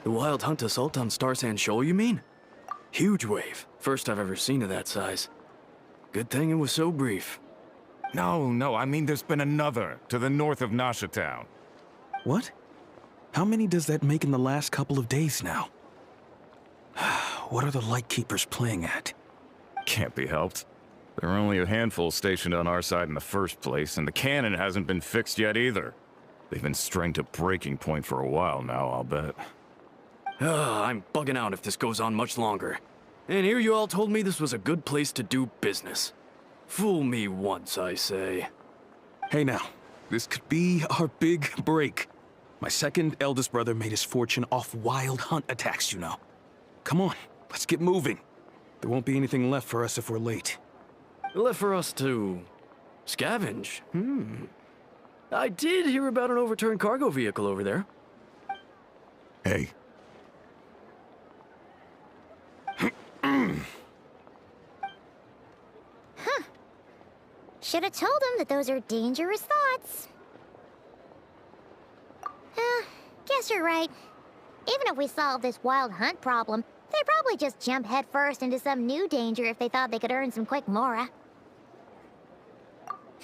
The Wild Hunt assault on Star Sand Shoal, you mean? Huge wave. First I've ever seen of that size. Good thing it was so brief. No, I mean there's been another, to the north of Nasha Town. What? How many does that make in the last couple of days now? What are the Lightkeepers playing at? Can't be helped. There are only a handful stationed on our side in the first place, and the cannon hasn't been fixed yet either. They've been strained to breaking point for a while now, I'll bet. I'm bugging out if this goes on much longer. And here you all told me this was a good place to do business. Fool me once, I say. Hey now, this could be our big break. My second eldest brother made his fortune off wild hunt attacks, you know. Come on, let's get moving. There won't be anything left for us if we're late. Left for us to scavenge. I did hear about an overturned cargo vehicle over there. Hey. Should have told him that those are dangerous thoughts. Guess you're right. Even if we solve this wild hunt problem, they'd probably just jump headfirst into some new danger if they thought they could earn some quick mora.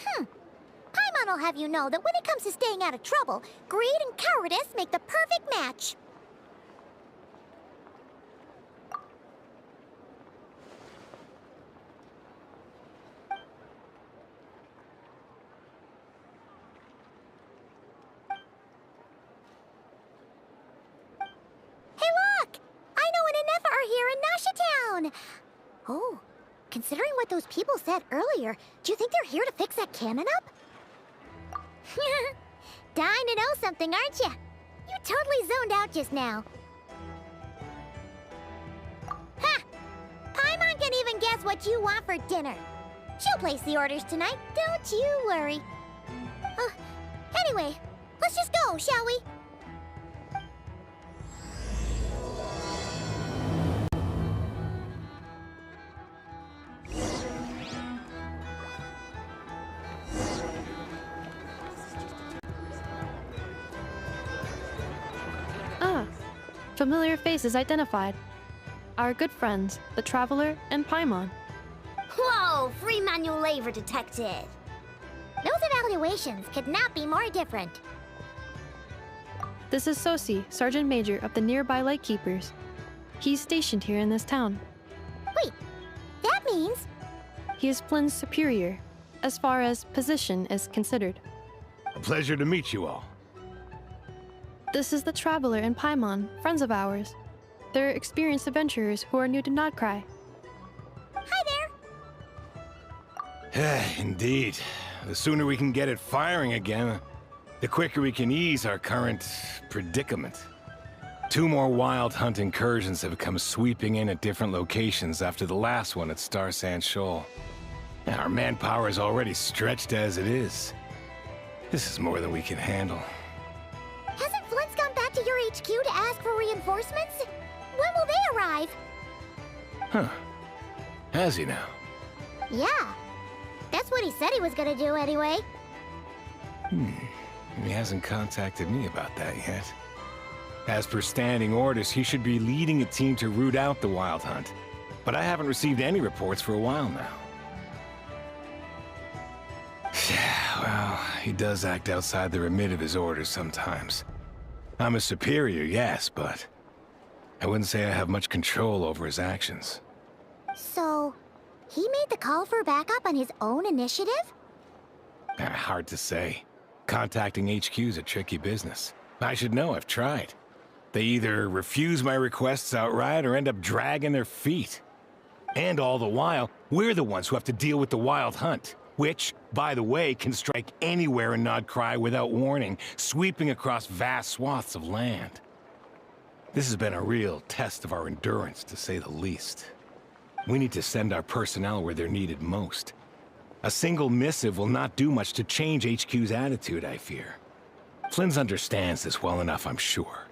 Paimon will have you know that when it comes to staying out of trouble, greed and cowardice make the perfect match. Oh, considering what those people said earlier, do you think they're here to fix that cannon up? Dying to know something, aren't you? You totally zoned out just now. Ha! Paimon can even guess what you want for dinner. She'll place the orders tonight, don't you worry. Anyway, let's just go, shall we? Familiar faces identified. Our good friends, the Traveler and Paimon. Whoa, free manual labor detected. Those evaluations could not be more different. This is Sosi, Sergeant Major of the nearby Lightkeepers. He's stationed here in this town. Wait, that means... He is Flynn's superior, as far as position is considered. A pleasure to meet you all. This is the Traveler and Paimon, friends of ours. They're experienced adventurers who are new to Nod-Krai. Hi there! Indeed. The sooner we can get it firing again, the quicker we can ease our current predicament. 2 more wild hunt incursions have come sweeping in at different locations after the last one at Star Sand Shoal. Our manpower is already stretched as it is. This is more than we can handle. Hasn't Flint's gone back to your HQ to ask for reinforcements? When will they arrive? Huh. Has he now? Yeah. That's what he said he was gonna do anyway. He hasn't contacted me about that yet. As per standing orders, he should be leading a team to root out the wild hunt. But I haven't received any reports for a while now. Well, he does act outside the remit of his orders sometimes. I'm a superior, yes, but I wouldn't say I have much control over his actions. So, he made the call for backup on his own initiative? Hard to say. Contacting HQ is a tricky business. I should know, I've tried. They either refuse my requests outright or end up dragging their feet. And all the while, we're the ones who have to deal with the wild hunt. Which, by the way, can strike anywhere in Nod-Krai without warning, sweeping across vast swaths of land. This has been a real test of our endurance, to say the least. We need to send our personnel where they're needed most. A single missive will not do much to change HQ's attitude, I fear. Flynn's understands this well enough, I'm sure.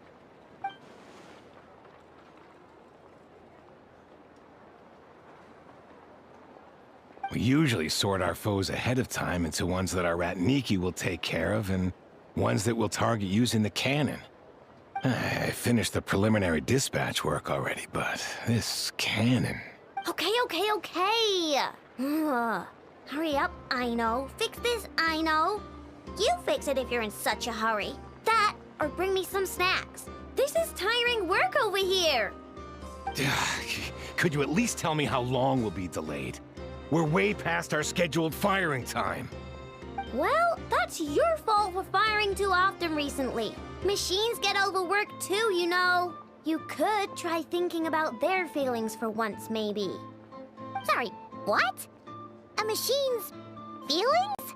We usually sort our foes ahead of time into ones that our rat Nikki will take care of and ones that we'll target using the cannon. I finished the preliminary dispatch work already, but this cannon... Okay. Ugh. Hurry up, I know. Fix this, I know. You fix it if you're in such a hurry. That, or bring me some snacks. This is tiring work over here. Could you at least tell me how long we'll be delayed? We're way past our scheduled firing time. Well, that's your fault for firing too often recently. Machines get overworked too, you know. You could try thinking about their feelings for once, maybe. Sorry, what? A machine's feelings?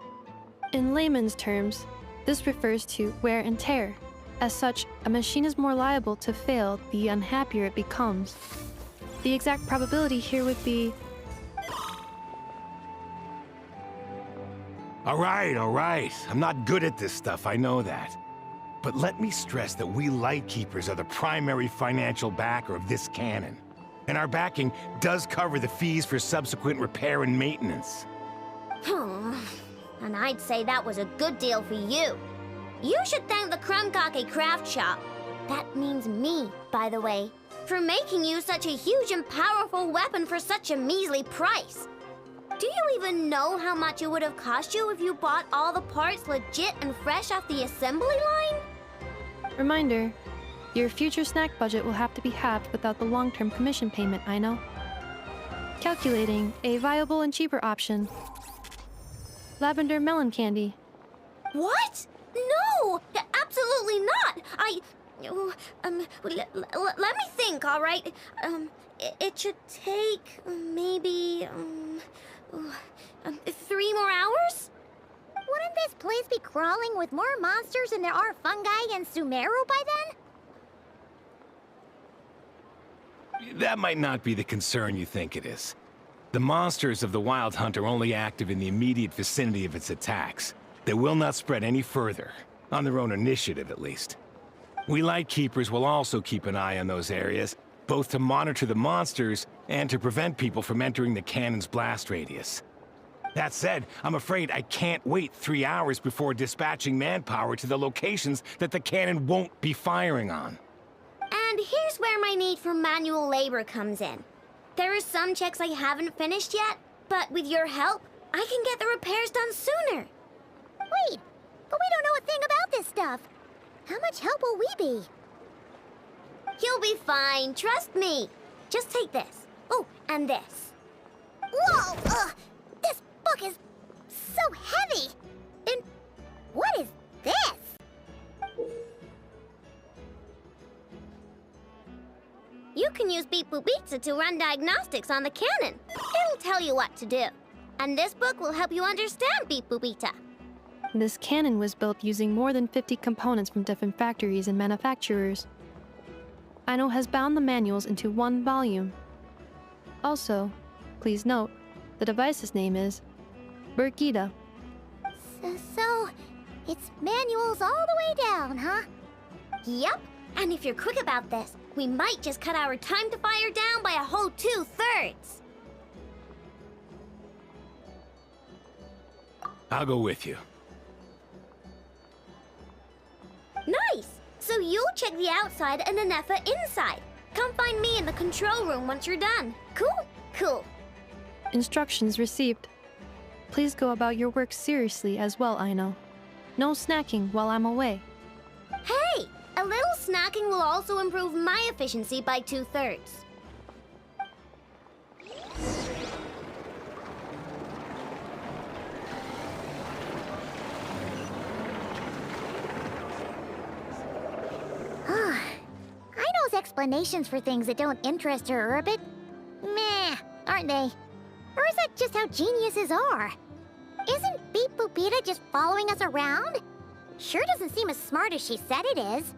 In layman's terms, this refers to wear and tear. As such, a machine is more liable to fail the unhappier it becomes. The exact probability here would be... All right. I'm not good at this stuff, I know that. But let me stress that we Lightkeepers are the primary financial backer of this cannon. And our backing does cover the fees for subsequent repair and maintenance. And I'd say that was a good deal for you. You should thank the Krumkake Craft Shop. That means me, by the way, for making you such a huge and powerful weapon for such a measly price. Do you even know how much it would have cost you if you bought all the parts legit and fresh off the assembly line? Reminder, your future snack budget will have to be halved without the long-term commission payment, I know. Calculating a viable and cheaper option. Lavender melon candy. What? No! Absolutely not! Let me think, all right? It should take maybe, 3 more hours? Wouldn't this place be crawling with more monsters than there are fungi and Sumeru by then? That might not be the concern you think it is. The monsters of the Wild Hunt are only active in the immediate vicinity of its attacks. They will not spread any further, on their own initiative at least. We Lightkeepers will also keep an eye on those areas, both to monitor the monsters and to prevent people from entering the cannon's blast radius. That said, I'm afraid I can't wait 3 hours before dispatching manpower to the locations that the cannon won't be firing on. And here's where my need for manual labor comes in. There are some checks I haven't finished yet, but with your help, I can get the repairs done sooner. Wait, but we don't know a thing about this stuff. How much help will we be? You'll be fine, trust me. Just take this. Oh, and this. Whoa! This book is so heavy! And what is this? You can use Beep Boop Pizza to run diagnostics on the cannon. It'll tell you what to do. And this book will help you understand Beep Boop Pizza. This cannon was built using more than 50 components from different factories and manufacturers. Aino has bound the manuals into one volume. Also, please note, the device's name is Burkida. So, it's manuals all the way down, huh? Yep, and if you're quick about this, we might just cut our time to fire down by a whole 2/3. I'll go with you. Nice! So you'll check the outside and Anefa inside. Come find me in the control room once you're done. Cool? Instructions received. Please go about your work seriously as well, Aino. No snacking while I'm away. Hey! A little snacking will also improve my efficiency by 2/3. Aino's explanations for things that don't interest her are a bit meh, aren't they? Or is that just how geniuses are? Isn't Beep Boopita just following us around? Sure doesn't seem as smart as she said it is.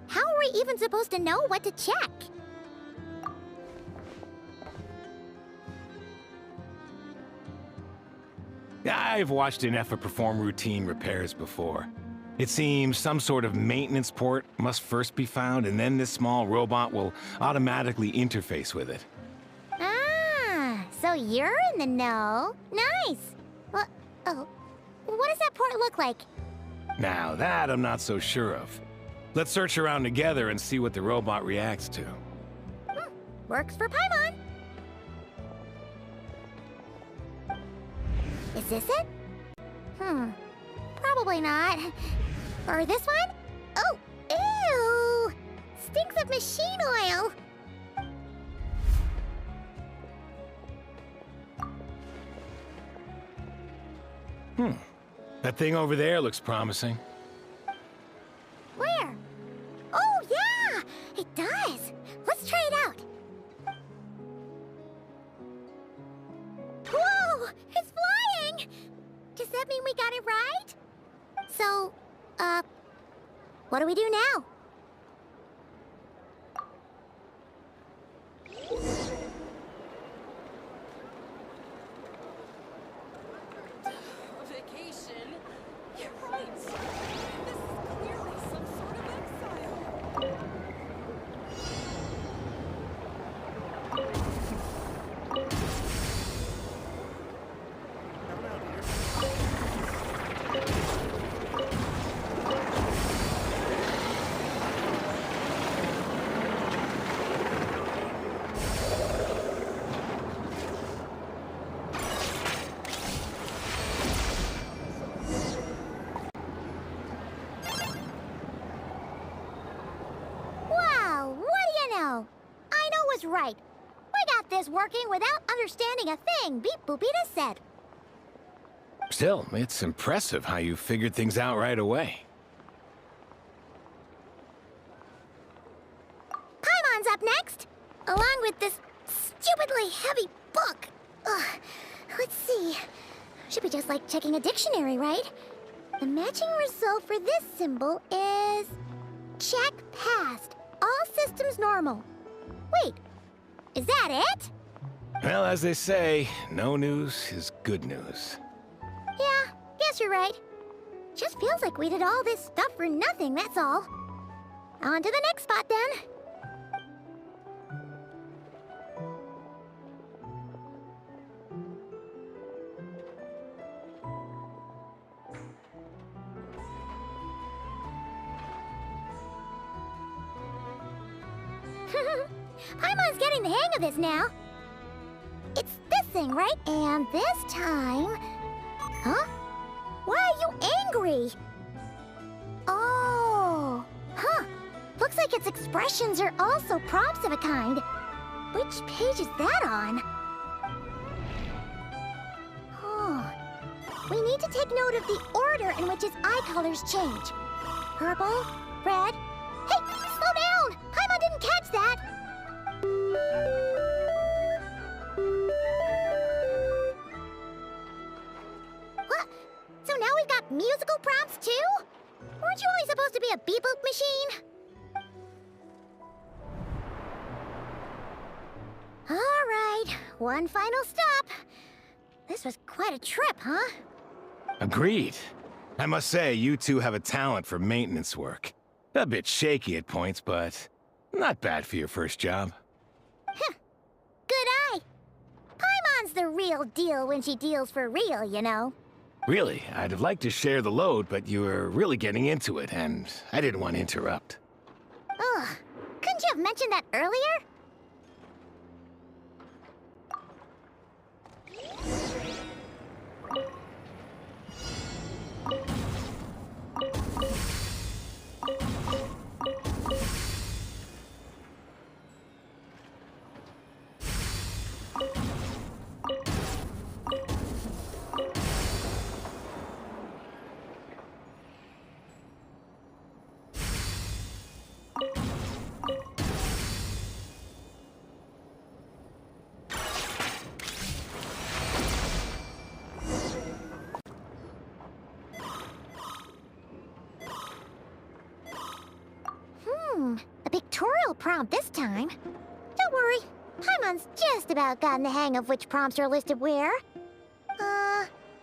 How are we even supposed to know what to check? I've watched an Effa perform routine repairs before. It seems some sort of maintenance port must first be found, and then this small robot will automatically interface with it. Ah, so you're in the know. Nice. Well, oh, what does that port look like? Now, that I'm not so sure of. Let's search around together and see what the robot reacts to. Works for Paimon. Is this it? Probably not. Or this one? Oh, ew! Stinks of machine oil. That thing over there looks promising. Where? Oh, yeah! It does. Let's try it out. Whoa! It's flying! Does that mean we got it right? So, what do we do now? Vacation? You're right. This is clearly some sort of exile. Wow, what do you know? I know was right. We got this working without understanding a thing Beep Boopita said. Still, it's impressive how you figured things out right away. Paimon's up next, along with this stupidly heavy book. Ugh. Let's see. Should be just like checking a dictionary, right? The matching result for this symbol is... check passed. All systems normal. Wait, is that it? Well, as they say, no news is good news. Yeah, guess you're right. Just feels like we did all this stuff for nothing, that's all. On to the next spot, then. Paimon's getting the hang of this now. It's this thing, right? And this time... Huh? Why are you angry? Oh... Huh. Looks like its expressions are also prompts of a kind. Which page is that on? Oh... We need to take note of the order in which its eye colors change. Purple, red... Hey, slow down! Paimon didn't catch that! What? So now we've got musical prompts too? Weren't you only supposed to be a beep-boop machine? All right, one final stop. This was quite a trip, huh? Agreed. I must say, you two have a talent for maintenance work. A bit shaky at points, but not bad for your first job. Good eye. Paimon's the real deal when she deals for real, you know. Really, I'd have liked to share the load, but you were really getting into it, and I didn't want to interrupt. Ugh, couldn't you have mentioned that earlier? A pictorial prompt this time. Don't worry, Paimon's just about gotten the hang of which prompts are listed where.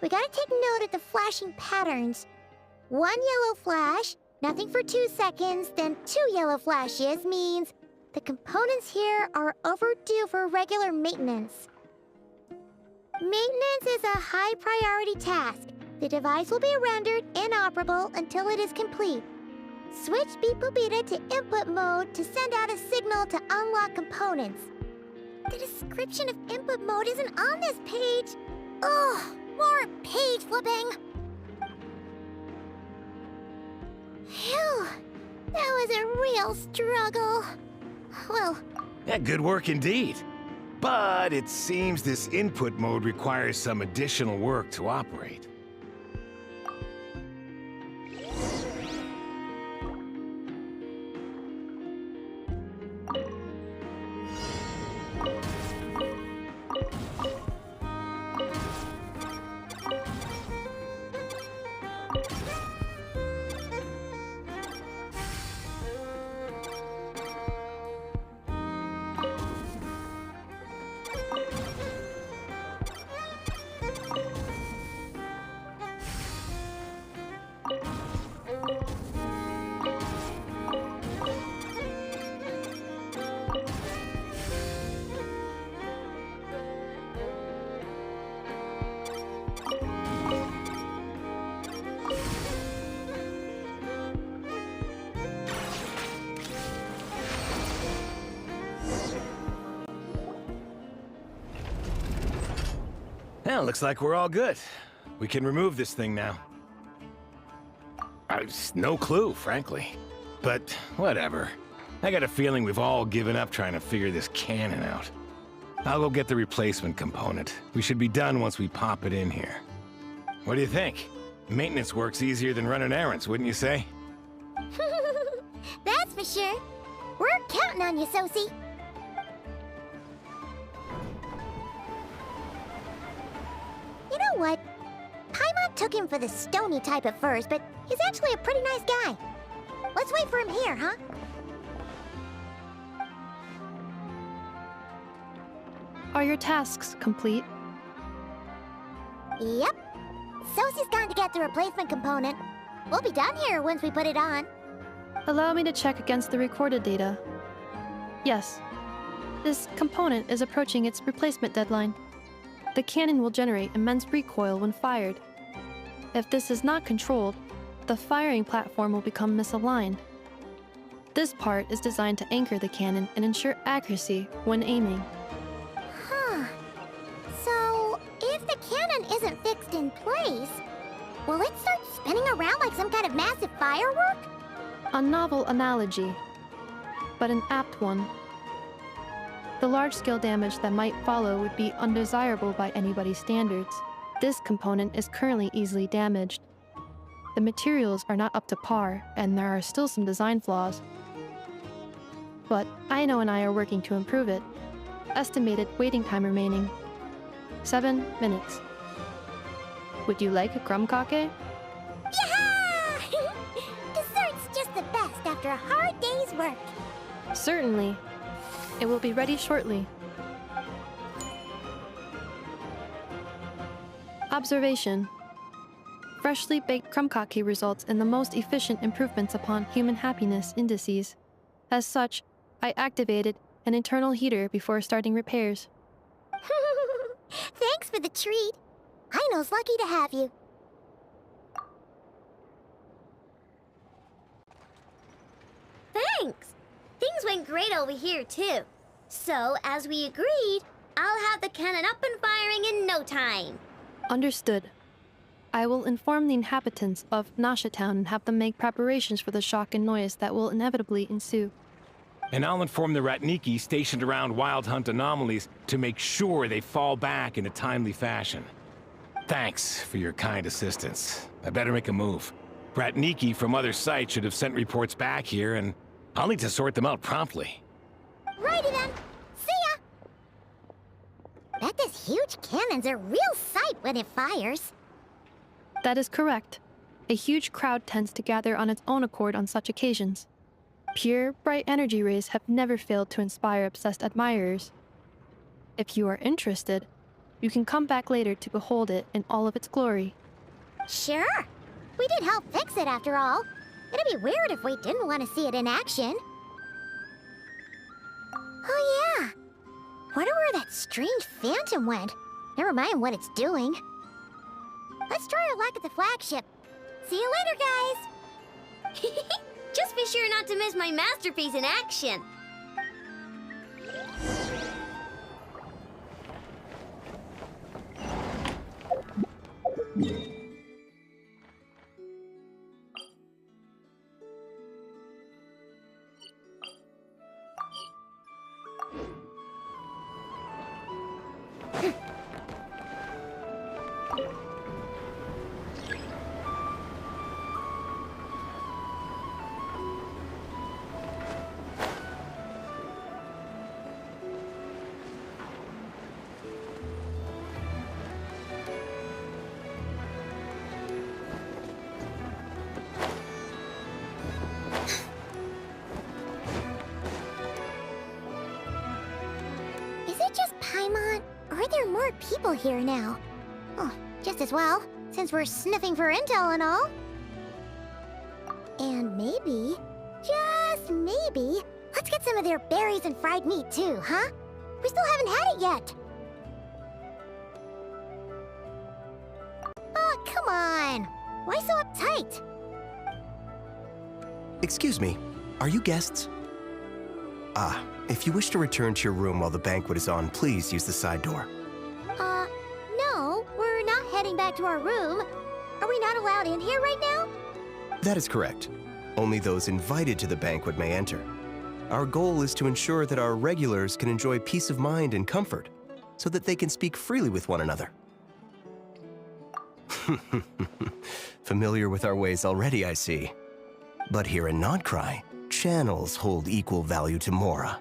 we gotta take note of the flashing patterns. 1 yellow flash, nothing for 2 seconds, then 2 yellow flashes means the components here are overdue for regular maintenance. Maintenance is a high priority task. The device will be rendered inoperable until it is complete. Switch Beep Boop Beta to input mode to send out a signal to unlock components. The description of input mode isn't on this page. Ugh, more page flipping. Phew, that was a real struggle. Well, Yeah, good work indeed. But it seems this input mode requires some additional work to operate. Well, looks like we're all good. We can remove this thing now. I've no clue, frankly. But whatever. I got a feeling we've all given up trying to figure this cannon out. I'll go get the replacement component. We should be done once we pop it in here. What do you think? Maintenance work's easier than running errands, wouldn't you say? that's for sure. We're counting on you, Sosie. You know what? Paimon took him for the stony type at first, but he's actually a pretty nice guy. Let's wait for him here, huh? Are your tasks complete? Yep. Sosie's gone to get the replacement component. We'll be done here once we put it on. Allow me to check against the recorded data. Yes. This component is approaching its replacement deadline. The cannon will generate immense recoil when fired. If this is not controlled, the firing platform will become misaligned. This part is designed to anchor the cannon and ensure accuracy when aiming. Huh. So, if the cannon isn't fixed in place, will it start spinning around like some kind of massive firework? A novel analogy, but an apt one. The large-scale damage that might follow would be undesirable by anybody's standards. This component is currently easily damaged. The materials are not up to par, and there are still some design flaws. But Aino and I are working to improve it. Estimated waiting time remaining: 7 minutes. Would you like a crumb kake? Yaha! Dessert's just the best after a hard day's work. Certainly. It will be ready shortly. Observation. Freshly baked crumb kake results in the most efficient improvements upon human happiness indices. As such, I activated an internal heater before starting repairs. Thanks for the treat. Aino's lucky to have you. Thanks! Things went great over here, too. So, as we agreed, I'll have the cannon up and firing in no time. Understood. I will inform the inhabitants of Nasha Town and have them make preparations for the shock and noise that will inevitably ensue. And I'll inform the Ratniki stationed around Wild Hunt anomalies to make sure they fall back in a timely fashion. Thanks for your kind assistance. I better make a move. Ratniki from other sites should have sent reports back here, and I'll need to sort them out promptly. Righty then. See ya! Bet this huge cannon's a real sight when it fires. That is correct. A huge crowd tends to gather on its own accord on such occasions. Pure, bright energy rays have never failed to inspire obsessed admirers. If you are interested, You can come back later to behold it in all of its glory. Sure. We did help fix it after all. It'd be weird if we didn't want to see it in action. Oh yeah. Wonder where that strange phantom went. Never mind what it's doing. Let's try our luck at the flagship. See you later, guys. Just be sure not to miss my masterpiece in action. Are there more people here now? Oh, just as well, since we're sniffing for intel and all. And maybe, just maybe, let's get some of their berries and fried meat too, huh? We still haven't had it yet. Oh, come on. Why so uptight? Excuse me, are you guests? If you wish to return to your room while the banquet is on, please use the side door. No, we're not heading back to our room. Are we not allowed in here right now? That is correct. Only those invited to the banquet may enter. Our goal is to ensure that our regulars can enjoy peace of mind and comfort, so that they can speak freely with one another. Familiar with our ways already, I see. But here in Nod-Krai, channels hold equal value to Mora.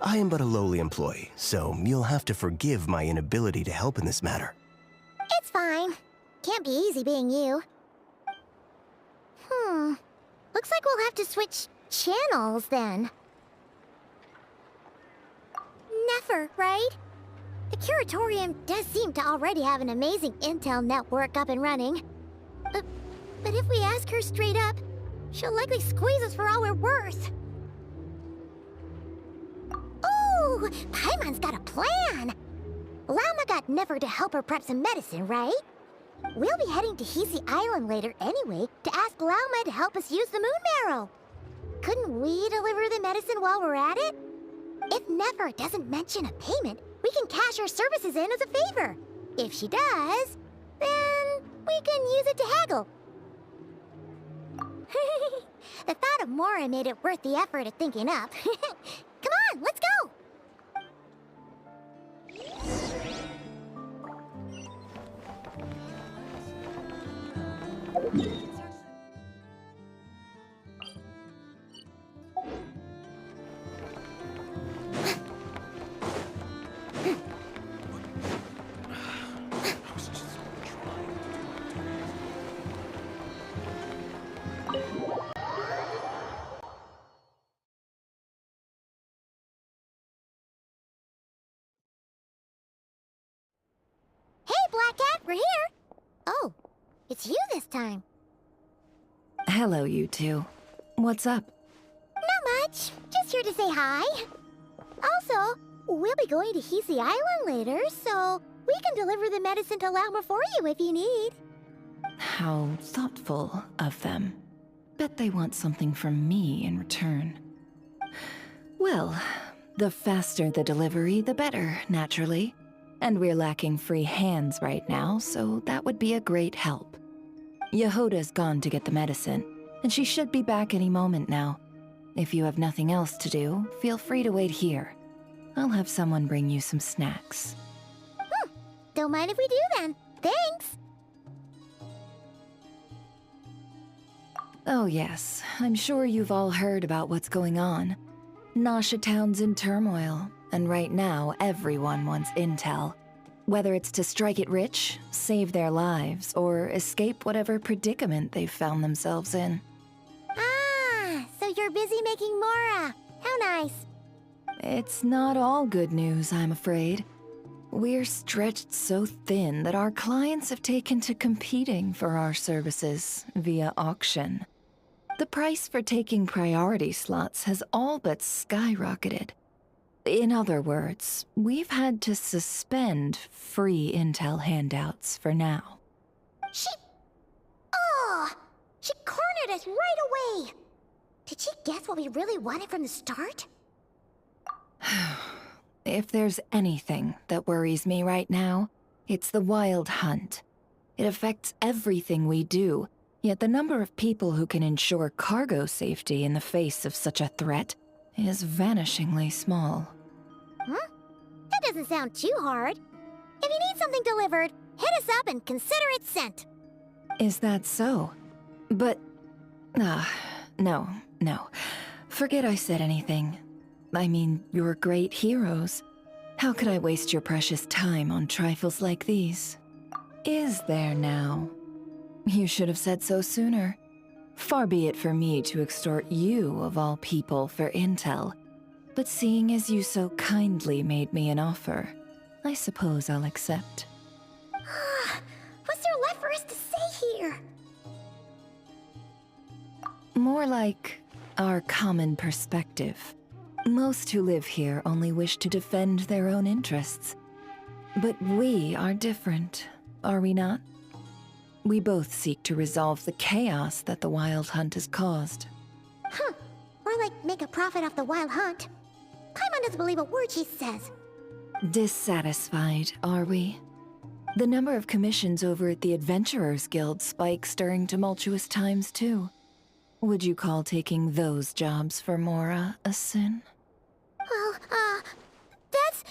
I am but a lowly employee, so you'll have to forgive my inability to help in this matter. It's fine. Can't be easy being you. Looks like we'll have to switch channels then. Never, right? The Curatorium does seem to already have an amazing intel network up and running. But if we ask her straight up, she'll likely squeeze us for all we're worth. Ooh, Paimon's got a plan! Llama got Never to help her prep some medicine, right? We'll be heading to Hisi Island later anyway to ask Llama to help us use the moon marrow. Couldn't we deliver the medicine while we're at it? If Never doesn't mention a payment, we can cash our services in as a favor. If she does, then we can use it to haggle. The thought of Mora made it worth the effort of thinking up. Come on, let's go! Black Cat, we're here! Oh, it's you this time. Hello, you two. What's up? Not much. Just here to say hi. Also, we'll be going to Hisi Island later, so we can deliver the medicine to Lauma for you if you need. How thoughtful of them. Bet they want something from me in return. Well, the faster the delivery, the better, naturally. And we're lacking free hands right now, so that would be a great help. Yehoda's gone to get the medicine, and she should be back any moment now. If you have nothing else to do, feel free to wait here. I'll have someone bring you some snacks. Don't mind if we do then. Thanks! Oh yes, I'm sure you've all heard about what's going on. Nasha Town's in turmoil, and right now everyone wants intel. Whether it's to strike it rich, save their lives, or escape whatever predicament they've found themselves in. Ah, so you're busy making Mora. How nice. It's not all good news, I'm afraid. We're stretched so thin that our clients have taken to competing for our services via auction. The price for taking priority slots has all but skyrocketed. In other words, we've had to suspend free intel handouts for now. She cornered us right away! Did she guess what we really wanted from the start? If there's anything that worries me right now, it's the Wild Hunt. It affects everything we do, yet the number of people who can ensure cargo safety in the face of such a threat is vanishingly small. Huh? That doesn't sound too hard. If you need something delivered, hit us up and consider it sent. Is that so? But... no. Forget I said anything. I mean, you're great heroes. How could I waste your precious time on trifles like these? Is there now? You should have said so sooner. Far be it for me to extort you, of all people, for intel. But seeing as you so kindly made me an offer, I suppose I'll accept. What's there left for us to say here? More like our common perspective. Most who live here only wish to defend their own interests. But we are different, are we not? We both seek to resolve the chaos that the Wild Hunt has caused. Or like make a profit off the Wild Hunt. Paimon doesn't believe a word she says. Dissatisfied, are we? The number of commissions over at the Adventurers Guild spikes during tumultuous times, too. Would you call taking those jobs for Mora a sin? Well, that's...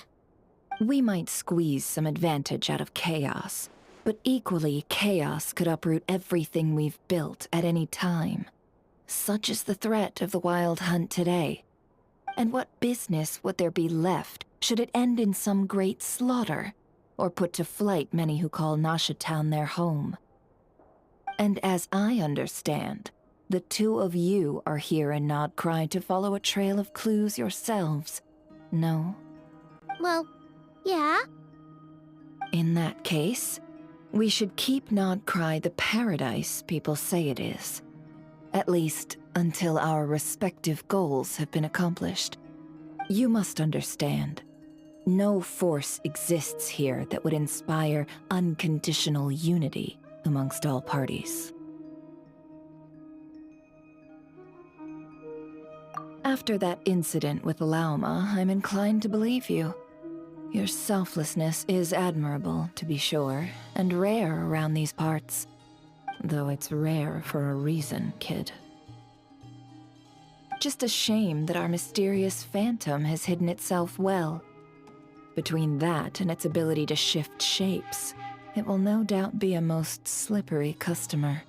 We might squeeze some advantage out of chaos, but equally, chaos could uproot everything we've built at any time. Such is the threat of the Wild Hunt today. And what business would there be left should it end in some great slaughter, or put to flight many who call Nasha Town their home? And as I understand, the two of you are here in Nod-Krai to follow a trail of clues yourselves, no? Well, yeah. In that case, we should keep Nod-Krai the paradise people say it is. At least, until our respective goals have been accomplished. You must understand, no force exists here that would inspire unconditional unity amongst all parties. After that incident with Lauma, I'm inclined to believe you. Your selflessness is admirable, to be sure, and rare around these parts. Though it's rare for a reason, kid. Just a shame that our mysterious phantom has hidden itself well. Between that and its ability to shift shapes, it will no doubt be a most slippery customer.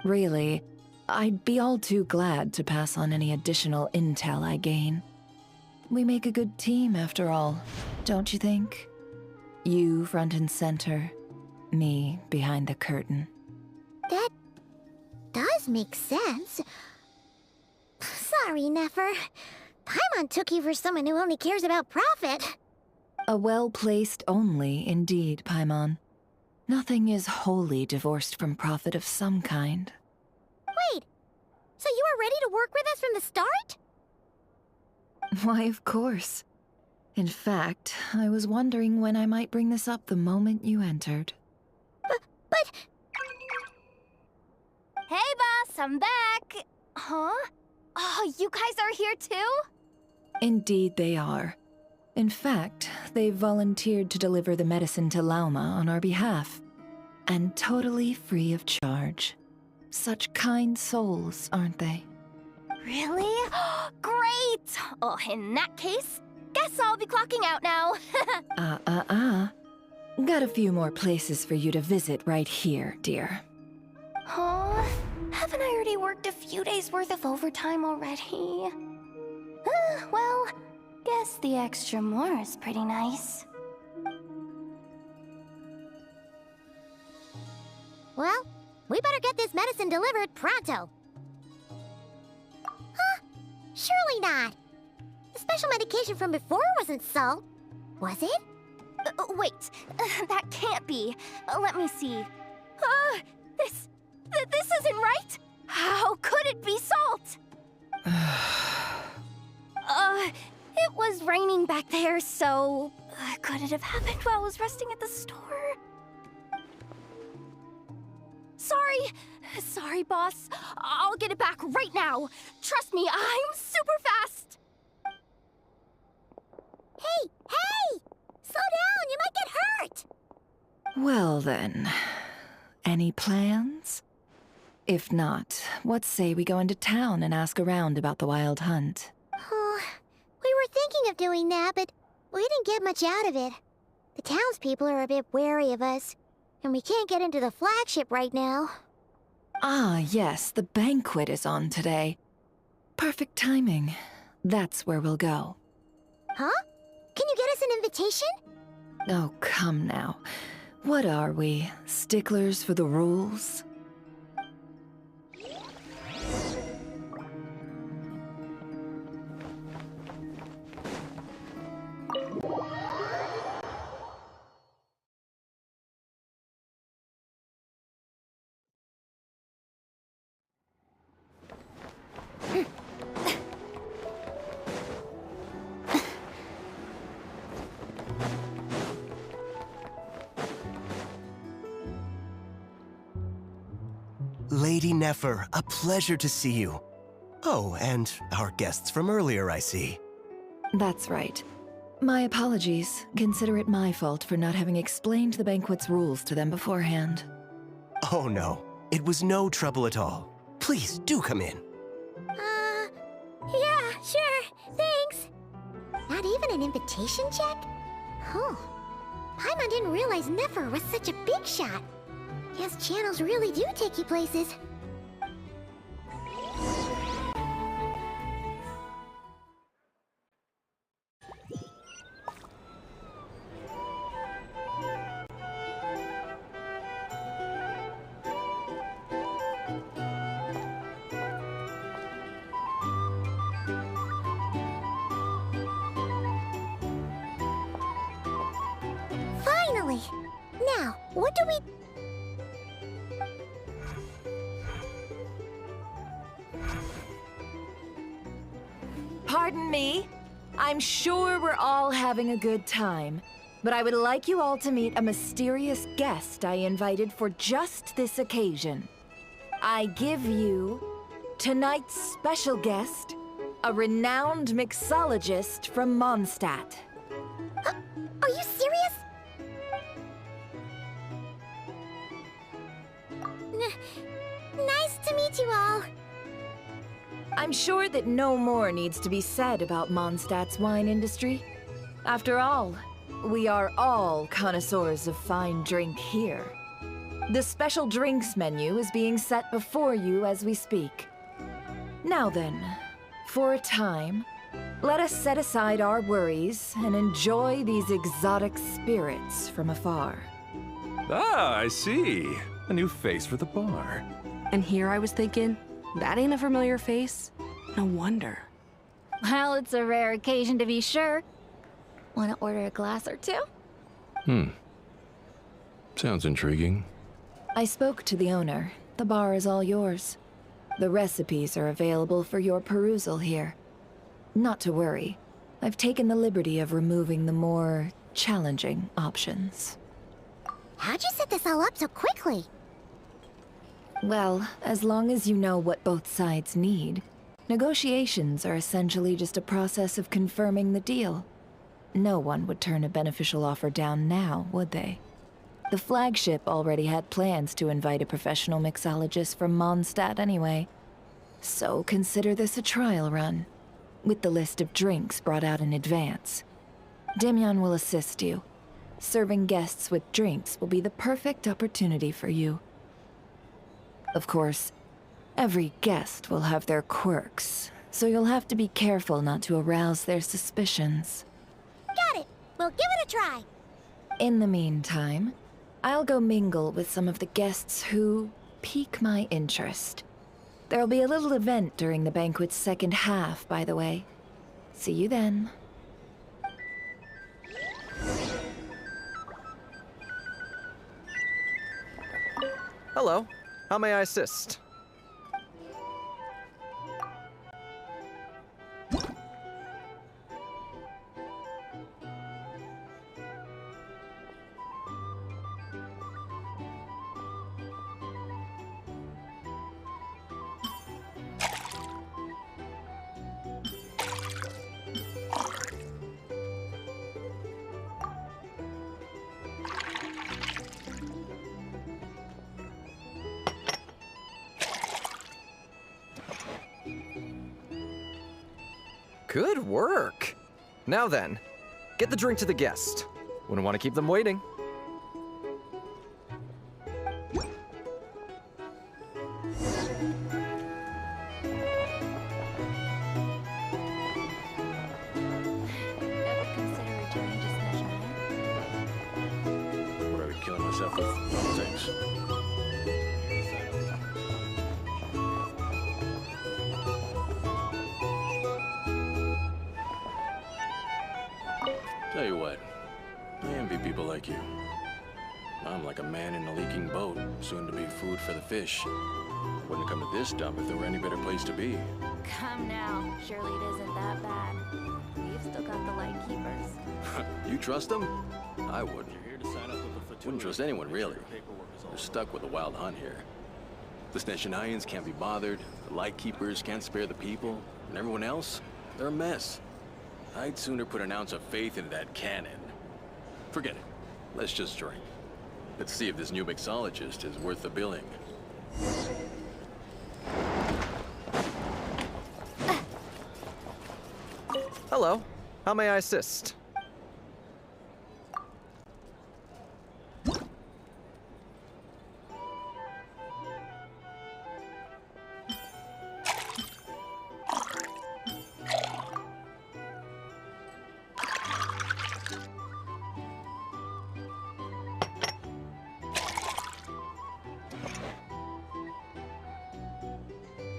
Really, I'd be all too glad to pass on any additional intel I gain. We make a good team, after all, don't you think? You front and center, me behind the curtain. That does make sense. Sorry, Nefer. Paimon took you for someone who only cares about profit. A well-placed only, indeed, Paimon. Nothing is wholly divorced from profit of some kind. Wait, so you were ready to work with us from the start? Why, of course. In fact, I was wondering when I might bring this up the moment you entered. But... Hey, boss, I'm back. Huh? Oh, you guys are here too? Indeed they are. In fact, they've volunteered to deliver the medicine to Lauma on our behalf. And totally free of charge. Such kind souls, aren't they? Really? Great! Oh, in that case, guess I'll be clocking out now. Got a few more places for you to visit right here, dear. Huh? Haven't I already worked a few days' worth of overtime already? Well, guess the extra more is pretty nice. Well, we better get this medicine delivered pronto. Huh? Surely not. The special medication from before wasn't salt, was it? Wait, that can't be. Let me see. This isn't right. How could it be salt? It was raining back there, so could it have happened while I was resting at the store? Sorry, boss. I'll get it back right now. Trust me, I'm super fast. Hey! Slow down, you might get hurt! Well then, any plans? If not, what say we go into town and ask around about the wild hunt? Oh, we were thinking of doing that, but we didn't get much out of it. The townspeople are a bit wary of us, and we can't get into the flagship right now. Ah, yes, the banquet is on today. Perfect timing. That's where we'll go. Huh? Can you get us an invitation? Oh, come now. What are we, sticklers for the rules? Lady Nefer, a pleasure to see you. Oh, and our guests from earlier, I see. That's right. My apologies. Consider it my fault for not having explained the banquet's rules to them beforehand. Oh no, it was no trouble at all. Please, do come in. Yeah, sure, thanks. Not even an invitation check? Oh, Paimon didn't realize Nefer was such a big shot. Guess channels really do take you places. Finally! Now, what do we... Pardon me. I'm sure we're all having a good time, but I would like you all to meet a mysterious guest I invited for just this occasion. I give you tonight's special guest, a renowned mixologist from Mondstadt. Are you serious? Nice to meet you all. I'm sure that no more needs to be said about Mondstadt's wine industry. After all, we are all connoisseurs of fine drink here. The special drinks menu is being set before you as we speak. Now then, for a time, let us set aside our worries and enjoy these exotic spirits from afar. Ah, I see. A new face for the bar. And here I was thinking, that ain't a familiar face. No wonder. Well, it's a rare occasion to be sure. Want to order a glass or two? Sounds intriguing. I spoke to the owner. The bar is all yours. The recipes are available for your perusal here. Not to worry. I've taken the liberty of removing the more challenging options. How'd you set this all up so quickly? Well, as long as you know what both sides need, negotiations are essentially just a process of confirming the deal. No one would turn a beneficial offer down now, would they? The flagship already had plans to invite a professional mixologist from Mondstadt anyway. So consider this a trial run, with the list of drinks brought out in advance. Demyon will assist you. Serving guests with drinks will be the perfect opportunity for you. Of course, every guest will have their quirks, so you'll have to be careful not to arouse their suspicions. Got it! We'll give it a try! In the meantime, I'll go mingle with some of the guests who pique my interest. There'll be a little event during the banquet's second half, by the way. See you then. Hello. How may I assist? Good work! Now then, get the drink to the guest. Wouldn't want to keep them waiting. Ever consider returning to Snezhnaya? What are we killing myself with? Thanks. Tell you what, I envy people like you. I'm like a man in a leaking boat, soon to be food for the fish. Wouldn't come to this dump if there were any better place to be. Come now. Surely it isn't that bad. We've still got the light keepers. You trust them? I wouldn't. Wouldn't trust anyone, really. They're stuck with a wild hunt here. The Snezhnayans can't be bothered, the Lightkeepers can't spare the people, and everyone else, they're a mess. I'd sooner put an ounce of faith into that cannon. Forget it. Let's just drink. Let's see if this new mixologist is worth the billing. Hello. How may I assist?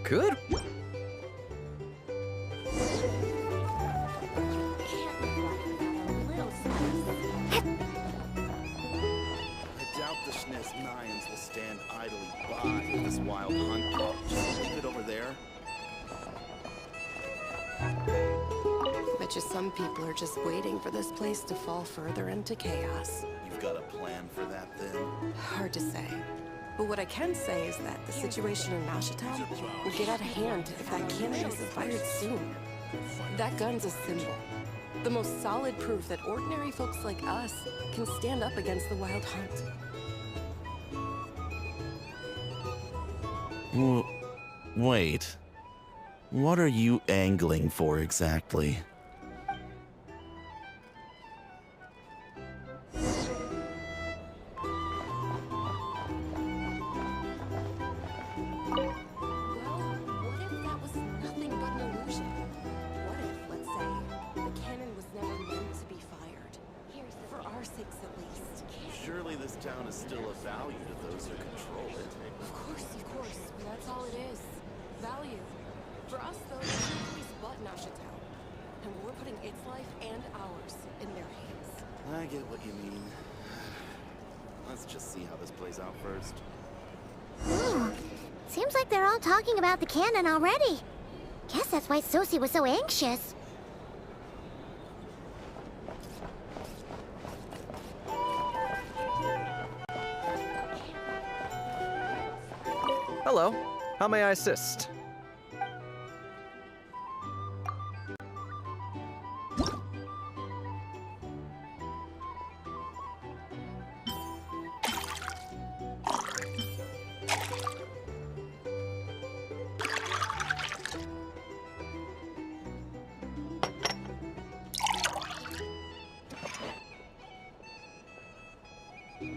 Good. I doubt the Snezhnayans will stand idly by with this wild hunt. Just leave it over there. Bet you some people are just waiting for this place to fall further into chaos. You've got a plan for that, then? Hard to say. But what I can say is that the situation in Nashatown will get out of hand if that cannon isn't fired soon. That gun's a symbol. The most solid proof that ordinary folks like us can stand up against the wild hunt. Wait. What are you angling for exactly? Surely this town is still of value to those who control it. Of course. That's all it is. Value. For us, though, there's no place but Nashatown. And we're putting its life and ours in their hands. I get what you mean. Let's just see how this plays out first. Ooh, seems like they're all talking about the cannon already. Guess that's why Sosie was so anxious. Hello. How may I assist?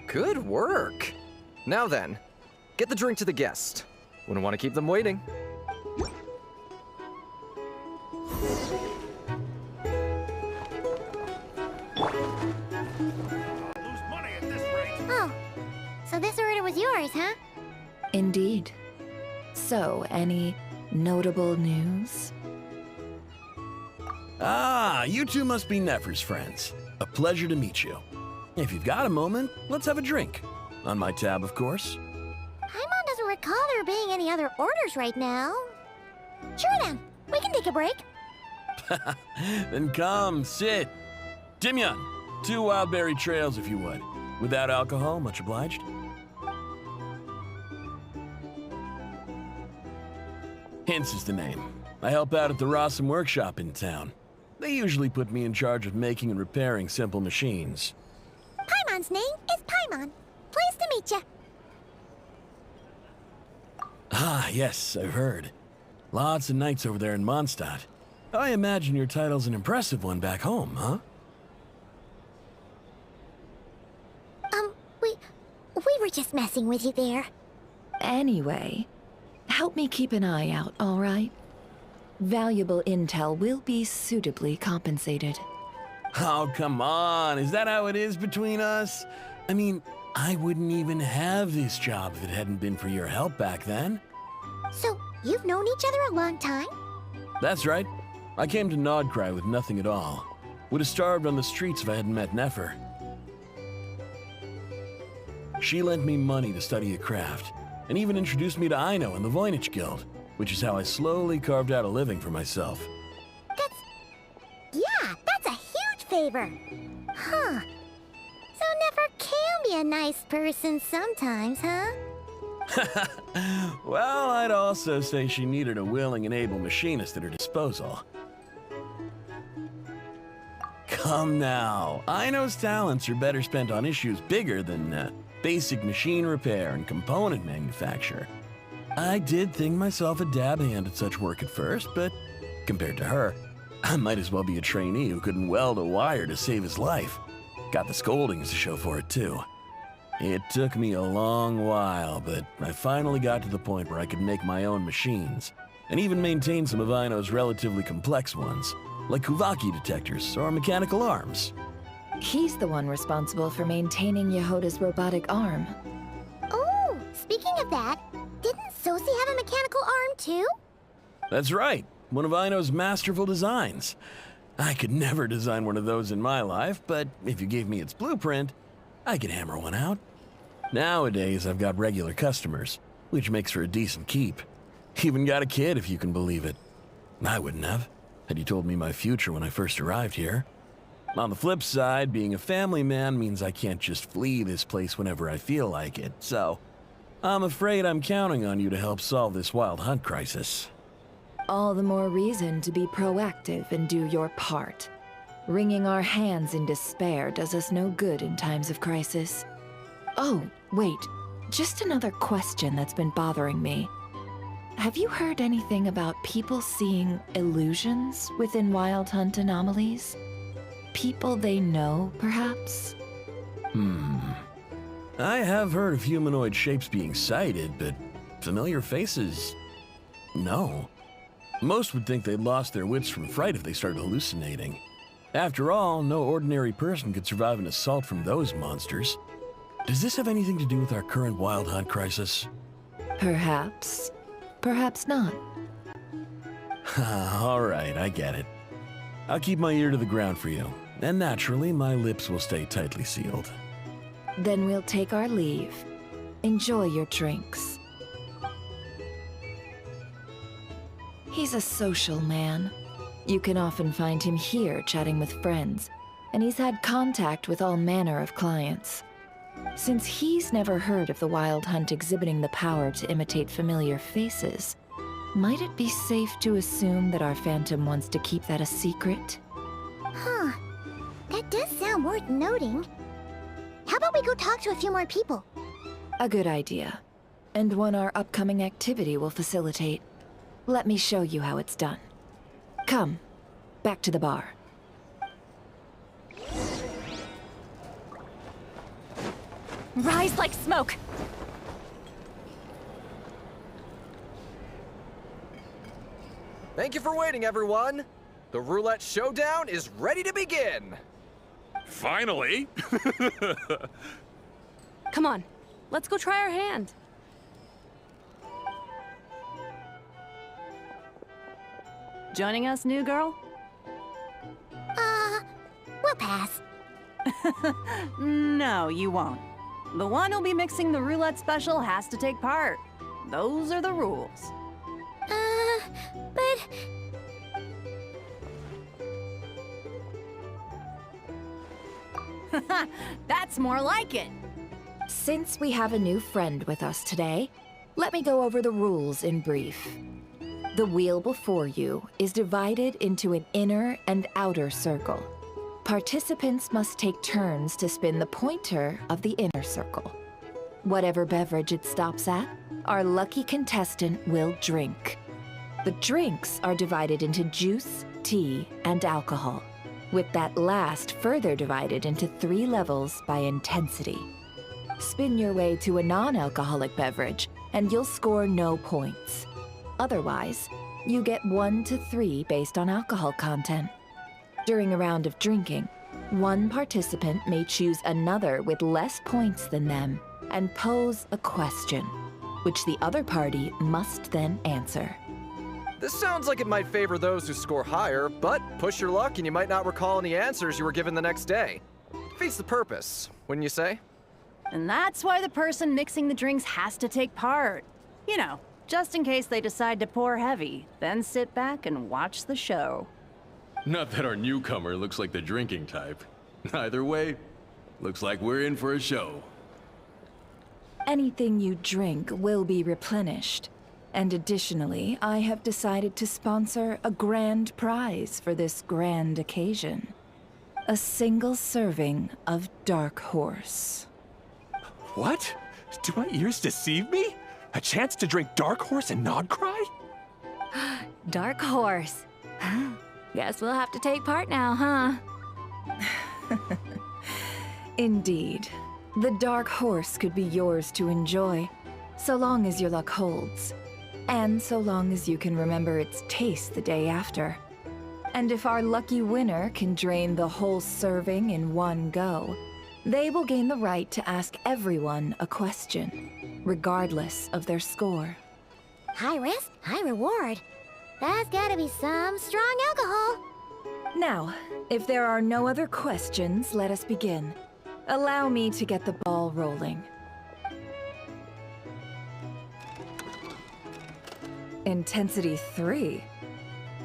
Good work. Now then, get the drink to the guest. Wouldn't want to keep them waiting. Oh, so this order was yours, huh? Indeed. So, any notable news? Ah, you two must be Nefer's friends. A pleasure to meet you. If you've got a moment, let's have a drink. On my tab, of course. Paimon doesn't recall there being any other orders right now. Sure then, we can take a break. Then come, sit. Timyon, 2 wildberry trails if you would. Without alcohol, much obliged. Hints is the name. I help out at the Rossum workshop in town. They usually put me in charge of making and repairing simple machines. Paimon's name is Paimon. Pleased to meet you. Ah, yes, I've heard. Lots of knights over there in Mondstadt. I imagine your title's an impressive one back home, huh? We were just messing with you there. Anyway, help me keep an eye out, all right? Valuable intel will be suitably compensated. Oh, come on. Is that how it is between us? I mean, I wouldn't even have this job if it hadn't been for your help back then. So, you've known each other a long time? That's right. I came to Nod-Krai with nothing at all. Would have starved on the streets if I hadn't met Nefer. She lent me money to study a craft, and even introduced me to Aino and the Voynich Guild, which is how I slowly carved out a living for myself. That's a huge favor. Huh. So Nefer can be a nice person sometimes, huh? Well, I'd also say she needed a willing and able machinist at her disposal. Come now, Aino's talents are better spent on issues bigger than basic machine repair and component manufacture. I did think myself a dab hand at such work at first, but compared to her, I might as well be a trainee who couldn't weld a wire to save his life. Got the scoldings to show for it too. It took me a long while, but I finally got to the point where I could make my own machines, and even maintain some of Aino's relatively complex ones, like Kuvaki detectors or mechanical arms. He's the one responsible for maintaining Yehoda's robotic arm. Oh, speaking of that, didn't Sosi have a mechanical arm too? That's right, one of Aino's masterful designs. I could never design one of those in my life, but if you gave me its blueprint, I could hammer one out. Nowadays, I've got regular customers, which makes for a decent keep. Even got a kid, if you can believe it. I wouldn't have, had you told me my future when I first arrived here. On the flip side, being a family man means I can't just flee this place whenever I feel like it, so I'm afraid I'm counting on you to help solve this wild hunt crisis. All the more reason to be proactive and do your part. Wringing our hands in despair does us no good in times of crisis. Oh, wait. Just another question that's been bothering me. Have you heard anything about people seeing illusions within Wild Hunt anomalies? People they know, perhaps? I have heard of humanoid shapes being sighted, but familiar faces? No. Most would think they'd lost their wits from fright if they started hallucinating. After all, no ordinary person could survive an assault from those monsters. Does this have anything to do with our current Wild Hunt crisis? Perhaps. Perhaps not. All right, I get it. I'll keep my ear to the ground for you, and naturally, my lips will stay tightly sealed. Then we'll take our leave. Enjoy your drinks. He's a social man. You can often find him here chatting with friends, and he's had contact with all manner of clients. Since he's never heard of the Wild Hunt exhibiting the power to imitate familiar faces, might it be safe to assume that our Phantom wants to keep that a secret? Huh. That does sound worth noting. How about we go talk to a few more people? A good idea. And one our upcoming activity will facilitate. Let me show you how it's done. Come, back to the bar. Rise like smoke! Thank you for waiting, everyone. The roulette showdown is ready to begin. Finally! Come on, let's go try our hand. Joining us, new girl? We'll pass. No, you won't. The one who'll be mixing the roulette special has to take part. Those are the rules. But... That's more like it. Since we have a new friend with us today, let me go over the rules in brief. The wheel before you is divided into an inner and outer circle. Participants must take turns to spin the pointer of the inner circle. Whatever beverage it stops at, our lucky contestant will drink. The drinks are divided into juice, tea, and alcohol, with that last further divided into 3 levels by intensity. Spin your way to a non-alcoholic beverage, and you'll score no points. Otherwise, you get 1 to 3 based on alcohol content. During a round of drinking, one participant may choose another with less points than them and pose a question, which the other party must then answer. This sounds like it might favor those who score higher, but push your luck and you might not recall any answers you were given the next day. Defeats the purpose, wouldn't you say? And that's why the person mixing the drinks has to take part. You know, just in case they decide to pour heavy, then sit back and watch the show. Not that our newcomer looks like the drinking type. Either way, looks like we're in for a show. Anything you drink will be replenished. And additionally, I have decided to sponsor a grand prize for this grand occasion. A single serving of Dark Horse. What? Do my ears deceive me? A chance to drink Dark Horse and Nod-Krai? Dark Horse. Guess we'll have to take part now, huh? Indeed. The Dark Horse could be yours to enjoy, so long as your luck holds. And so long as you can remember its taste the day after. And if our lucky winner can drain the whole serving in one go, they will gain the right to ask everyone a question, regardless of their score. High risk, high reward. That's gotta be some strong alcohol. Now, if there are no other questions, let us begin. Allow me to get the ball rolling. Intensity 3.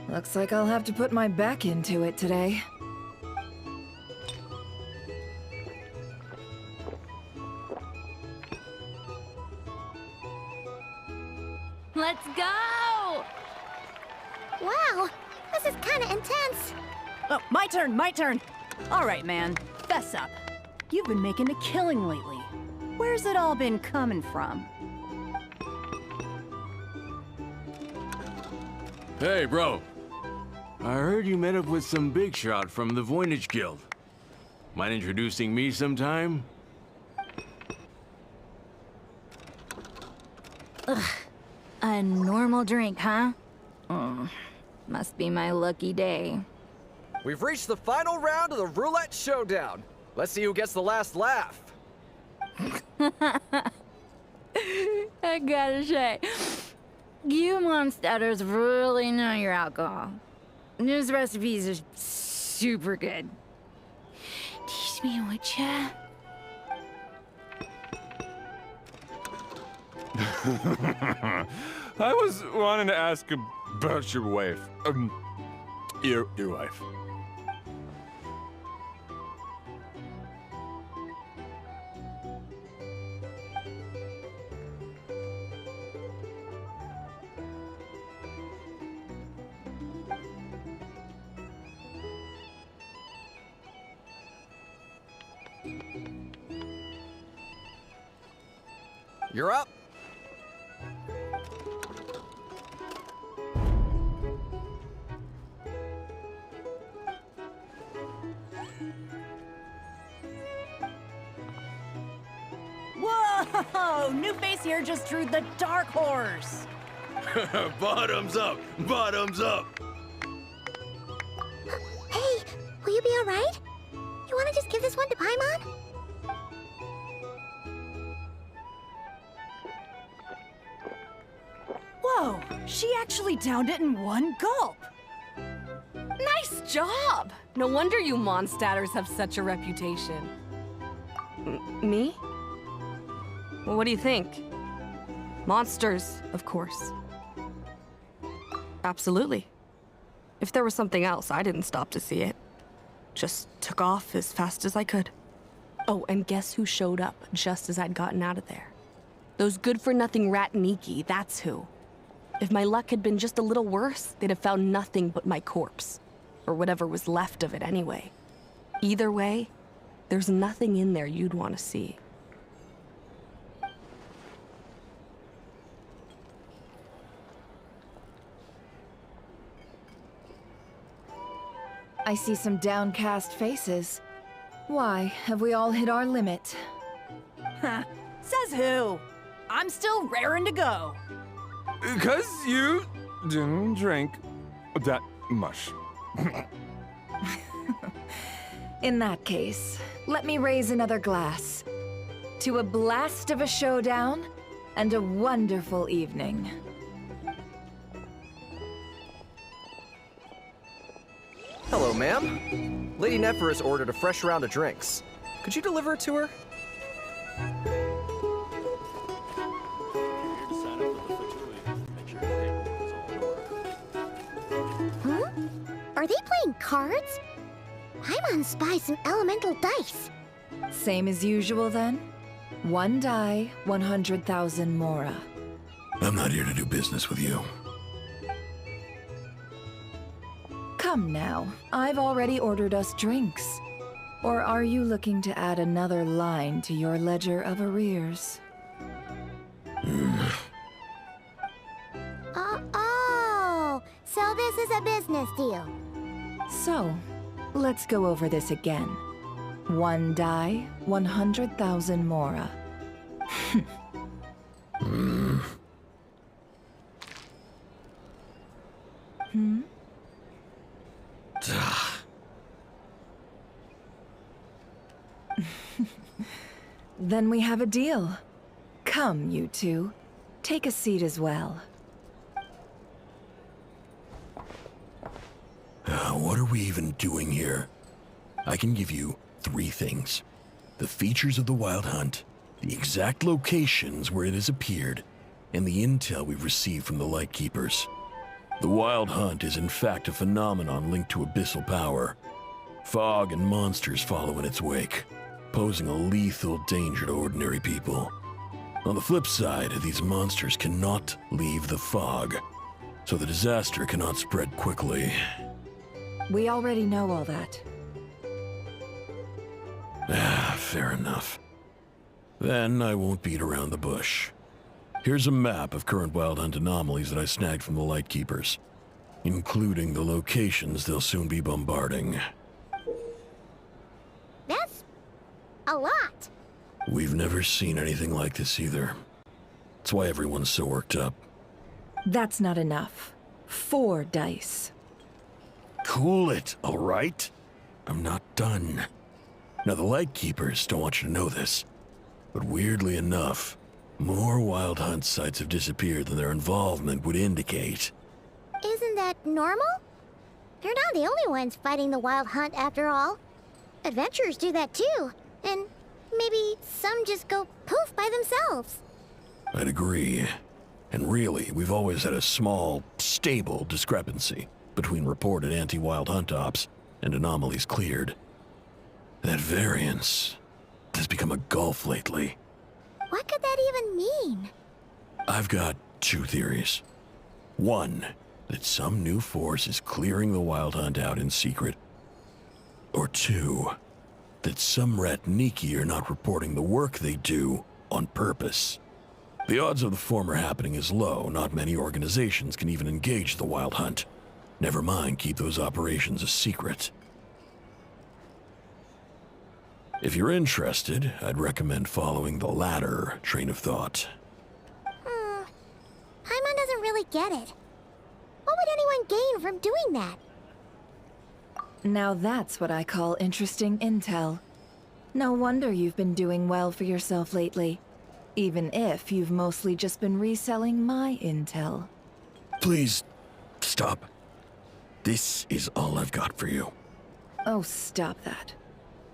Looks like I'll have to put my back into it today. Let's go! Wow, this is kinda intense. Oh, my turn. All right, man, fess up. You've been making a killing lately. Where's it all been coming from? Hey, bro. I heard you met up with some big shot from the Voynich Guild. Mind introducing me sometime? Ugh. A normal drink, huh? Must be my lucky day. We've reached the final round of the Roulette Showdown. Let's see who gets the last laugh. I gotta say, you monsters really know your alcohol. These recipes are super good. Teach me, would ya? I was wanting to ask about your wife. Your wife. You're up. Whoa! New face here just drew the Dark Horse. Bottoms up! Bottoms up! Hey, will you be alright? You wanna just give this one to Paimon? Whoa, she actually downed it in one gulp. Nice job! No wonder you Mondstadters have such a reputation. Me? Well, what do you think? Monsters, of course. Absolutely. If there was something else, I didn't stop to see it. Just took off as fast as I could. Oh, and guess who showed up just as I'd gotten out of there? Those good-for-nothing rat Niki, that's who. If my luck had been just a little worse, they'd have found nothing but my corpse. Or whatever was left of it anyway. Either way, there's nothing in there you'd want to see. I see some downcast faces. Why, have we all hit our limit? Ha! Says who? I'm still raring to go. 'Cause you didn't drink that much. In that case, let me raise another glass. To a blast of a showdown and a wonderful evening. Hello, ma'am. Lady Nefer has ordered a fresh round of drinks. Could you deliver it to her? Huh? Are they playing cards? I'm on spy some elemental dice. Same as usual then? One die, 100,000 Mora. I'm not here to do business with you. Come now, I've already ordered us drinks. Or are you looking to add another line to your ledger of arrears? Oh, so this is a business deal. So, let's go over this again. One die, 100,000 Mora. Hmm? Then we have a deal. Come, you two. Take a seat as well. What are we even doing here? I can give you 3 things. The features of the Wild Hunt, the exact locations where it has appeared, and the intel we've received from the Lightkeepers. The Wild Hunt is in fact a phenomenon linked to abyssal power. Fog and monsters follow in its wake, posing a lethal danger to ordinary people. On the flip side, these monsters cannot leave the fog, so the disaster cannot spread quickly. We already know all that. Fair enough. Then I won't beat around the bush. Here's a map of current Wild Hunt anomalies that I snagged from the Lightkeepers, including the locations they'll soon be bombarding. That's a lot. We've never seen anything like this either. That's why everyone's so worked up. That's not enough. 4 dice. Cool it, all right? I'm not done. Now, the Lightkeepers don't want you to know this, but weirdly enough, more Wild Hunt sites have disappeared than their involvement would indicate. Isn't that normal? They're not the only ones fighting the Wild Hunt after all. Adventurers do that too, and maybe some just go poof by themselves. I'd agree. And really, we've always had a small, stable discrepancy between reported anti-Wild Hunt ops and anomalies cleared. That variance has become a gulf lately. What could that even mean? I've got 2 theories. One, that some new force is clearing the Wild Hunt out in secret. Or 2, that some rat Niki are not reporting the work they do on purpose. The odds of the former happening is low. Not many organizations can even engage the Wild Hunt. Never mind keep those operations a secret. If you're interested, I'd recommend following the latter train of thought. Paimon doesn't really get it. What would anyone gain from doing that? Now that's what I call interesting intel. No wonder you've been doing well for yourself lately. Even if you've mostly just been reselling my intel. Please, stop. This is all I've got for you. Oh, stop that.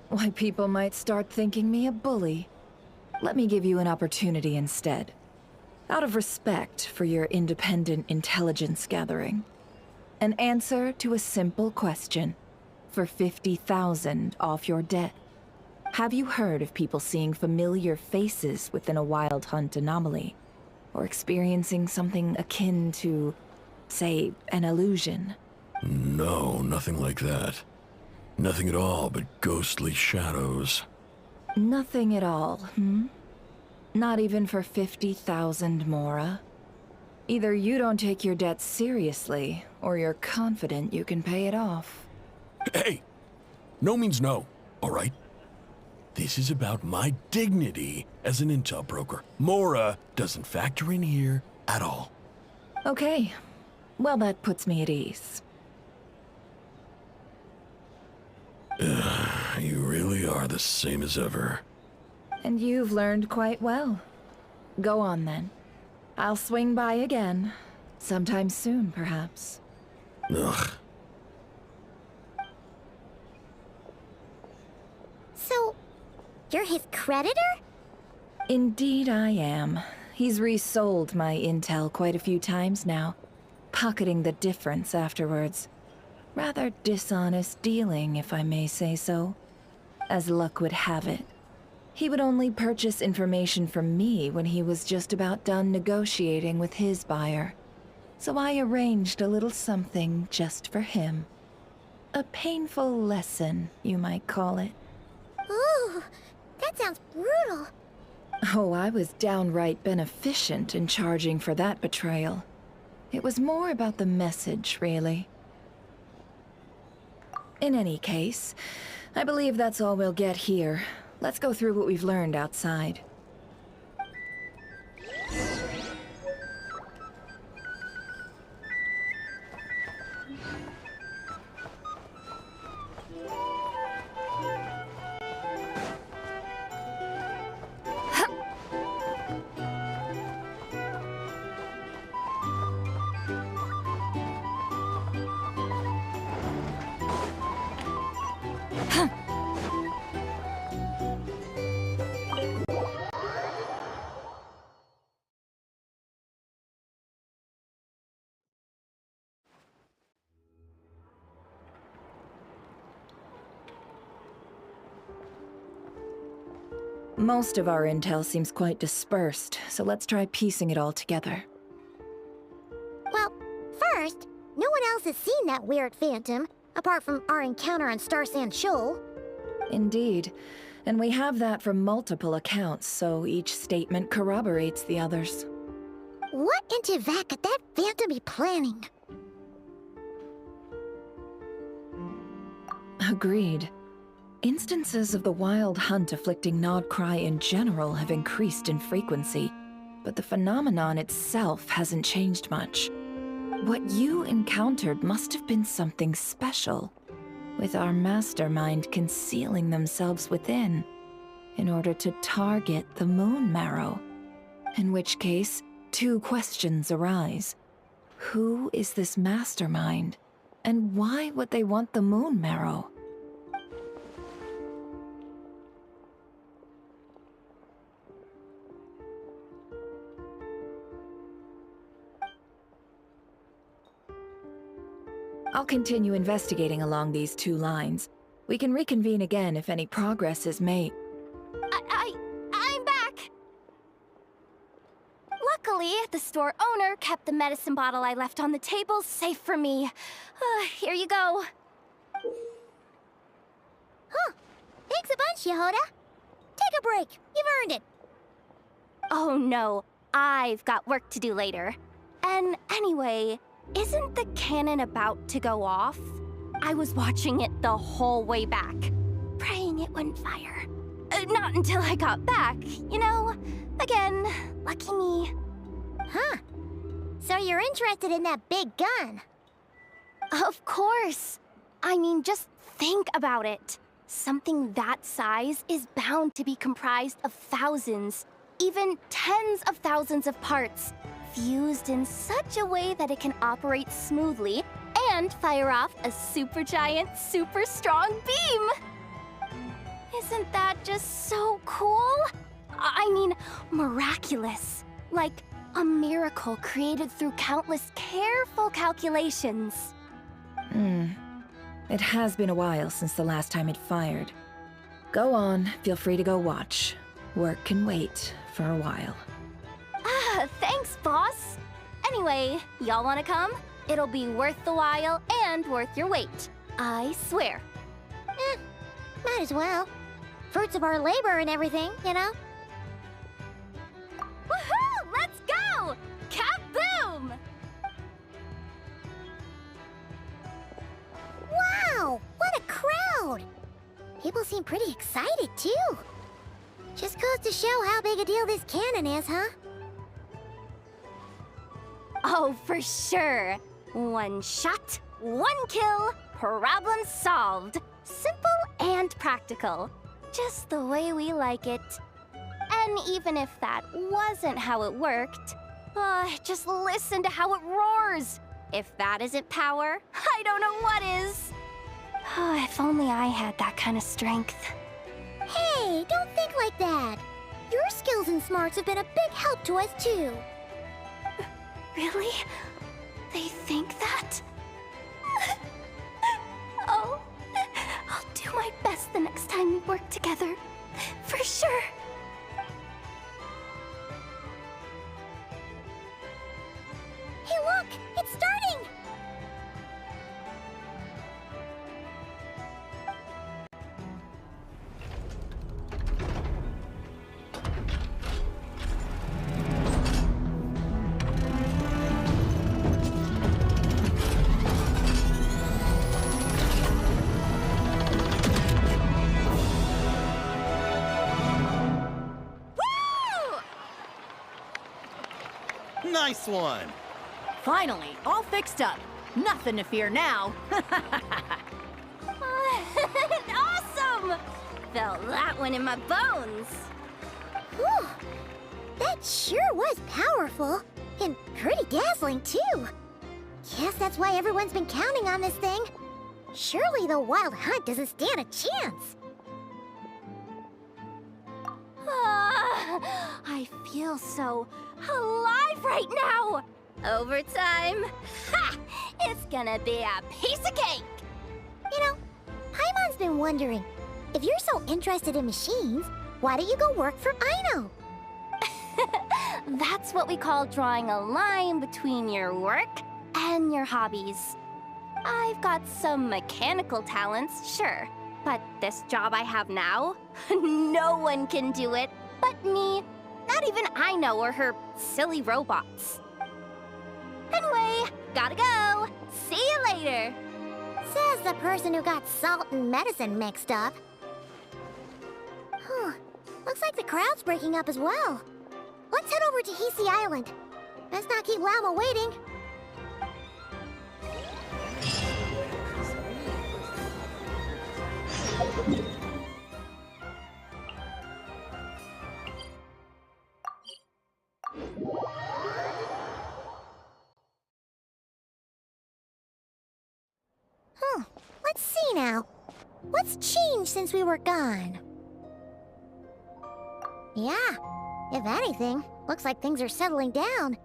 Why, people might start thinking me a bully. Let me give you an opportunity instead. Out of respect for your independent intelligence gathering. An answer to a simple question for 50,000 off your debt. Have you heard of people seeing familiar faces within a wild hunt anomaly? Or experiencing something akin to, say, an illusion? No, nothing like that. Nothing at all but ghostly shadows. Nothing at all, hmm? Not even for 50,000 Mora? Either you don't take your debt seriously, or you're confident you can pay it off. Hey! No means no, all right? This is about my dignity as an intel broker. Mora doesn't factor in here at all. Okay. Well, that puts me at ease. You really are the same as ever. And you've learned quite well. Go on, then. I'll swing by again. Sometime soon, perhaps. Ugh. So, you're his creditor? Indeed I am. He's resold my intel quite a few times now, pocketing the difference afterwards. Rather dishonest dealing, if I may say so. As luck would have it, he would only purchase information from me when he was just about done negotiating with his buyer. So I arranged a little something just for him. A painful lesson, you might call it. Ooh, that sounds brutal. Oh, I was downright beneficent in charging for that betrayal. It was more about the message, really. In any case, I believe that's all we'll get here. Let's go through what we've learned outside. Most of our intel seems quite dispersed, so let's try piecing it all together. Well, first, no one else has seen that weird phantom, apart from our encounter on Star Sand Shoal. Indeed. And we have that from multiple accounts, so each statement corroborates the others. What in Teyvat could that phantom be planning? Agreed. Instances of the wild hunt afflicting Nod-Krai in general have increased in frequency, but the phenomenon itself hasn't changed much. What you encountered must have been something special, with our mastermind concealing themselves within, in order to target the Moon Marrow. In which case, two questions arise. Who is this mastermind, and why would they want the Moon Marrow? I'll continue investigating along these two lines. We can reconvene again if any progress is made. I'm back! Luckily, the store owner kept the medicine bottle I left on the table safe for me. Here you go. Huh. Thanks a bunch, Yehoda. Take a break. You've earned it. Oh no, I've got work to do later. And anyway, isn't the cannon about to go off? I was watching it the whole way back, praying it wouldn't fire. Not until I got back, you know? Again, lucky me. Huh. So you're interested in that big gun? Of course. I mean, just think about it. Something that size is bound to be comprised of thousands, even tens of thousands of parts, fused in such a way that it can operate smoothly and fire off a supergiant, super strong beam! Isn't that just so cool? I mean, miraculous. Like a miracle created through countless careful calculations. It has been a while since the last time it fired. Go on, feel free to go watch. Work can wait for a while. Thanks, boss. Anyway, y'all wanna come? It'll be worth the while and worth your wait. I swear. Might as well. Fruits of our labor and everything, you know? Woohoo! Let's go! Kaboom! Wow! What a crowd! People seem pretty excited, too. Just goes to show how big a deal this cannon is, huh? Oh, for sure. One shot, one kill, problem solved. Simple and practical. Just the way we like it. And even if that wasn't how it worked, just listen to how it roars. If that isn't power, I don't know what is. If only I had that kind of strength. Hey, don't think like that. Your skills and smarts have been a big help to us, too. Really? They think that? Oh, I'll do my best the next time we work together. For sure. Hey, look! It's starting! Nice one! Finally, all fixed up. Nothing to fear now. Awesome! Felt that one in my bones. Whew. That sure was powerful. And pretty dazzling, too. Guess that's why everyone's been counting on this thing. Surely the Wild Hunt doesn't stand a chance. I feel so alive right now! Overtime? Ha! It's gonna be a piece of cake! You know, Paimon's been wondering, if you're so interested in machines, why don't you go work for Aino? That's what we call drawing a line between your work and your hobbies. I've got some mechanical talents, sure, but this job I have now, no one can do it but me. Not even Aino or her silly robots. Anyway, gotta go. See you later. Says the person who got salt and medicine mixed up. Looks like the crowd's breaking up as well. Let's head over to Hisi Island. Let's not keep Llama waiting. Let's see now. What's changed since we were gone? Yeah, if anything, looks like things are settling down.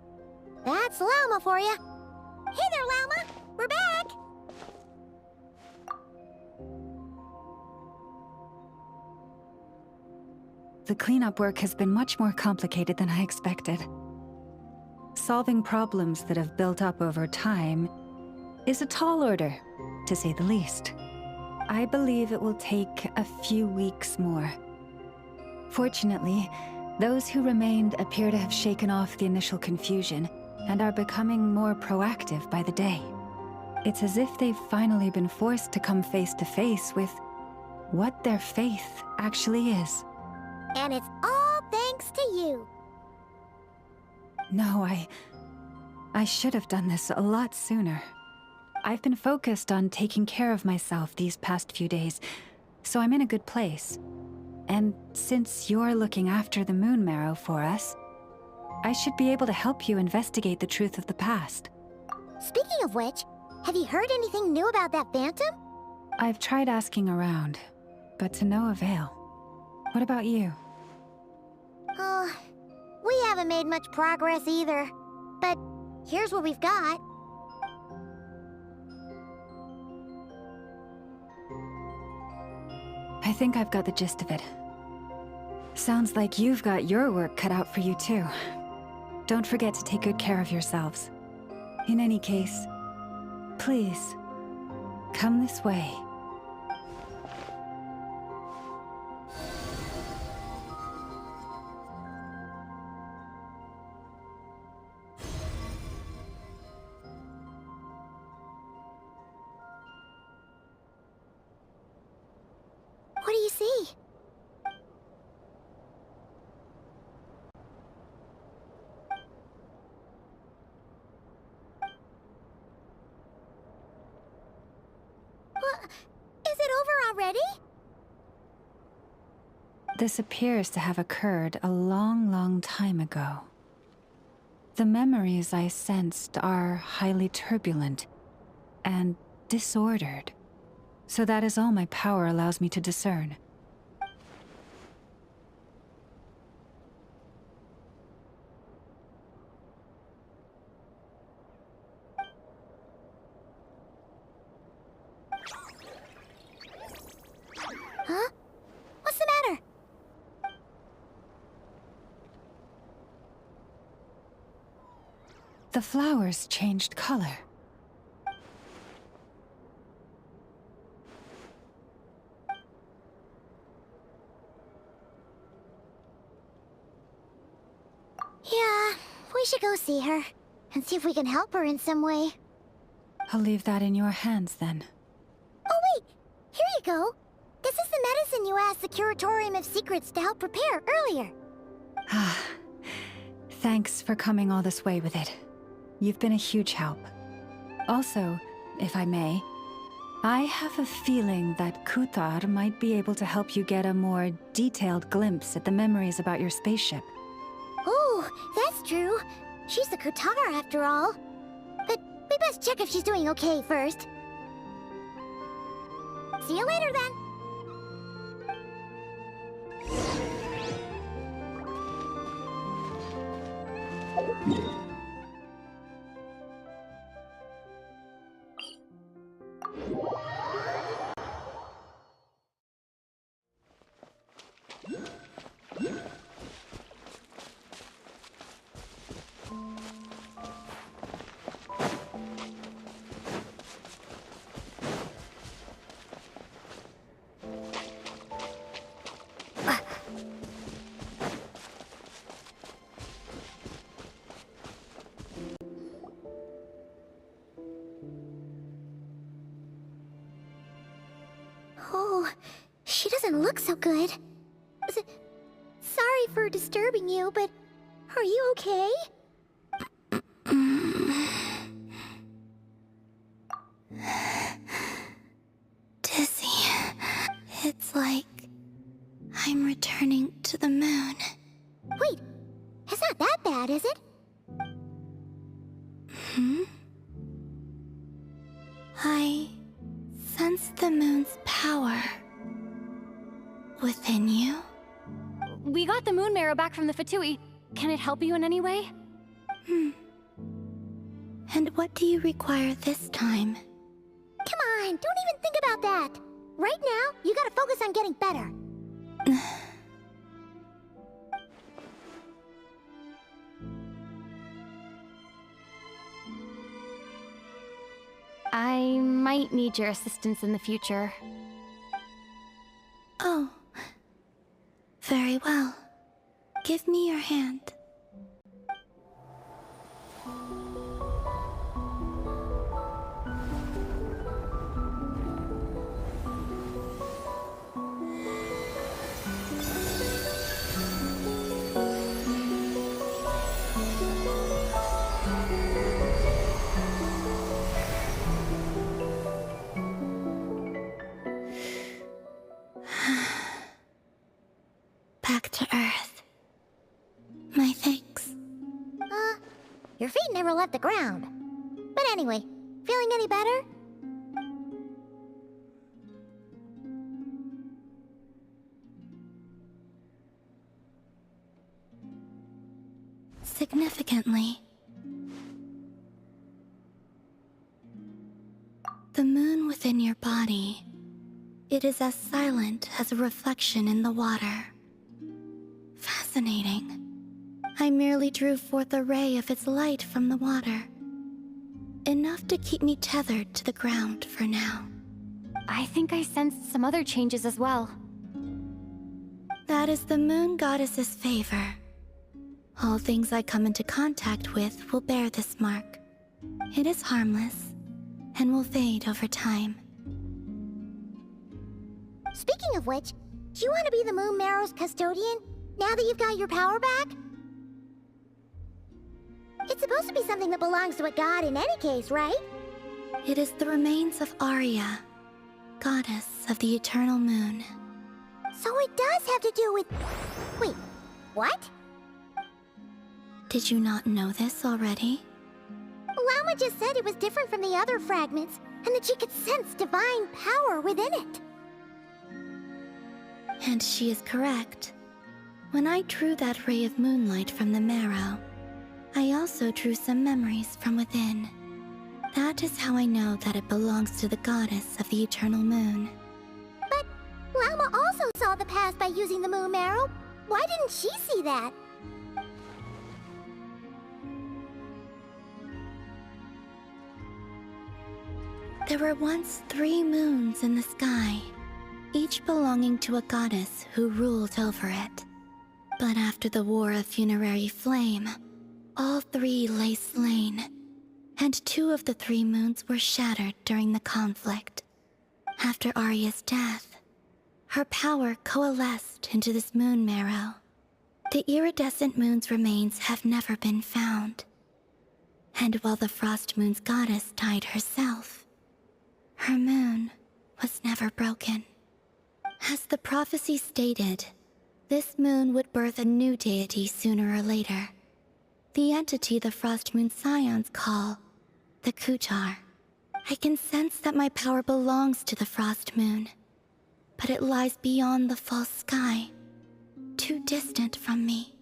That's Llama for you. Hey there, Llama! We're back! The cleanup work has been much more complicated than I expected. Solving problems that have built up over time is a tall order, to say the least. I believe it will take a few weeks more. Fortunately, those who remained appear to have shaken off the initial confusion and are becoming more proactive by the day. It's as if they've finally been forced to come face to face with what their faith actually is. And it's all thanks to you. No, I should have done this a lot sooner. I've been focused on taking care of myself these past few days, so I'm in a good place. And since you're looking after the Moon Marrow for us, I should be able to help you investigate the truth of the past. Speaking of which, have you heard anything new about that Phantom? I've tried asking around, but to no avail. What about you? We haven't made much progress either. But here's what we've got. I think I've got the gist of it. Sounds like you've got your work cut out for you too. Don't forget to take good care of yourselves. In any case, please, come this way. What do you see? What? Is it over already? This appears to have occurred a long, long time ago. The memories I sensed are highly turbulent and disordered. So that is all my power allows me to discern. Huh? What's the matter? The flowers changed color. Yeah, we should go see her and see if we can help her in some way. I'll leave that in your hands then. Oh wait, here you go. This is the medicine you asked the Curatorium of Secrets to help prepare earlier. Ah, thanks for coming all this way with it. You've been a huge help. Also, if I may, I have a feeling that Kuthar might be able to help you get a more detailed glimpse at the memories about your spaceship. Oh, that's true. She's the Kutar after all. But we best check if she's doing okay first. See you later then. Oh, she doesn't look so good. Sorry for disturbing you, but are you okay? Dizzy. It's like I'm returning to the moon. Wait, it's not that bad, is it? I sense the moon's power within you. We got the moon marrow back from the Fatui. Can it help you in any way? And what do you require this time? Come on, don't even think about that. Right now, you gotta focus on getting better. I might need your assistance in the future. Oh. Very well. Give me your hand. Back to Earth. My thanks. Your feet never left the ground. But anyway, feeling any better? significantly. The moon within your body, it is as silent as a reflection in the water. Fascinating. I merely drew forth a ray of its light from the water. Enough to keep me tethered to the ground for now. I think I sensed some other changes as well. That is the moon goddess's favor. All things I come into contact with will bear this mark. It is harmless and will fade over time. Speaking of which, do you want to be the Moon Marrow's custodian now that you've got your power back? It's supposed to be something that belongs to a god in any case, right? It is the remains of Arya, goddess of the eternal moon. So it does have to do with... Wait, what? Did you not know this already? Llama just said it was different from the other fragments, and that she could sense divine power within it. And she is correct. When I drew that ray of moonlight from the marrow, I also drew some memories from within. That is how I know that it belongs to the goddess of the eternal moon. But Llama also saw the past by using the moon marrow. Why didn't she see that? There were once 3 moons in the sky, each belonging to a goddess who ruled over it. But after the War of Funerary Flame, all 3 lay slain, and 2 of the 3 moons were shattered during the conflict. After Arya's death, her power coalesced into this moon marrow. The iridescent moon's remains have never been found. And while the Frost Moon's goddess died herself, her moon was never broken. As the prophecy stated, this moon would birth a new deity sooner or later. The entity the Frost Moon Scions call the Kutar. I can sense that my power belongs to the Frost Moon, but it lies beyond the false sky, too distant from me.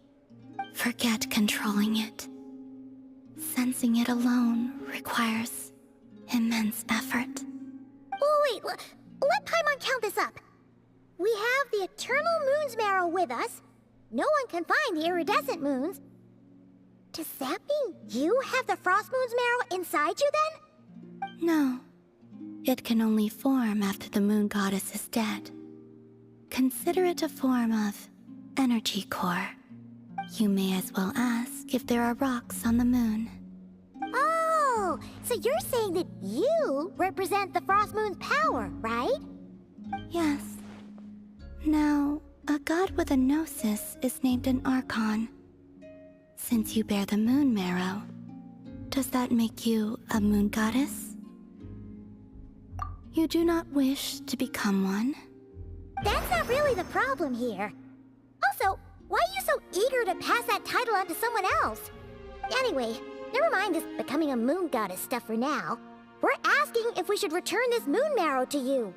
Forget controlling it. Sensing it alone requires immense effort. Oh wait, let Paimon count this up. We have the Eternal Moon's marrow with us. No one can find the iridescent moons. Does that mean you have the Frost Moon's marrow inside you then? No. It can only form after the moon goddess is dead. Consider it a form of energy core. You may as well ask if there are rocks on the moon. Oh, so you're saying that you represent the Frost Moon's power, right? Yes. Now, a god with a gnosis is named an Archon. Since you bear the moon marrow, does that make you a moon goddess? You do not wish to become one? That's not really the problem here. Also, why are you so eager to pass that title on to someone else? Anyway, never mind this becoming a moon goddess stuff for now. We're asking if we should return this moon marrow to you.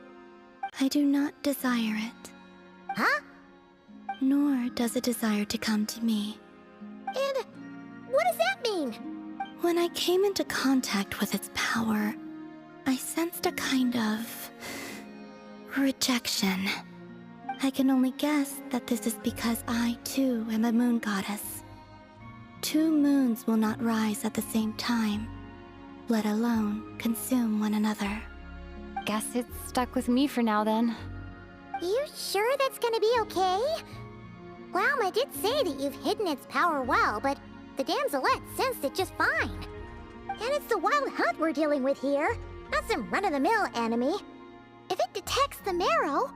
I do not desire it. Huh? Nor does it desire to come to me. And what does that mean? When I came into contact with its power, I sensed a kind of rejection. I can only guess that this is because I, too, am a moon goddess. 2 moons will not rise at the same time, let alone consume one another. Guess it's stuck with me for now then. You sure that's gonna be okay? Llama did say that you've hidden its power well, but the damselette sensed it just fine. And it's the wild hunt we're dealing with here, not some run-of-the-mill enemy. If it detects the marrow...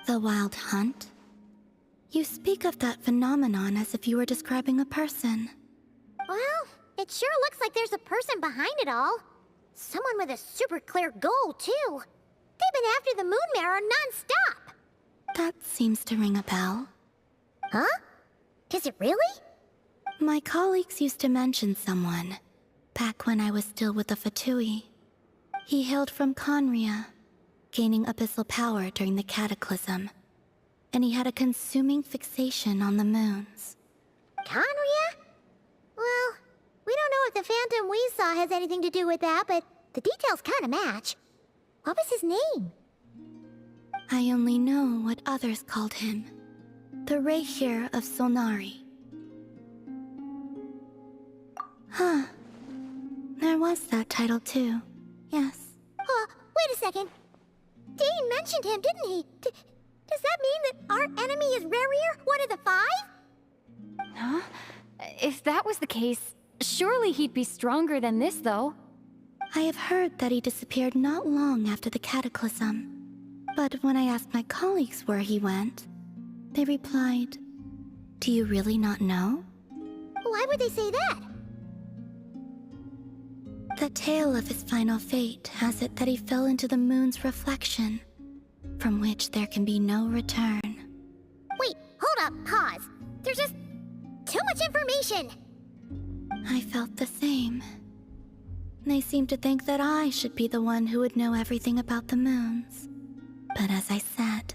The wild hunt? You speak of that phenomenon as if you were describing a person. Well, it sure looks like there's a person behind it all. Someone with a super clear goal, too. They've been after the moon marrow non-stop. That seems to ring a bell. Huh? Does it really? My colleagues used to mention someone, back when I was still with the Fatui. He hailed from Conria, gaining abyssal power during the Cataclysm, and he had a consuming fixation on the moons. Conria? phantom we saw has anything to do with that, but the details kind of match. What was his name? I only know what others called him. The Reikir of Solnari. Huh. There was that title too. Yes. Wait a second. Dane mentioned him, didn't he? Does that mean that our enemy is Rerir, one of the 5? Huh? If that was the case, surely he'd be stronger than this, though. I have heard that he disappeared not long after the cataclysm. But when I asked my colleagues where he went, they replied, "Do you really not know?" Why would they say that? The tale of his final fate has it that he fell into the moon's reflection, from which there can be no return. Wait, hold up, pause. There's just too much information. I felt the same. They seemed to think that I should be the one who would know everything about the moons. But as I said,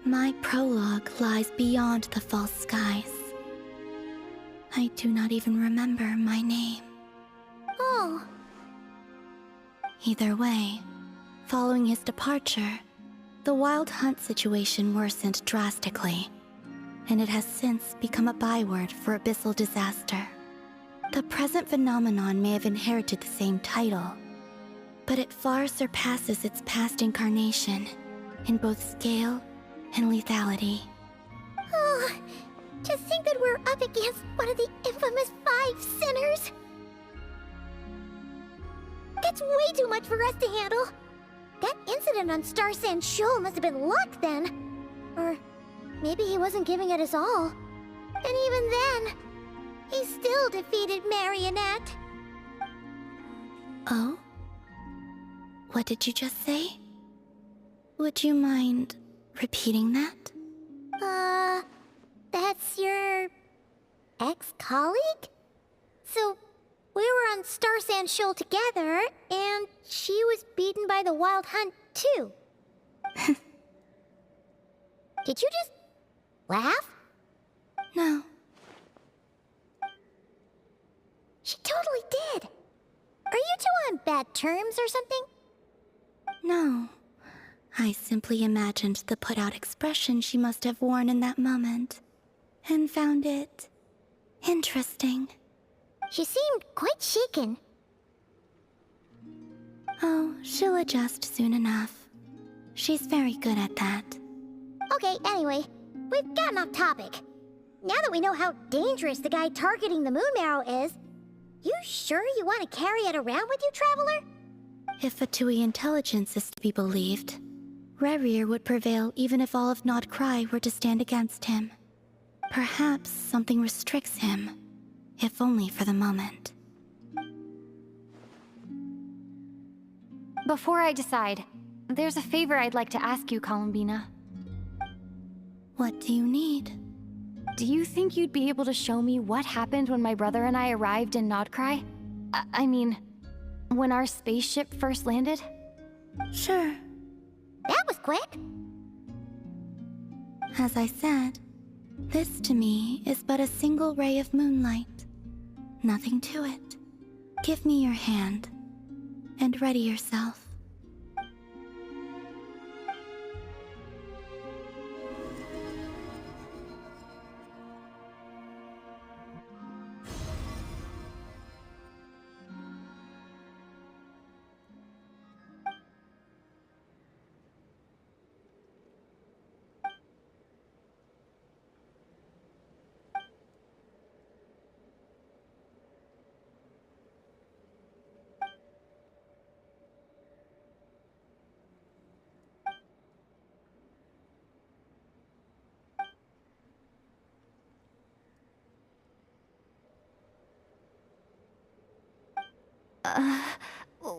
my prologue lies beyond the false skies. I do not even remember my name. Oh. Either way, following his departure, the Wild Hunt situation worsened drastically, and it has since become a byword for abyssal disaster. The present phenomenon may have inherited the same title, but it far surpasses its past incarnation in both scale and lethality. Oh, to think that we're up against one of the infamous 5 sinners. That's way too much for us to handle. That incident on Star Sand Shoal must have been luck then. Or maybe he wasn't giving it his all. And even then, he still defeated Marionette. Oh? What did you just say? Would you mind repeating that? That's your ex-colleague? So, we were on Star Sand Shoal together, and she was beaten by the Wild Hunt, too. Did you just laugh? No. She totally did. Are you two on bad terms or something? No. I simply imagined the put-out expression she must have worn in that moment, and found it interesting. She seemed quite shaken. Oh, she'll adjust soon enough. She's very good at that. Okay, anyway, we've gotten off topic. Now that we know how dangerous the guy targeting the moon marrow is, you sure you want to carry it around with you, Traveler? If Fatui intelligence is to be believed, Rerir would prevail even if all of Nod-Krai were to stand against him. Perhaps something restricts him, if only for the moment. Before I decide, there's a favor I'd like to ask you, Columbina. What do you need? Do you think you'd be able to show me what happened when my brother and I arrived in Nod-Krai? I mean, when our spaceship first landed? Sure. That was quick. As I said, this to me is but a single ray of moonlight. Nothing to it. Give me your hand, and ready yourself.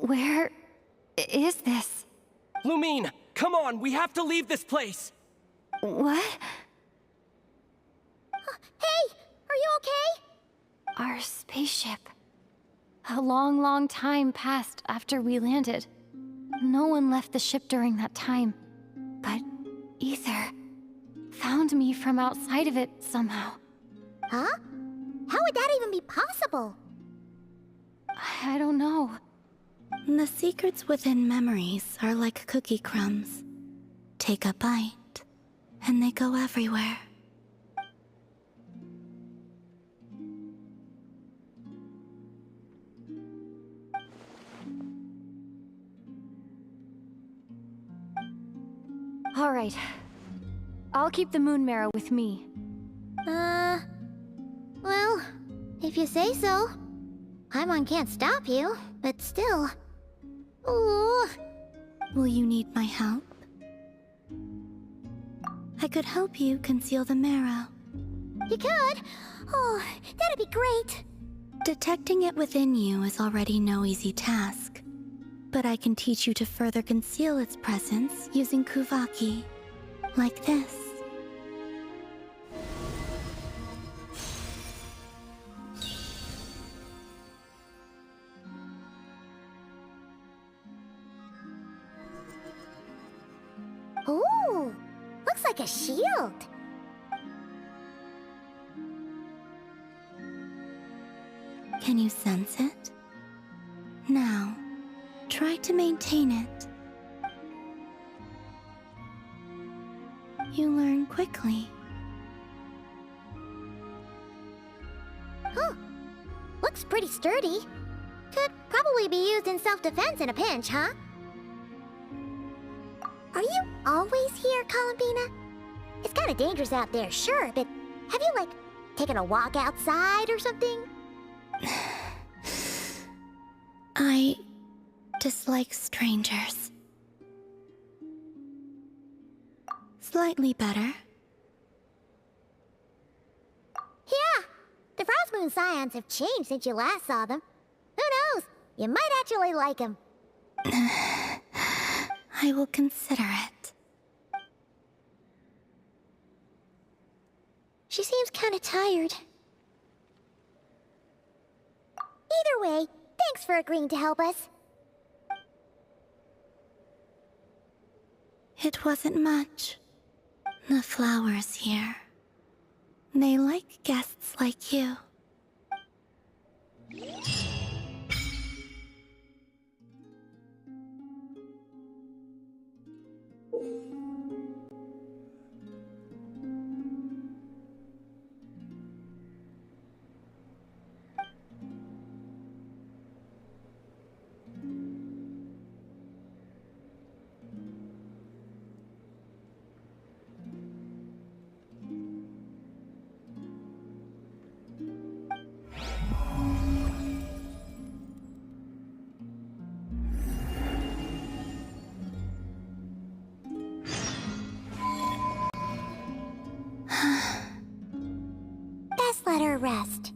Where is this? Lumine, come on, we have to leave this place! What? Hey, are you okay? Our spaceship. A long, long time passed after we landed. No one left the ship during that time. But Ether found me from outside of it somehow. Huh? How would that even be possible? I don't know. The secrets within memories are like cookie crumbs. Take a bite, and they go everywhere. All right. I'll keep the moon marrow with me. Well, if you say so. Paimon can't stop you, but still. Ooh. Will you need my help? I could help you conceal the marrow. You could? Oh, that'd be great. Detecting it within you is already no easy task. But I can teach you to further conceal its presence using Kuvaki. Like this. Ooh, looks like a shield. Can you sense it? Now, try to maintain it. You learn quickly. Huh. Looks pretty sturdy. Could probably be used in self-defense in a pinch, huh? Are you always here, Columbina? It's kinda dangerous out there, sure, but have you, like, taken a walk outside or something? I dislike strangers. Slightly better. Yeah, the Frostmoon Scions have changed since you last saw them. Who knows? You might actually like them. I will consider it. She seems kinda tired. Either way, thanks for agreeing to help us. It wasn't much. The flowers here. They like guests like you. Best let her rest.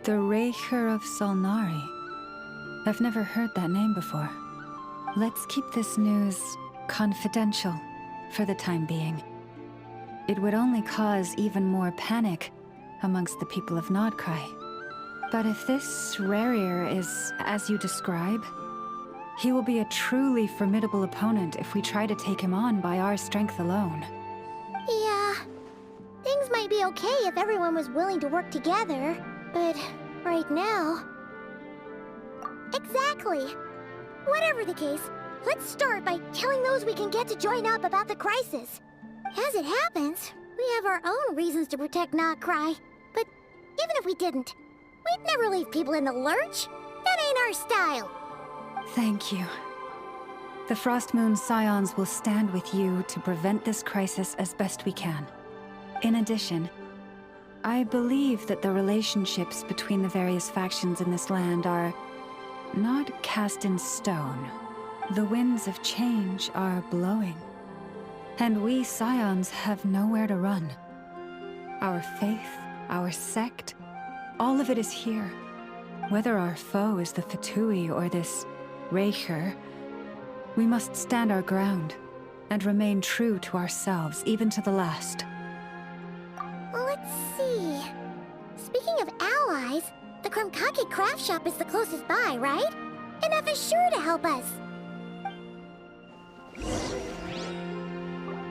The Raker of Solnari. I've never heard that name before. Let's keep this news confidential for the time being. It would only cause even more panic amongst the people of Nod-Krai. But if this Rarer is as you describe, he will be a truly formidable opponent if we try to take him on by our strength alone. Yeah, things might be okay if everyone was willing to work together, but right now... Exactly! Whatever the case, let's start by telling those we can get to join up about the crisis. As it happens, we have our own reasons to protect Nod-Krai. But even if we didn't, we'd never leave people in the lurch. That ain't our style. Thank you. The Frost Moon Scions will stand with you to prevent this crisis as best we can. In addition, I believe that the relationships between the various factions in this land are not cast in stone. The winds of change are blowing. And we Scions have nowhere to run. Our faith, our sect, all of it is here. Whether our foe is the Fatui or this Raker, we must stand our ground and remain true to ourselves, even to the last. Let's see. Speaking of allies, the Krumkake craft shop is the closest by, right? Enough is sure to help us.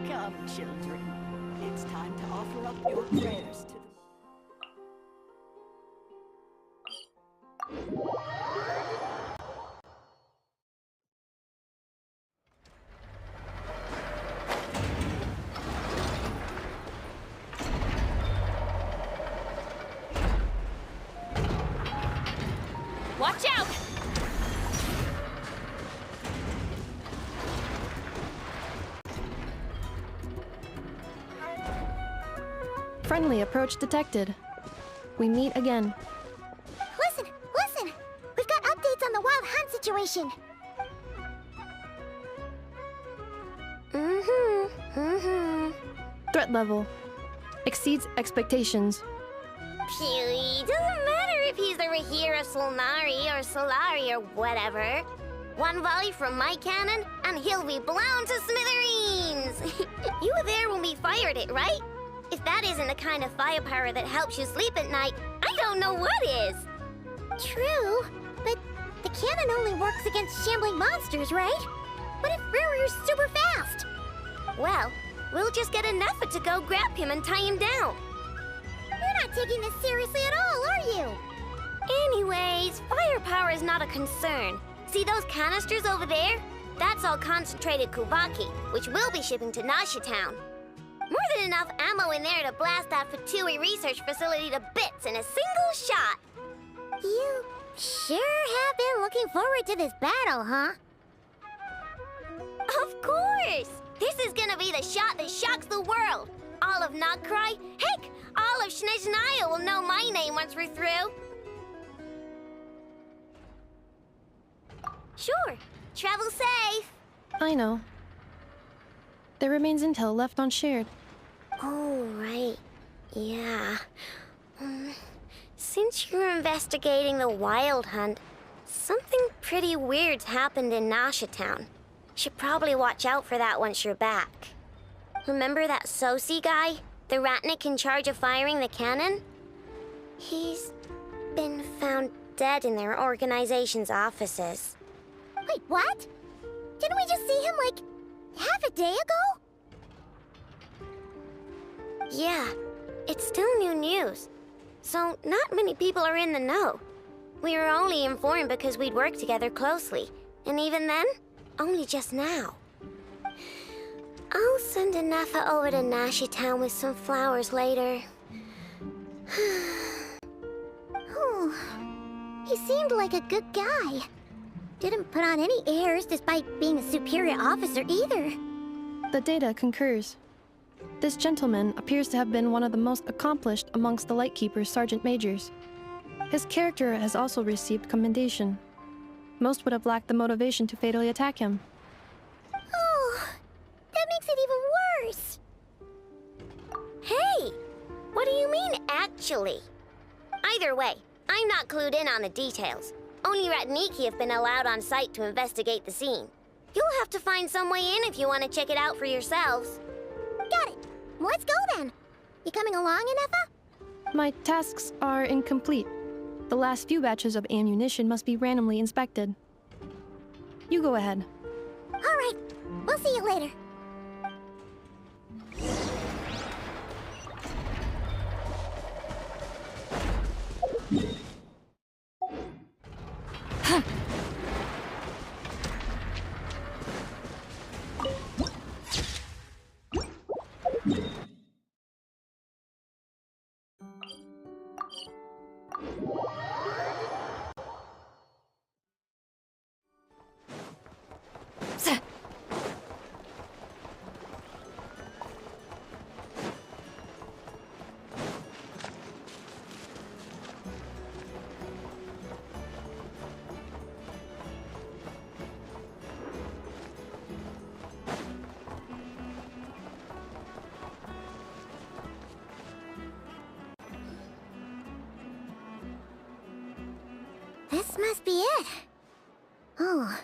Come, children. It's time to offer up your prayers to the... Watch out! Friendly approach detected. We meet again. Listen! We've got updates on the Wild Hunt situation. Threat level exceeds expectations. Phew, doesn't matter if he's the Rahira Solnari or Solari or whatever. One volley from my cannon, and he'll be blown to smithereens! You were there when we fired it, right? If that isn't the kind of firepower that helps you sleep at night, I don't know what is! True, but the cannon only works against shambling monsters, right? What if Rirur's super fast? Well, we'll just get an effort to go grab him and tie him down. You're not taking this seriously at all, are you? Anyways, firepower is not a concern. See those canisters over there? That's all concentrated Kubaki, which we'll be shipping to Nasha Town. More than enough ammo in there to blast that Fatui research facility to bits in a single shot. You sure have been looking forward to this battle, huh? Of course! This is gonna be the shot that shocks the world. All of Nod-Krai, heck, all of Snezhnaya will know my name once we're through. Sure, travel safe. I know. There remains intel left unshared. Oh, right. Yeah. Since you're investigating the Wild Hunt, something pretty weird's happened in Nasha Town. Should probably watch out for that once you're back. Remember that Sosi guy? The Ratnik in charge of firing the cannon? He's been found dead in their organization's offices. Wait, what? Didn't we just see him, like, half a day ago? Yeah, it's still new news. So not many people are in the know. We were only informed because we'd worked together closely. And even then, only just now. I'll send a Nefa over to Nasha Town with some flowers later. Oh, he seemed like a good guy. Didn't put on any airs despite being a superior officer either. The data concurs. This gentleman appears to have been one of the most accomplished amongst the Lightkeeper's sergeant majors. His character has also received commendation. Most would have lacked the motivation to fatally attack him. Oh, that makes it even worse. Hey, what do you mean, actually? Either way, I'm not clued in on the details. Only Ratniki have been allowed on site to investigate the scene. You'll have to find some way in if you want to check it out for yourselves. Got it. Let's go then. You coming along, Inefa? My tasks are incomplete. The last few batches of ammunition must be randomly inspected. You go ahead. All right. We'll see you later. This must be it. Oh.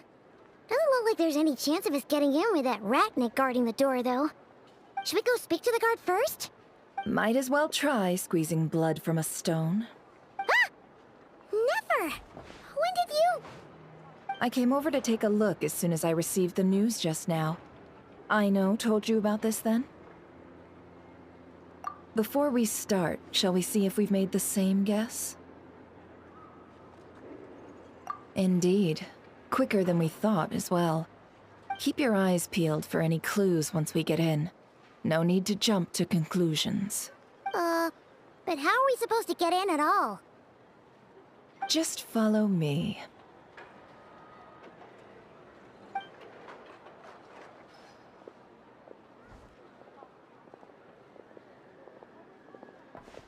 Doesn't look like there's any chance of us getting in with that ratnik guarding the door, though. Should we go speak to the guard first? Might as well try squeezing blood from a stone. Ah! Never! When did you... I came over to take a look as soon as I received the news just now. Aino told you about this then? Before we start, shall we see if we've made the same guess? Indeed. Quicker than we thought as well. Keep your eyes peeled for any clues once we get in. No need to jump to conclusions. But how are we supposed to get in at all? Just follow me.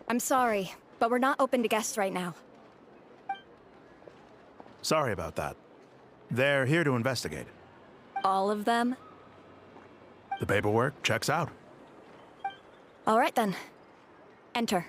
I'm sorry, but we're not open to guests right now. Sorry about that. They're here to investigate. All of them? The paperwork checks out. All right then. Enter.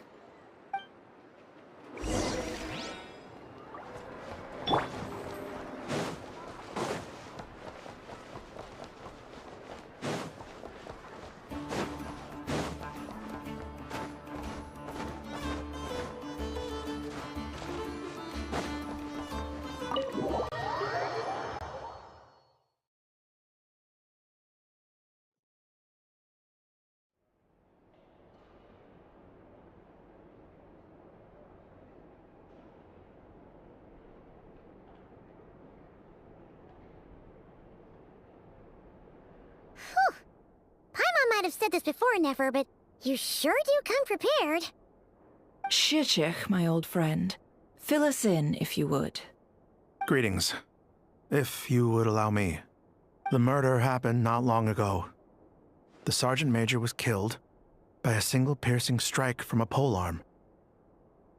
Paimon might have said this before, Nefer, but you sure do come prepared. Shishich, my old friend. Fill us in, if you would. Greetings. If you would allow me. The murder happened not long ago. The Sergeant Major was killed by a single piercing strike from a polearm.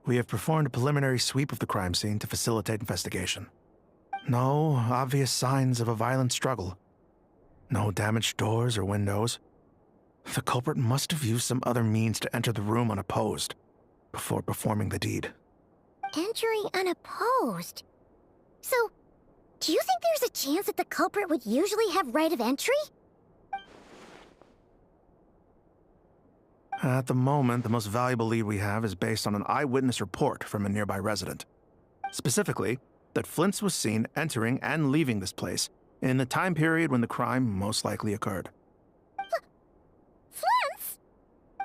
We have performed a preliminary sweep of the crime scene to facilitate investigation. No obvious signs of a violent struggle. No damaged doors or windows. The culprit must have used some other means to enter the room unopposed before performing the deed. Entering unopposed? So, do you think there's a chance that the culprit would usually have right of entry? At the moment, the most valuable lead we have is based on an eyewitness report from a nearby resident. Specifically, that Flint's was seen entering and leaving this place in the time period when the crime most likely occurred. Flint's?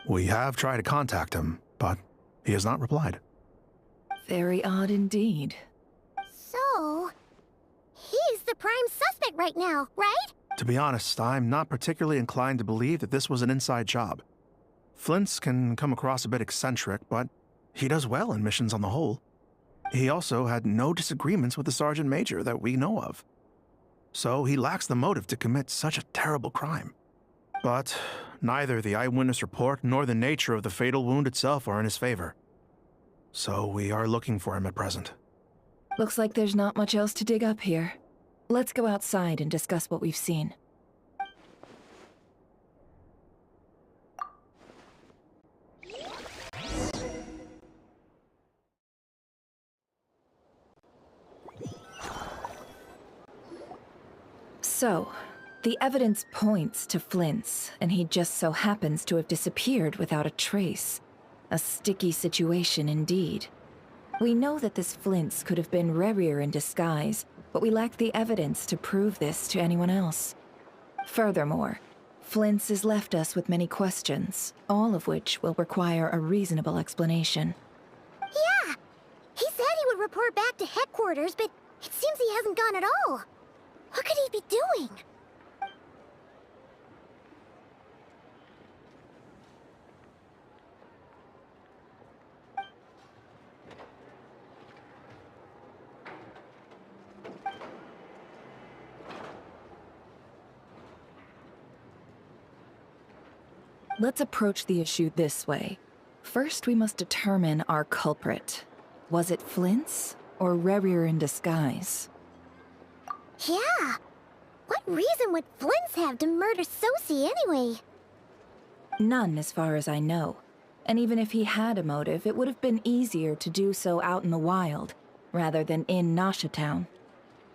We have tried to contact him, but he has not replied. Very odd indeed. So, he's the prime suspect right now, right? To be honest, I'm not particularly inclined to believe that this was an inside job. Flint's can come across a bit eccentric, but he does well in missions on the whole. He also had no disagreements with the Sergeant Major that we know of. So he lacks the motive to commit such a terrible crime. But neither the eyewitness report nor the nature of the fatal wound itself are in his favor. So we are looking for him at present. Looks like there's not much else to dig up here. Let's go outside and discuss what we've seen. So, the evidence points to Flint's, and he just so happens to have disappeared without a trace. A sticky situation indeed. We know that this Flint's could have been Rerir in disguise, but we lack the evidence to prove this to anyone else. Furthermore, Flint's has left us with many questions, all of which will require a reasonable explanation. Yeah! He said he would report back to headquarters, but it seems he hasn't gone at all. What could he be doing? Let's approach the issue this way. First, we must determine our culprit. Was it Flint's or Rerir in disguise? Yeah! What reason would Flint's have to murder Sosie anyway? None, as far as I know. And even if he had a motive, it would have been easier to do so out in the wild, rather than in Nasha Town.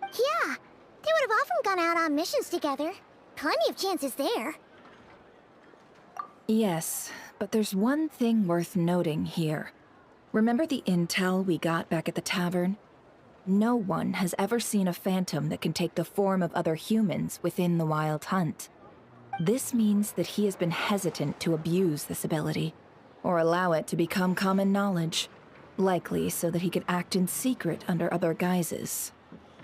Yeah, they would have often gone out on missions together. Plenty of chances there. Yes, but there's one thing worth noting here. Remember the intel we got back at the tavern? No one has ever seen a phantom that can take the form of other humans within the Wild Hunt. This means that he has been hesitant to abuse this ability, or allow it to become common knowledge, likely so that he could act in secret under other guises.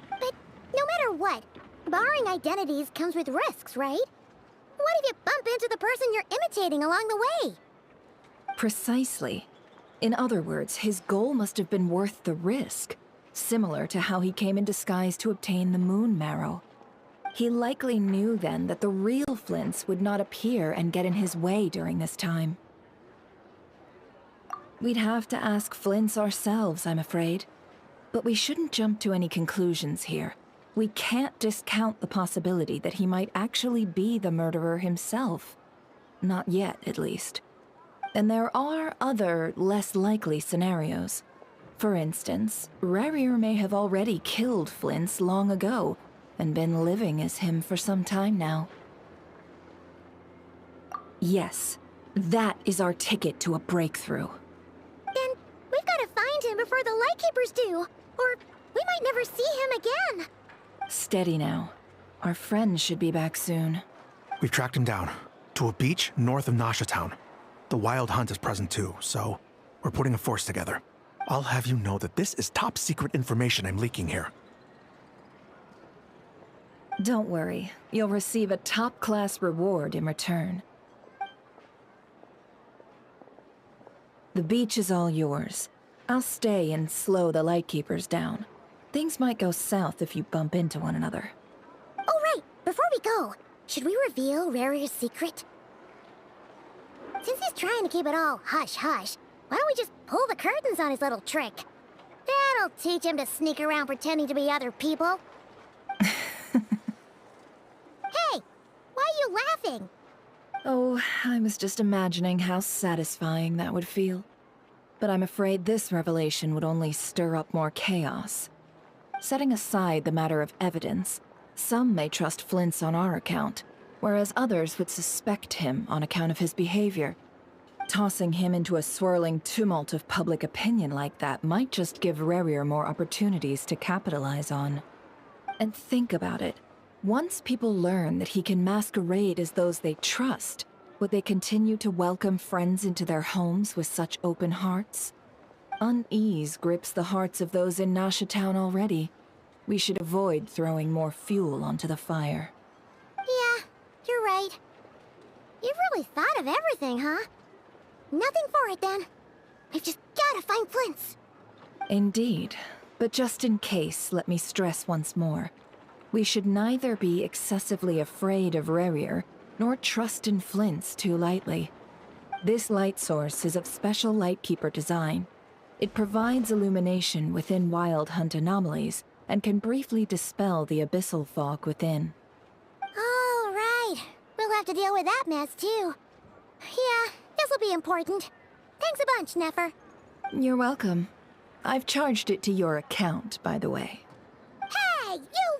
But no matter what, borrowing identities comes with risks, right? What if you bump into the person you're imitating along the way? Precisely. In other words, his goal must have been worth the risk, similar to how he came in disguise to obtain the moon marrow. He likely knew then that the real Flints would not appear and get in his way during this time. We'd have to ask Flints ourselves, I'm afraid. But we shouldn't jump to any conclusions here. We can't discount the possibility that he might actually be the murderer himself. Not yet, at least. And there are other, less likely scenarios. For instance, Rarier may have already killed Flints long ago, and been living as him for some time now. Yes, that is our ticket to a breakthrough. Then we've got to find him before the Lightkeepers do, or we might never see him again. Steady now. Our friend should be back soon. We've tracked him down to a beach north of Nasha Town. The Wild Hunt is present too, so we're putting a force together. I'll have you know that this is top secret information I'm leaking here. Don't worry, you'll receive a top-class reward in return. The beach is all yours. I'll stay and slow the Lightkeepers down. Things might go south if you bump into one another. Oh right, before we go, should we reveal Rarier's secret? Since he's trying to keep it all hush-hush, why don't we just pull the curtains on his little trick? That'll teach him to sneak around pretending to be other people. Hey, why are you laughing? Oh, I was just imagining how satisfying that would feel. But I'm afraid this revelation would only stir up more chaos. Setting aside the matter of evidence, some may trust Flint's on our account, whereas others would suspect him on account of his behavior. Tossing him into a swirling tumult of public opinion like that might just give Rarier more opportunities to capitalize on. And think about it. Once people learn that he can masquerade as those they trust, would they continue to welcome friends into their homes with such open hearts? Unease grips the hearts of those in Nasha Town already. We should avoid throwing more fuel onto the fire. Yeah, you're right. You've really thought of everything, huh? Nothing for it, then. We've just gotta find Flints. Indeed. But just in case, let me stress once more. We should neither be excessively afraid of Rarier, nor trust in Flints too lightly. This light source is of special Lightkeeper design. It provides illumination within Wild Hunt anomalies, and can briefly dispel the abyssal fog within. All right. We'll have to deal with that mess, too. Yeah, this'll be important. Thanks a bunch, Nefer. You're welcome. I've charged it to your account, by the way. Hey, you!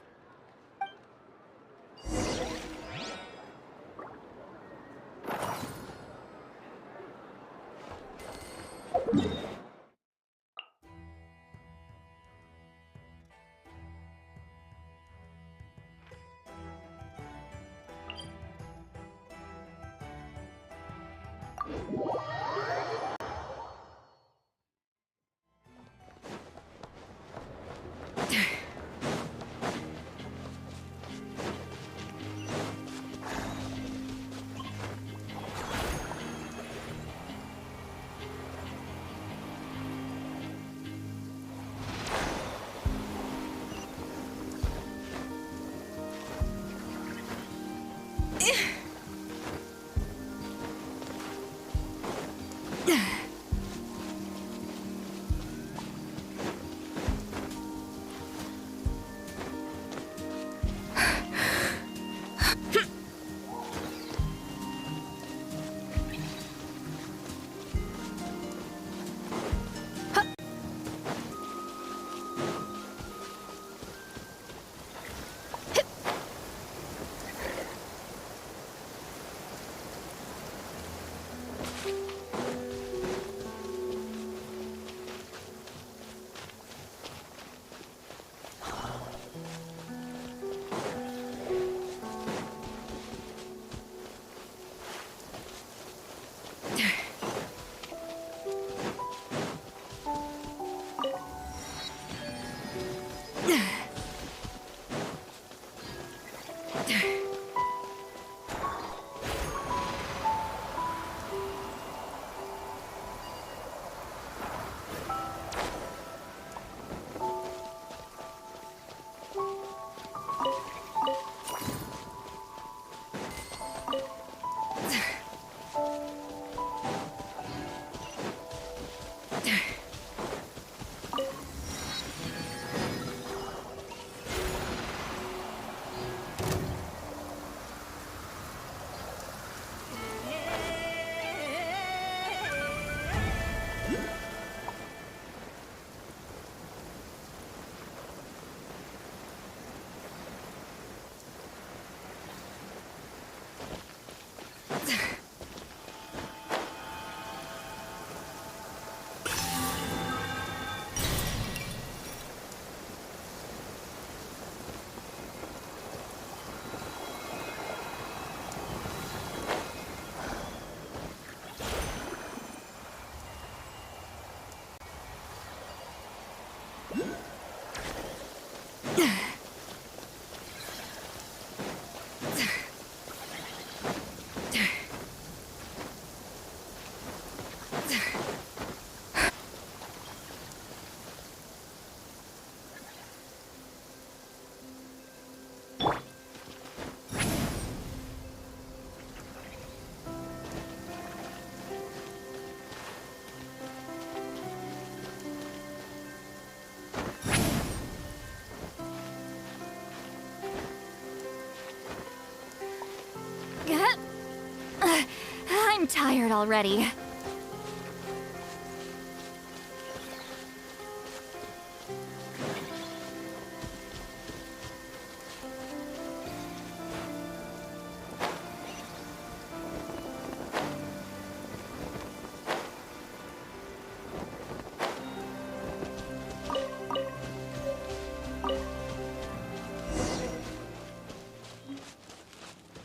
I'm tired already.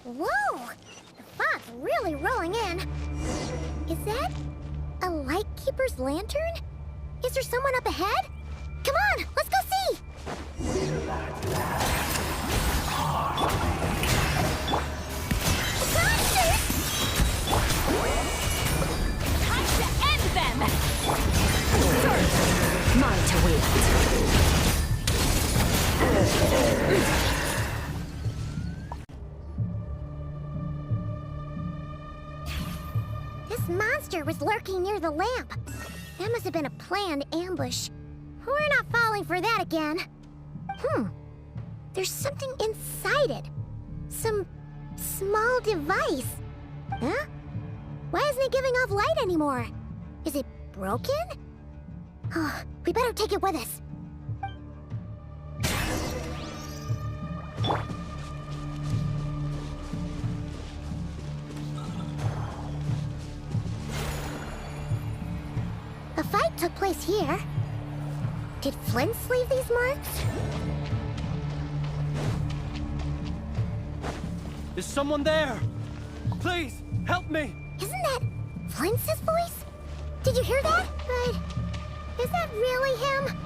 Whoa! The fog's really rolling in. Is that a Lightkeeper's lantern? Is there someone up ahead? Come on, let's go see! Time to end them! First, mine to wield. This monster was lurking near the lamp. That must have been a planned ambush. We're not falling for that again. There's something inside it. Some small device. Huh? Why isn't it giving off light anymore? Is it broken? Oh, we better take it with us. A fight took place here. Did Flint's leave these marks? Is someone there? Please, help me! Isn't that Flint's voice? Did you hear that? But is that really him?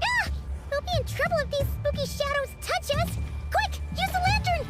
Ah! We'll be in trouble if these spooky shadows touch us! Quick, use the lantern!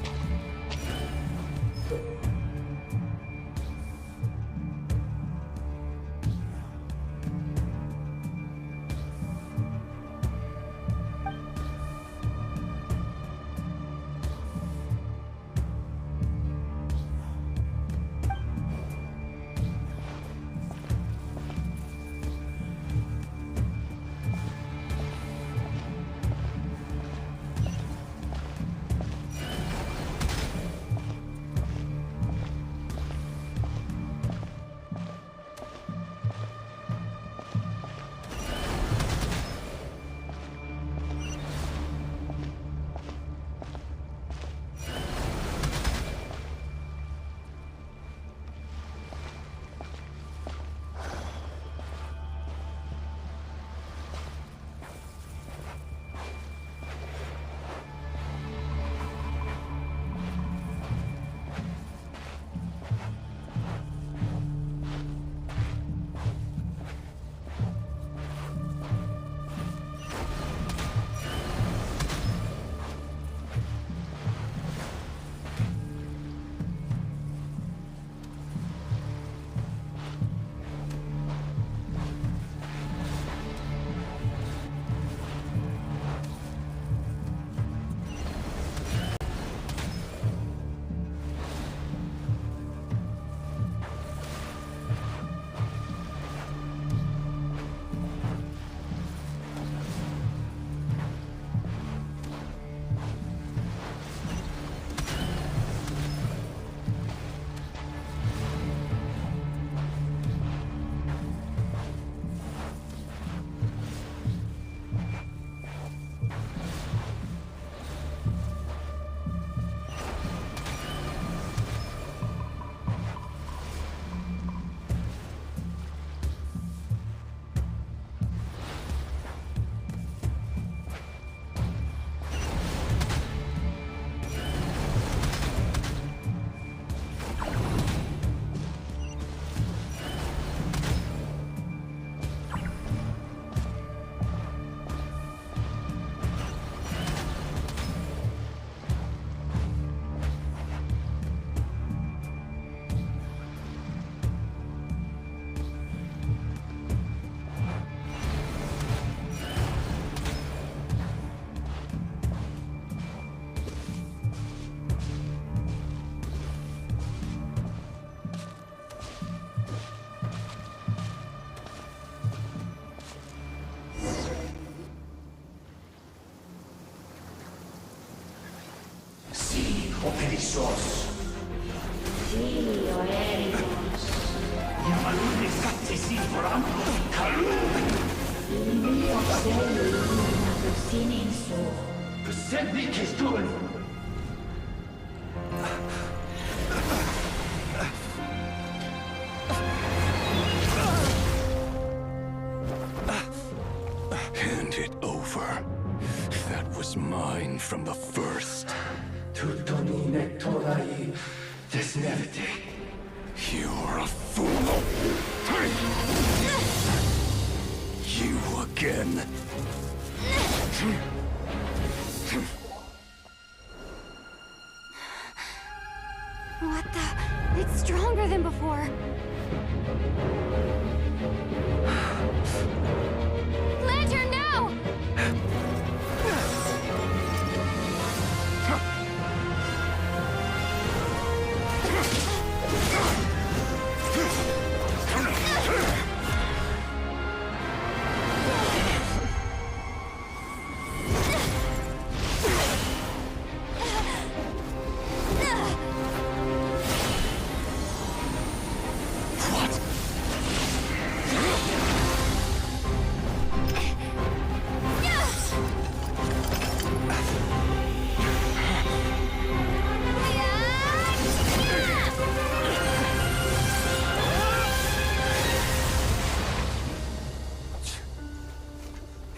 Operissos. Dio Erimos. Yamalune Sattesi Forampo Kalun. Mio Sellu Sininso. Kusendi Kistun. Hand it over. That was mine from the first. Tutonine Torai Desnevite. You're a fool. You again. What the? It's stronger than before. Lantern, now!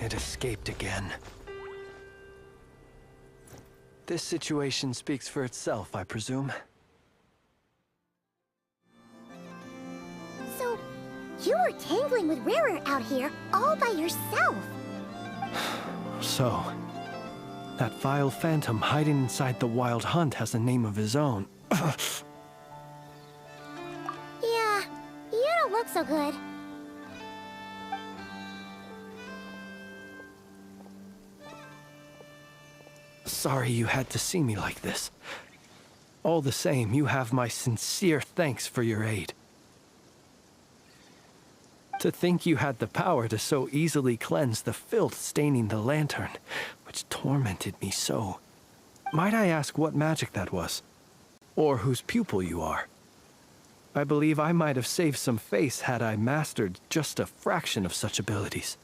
It escaped again. This situation speaks for itself, I presume. So, you were tangling with Rarer out here all by yourself. So, that vile phantom hiding inside the Wild Hunt has a name of his own. Yeah, you don't look so good. Sorry you had to see me like this. All the same, you have my sincere thanks for your aid. To think you had the power to so easily cleanse the filth staining the lantern, which tormented me so. Might I ask what magic that was? Or whose pupil you are? I believe I might have saved some face had I mastered just a fraction of such abilities.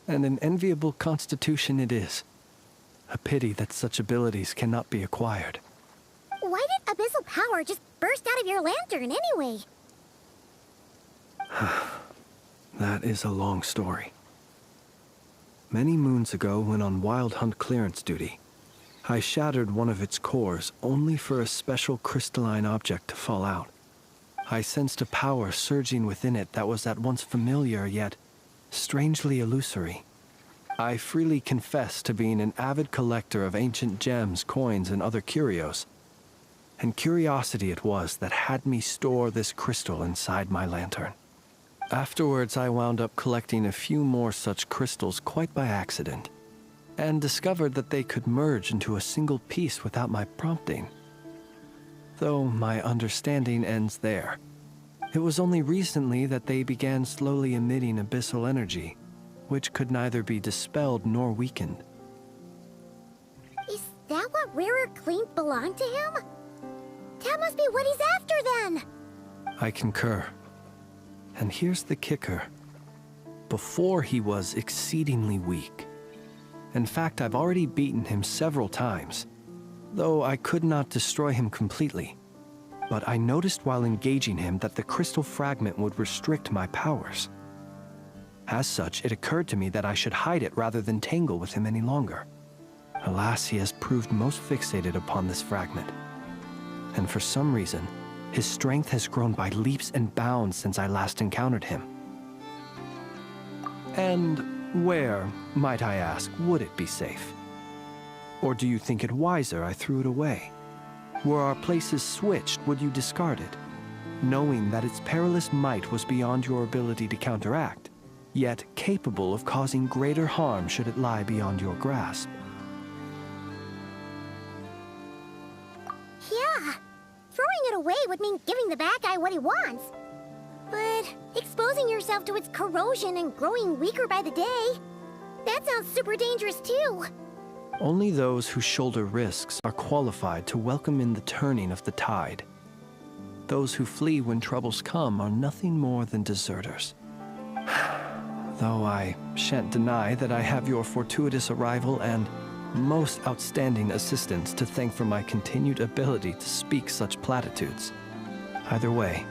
And an enviable constitution it is. A pity that such abilities cannot be acquired. Why did abyssal power just burst out of your lantern anyway? That is a long story. Many moons ago, when on Wild Hunt clearance duty, I shattered one of its cores only for a special crystalline object to fall out. I sensed a power surging within it that was at once familiar yet strangely illusory. I freely confess to being an avid collector of ancient gems, coins, and other curios. And curiosity it was that had me store this crystal inside my lantern. Afterwards, I wound up collecting a few more such crystals quite by accident, and discovered that they could merge into a single piece without my prompting. Though my understanding ends there. It was only recently that they began slowly emitting abyssal energy, which could neither be dispelled nor weakened. Is that what Rarer claimed belonged to him? That must be what he's after then! I concur. And here's the kicker. Before he was exceedingly weak. In fact, I've already beaten him several times, though I could not destroy him completely. But I noticed while engaging him that the crystal fragment would restrict my powers. As such, it occurred to me that I should hide it rather than tangle with him any longer. Alas, he has proved most fixated upon this fragment. And for some reason, his strength has grown by leaps and bounds since I last encountered him. And where, might I ask, would it be safe? Or do you think it wiser I threw it away? Were our places switched, would you discard it, knowing that its perilous might was beyond your ability to counteract, yet capable of causing greater harm should it lie beyond your grasp? Yeah, throwing it away would mean giving the bad guy what he wants. But exposing yourself to its corrosion and growing weaker by the day, that sounds super dangerous too. Only those who shoulder risks are qualified to welcome in the turning of the tide. Those who flee when troubles come are nothing more than deserters. Though I shan't deny that I have your fortuitous arrival and most outstanding assistance to thank for my continued ability to speak such platitudes. Either way,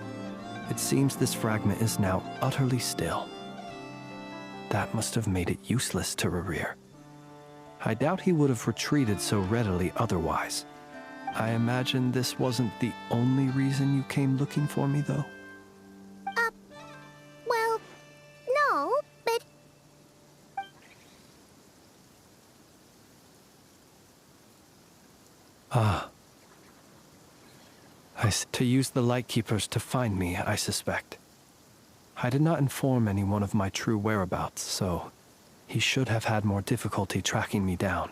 it seems this fragment is now utterly still. That must have made it useless to Rerir. I doubt he would have retreated so readily otherwise. I imagine this wasn't the only reason you came looking for me, though? Well, no, but... To use the Lightkeepers to find me, I suspect. I did not inform anyone of my true whereabouts, so he should have had more difficulty tracking me down.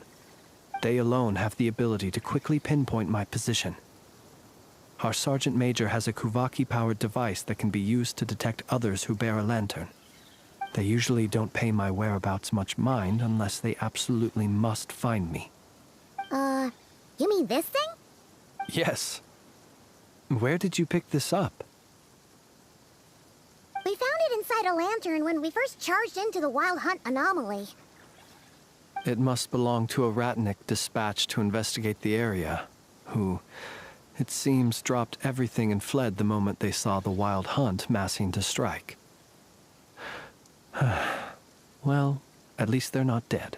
They alone have the ability to quickly pinpoint my position. Our Sergeant Major has a Kuvaki-powered device that can be used to detect others who bear a lantern. They usually don't pay my whereabouts much mind unless they absolutely must find me. You mean this thing? Yes. Where did you pick this up? We found it inside a lantern when we first charged into the Wild Hunt anomaly. It must belong to a Ratnik dispatched to investigate the area, who, it seems, dropped everything and fled the moment they saw the Wild Hunt massing to strike. Well, at least they're not dead.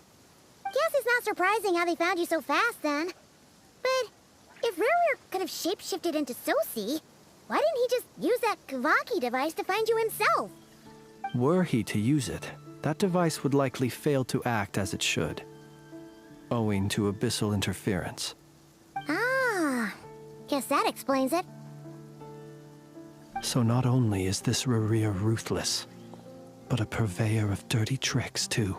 Guess it's not surprising how they found you so fast, then. But if Rerir could have shapeshifted into Sosi, why didn't he just use that Kuvaki device to find you himself? Were he to use it, that device would likely fail to act as it should, owing to abyssal interference. Ah, guess that explains it. So not only is this Rerir ruthless, but a purveyor of dirty tricks, too.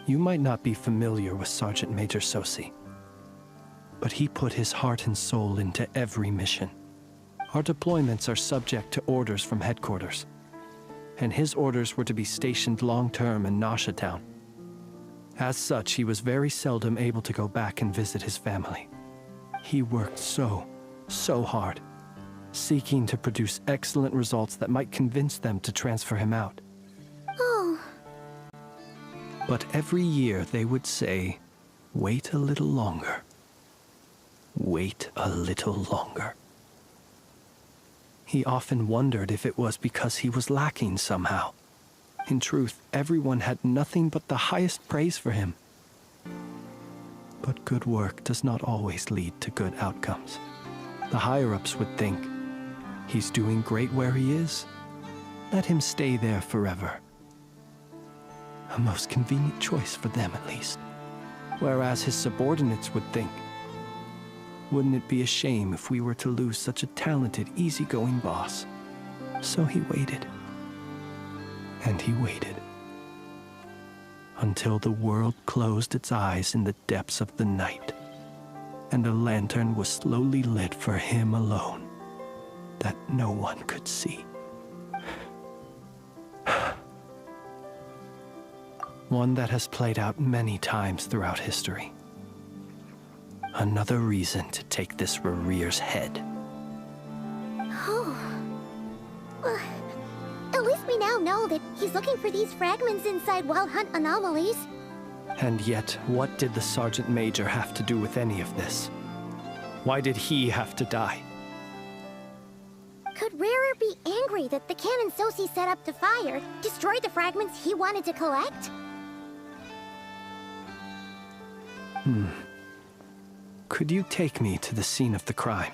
You might not be familiar with Sergeant Major Sosi, but he put his heart and soul into every mission. Our deployments are subject to orders from headquarters, and his orders were to be stationed long-term in Nasha Town. As such, he was very seldom able to go back and visit his family. He worked so hard, seeking to produce excellent results that might convince them to transfer him out. Oh. But every year they would say, "Wait a little longer. Wait a little longer." He often wondered if it was because he was lacking somehow. In truth, everyone had nothing but the highest praise for him. But good work does not always lead to good outcomes. The higher-ups would think, he's doing great where he is. Let him stay there forever. A most convenient choice for them, at least. Whereas his subordinates would think, wouldn't it be a shame if we were to lose such a talented, easygoing boss? So he waited. And he waited. Until the world closed its eyes in the depths of the night, and a lantern was slowly lit for him alone, that no one could see. One that has played out many times throughout history. Another reason to take this Rerir's head. Oh. Well, at least we now know that he's looking for these fragments inside Wild Hunt anomalies. And yet, what did the Sergeant Major have to do with any of this? Why did he have to die? Could Rerir be angry that the cannon Sosi set up to fire destroyed the fragments he wanted to collect? Could you take me to the scene of the crime?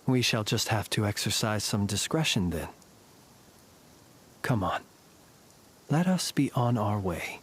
We shall just have to exercise some discretion then. Come on. Let us be on our way.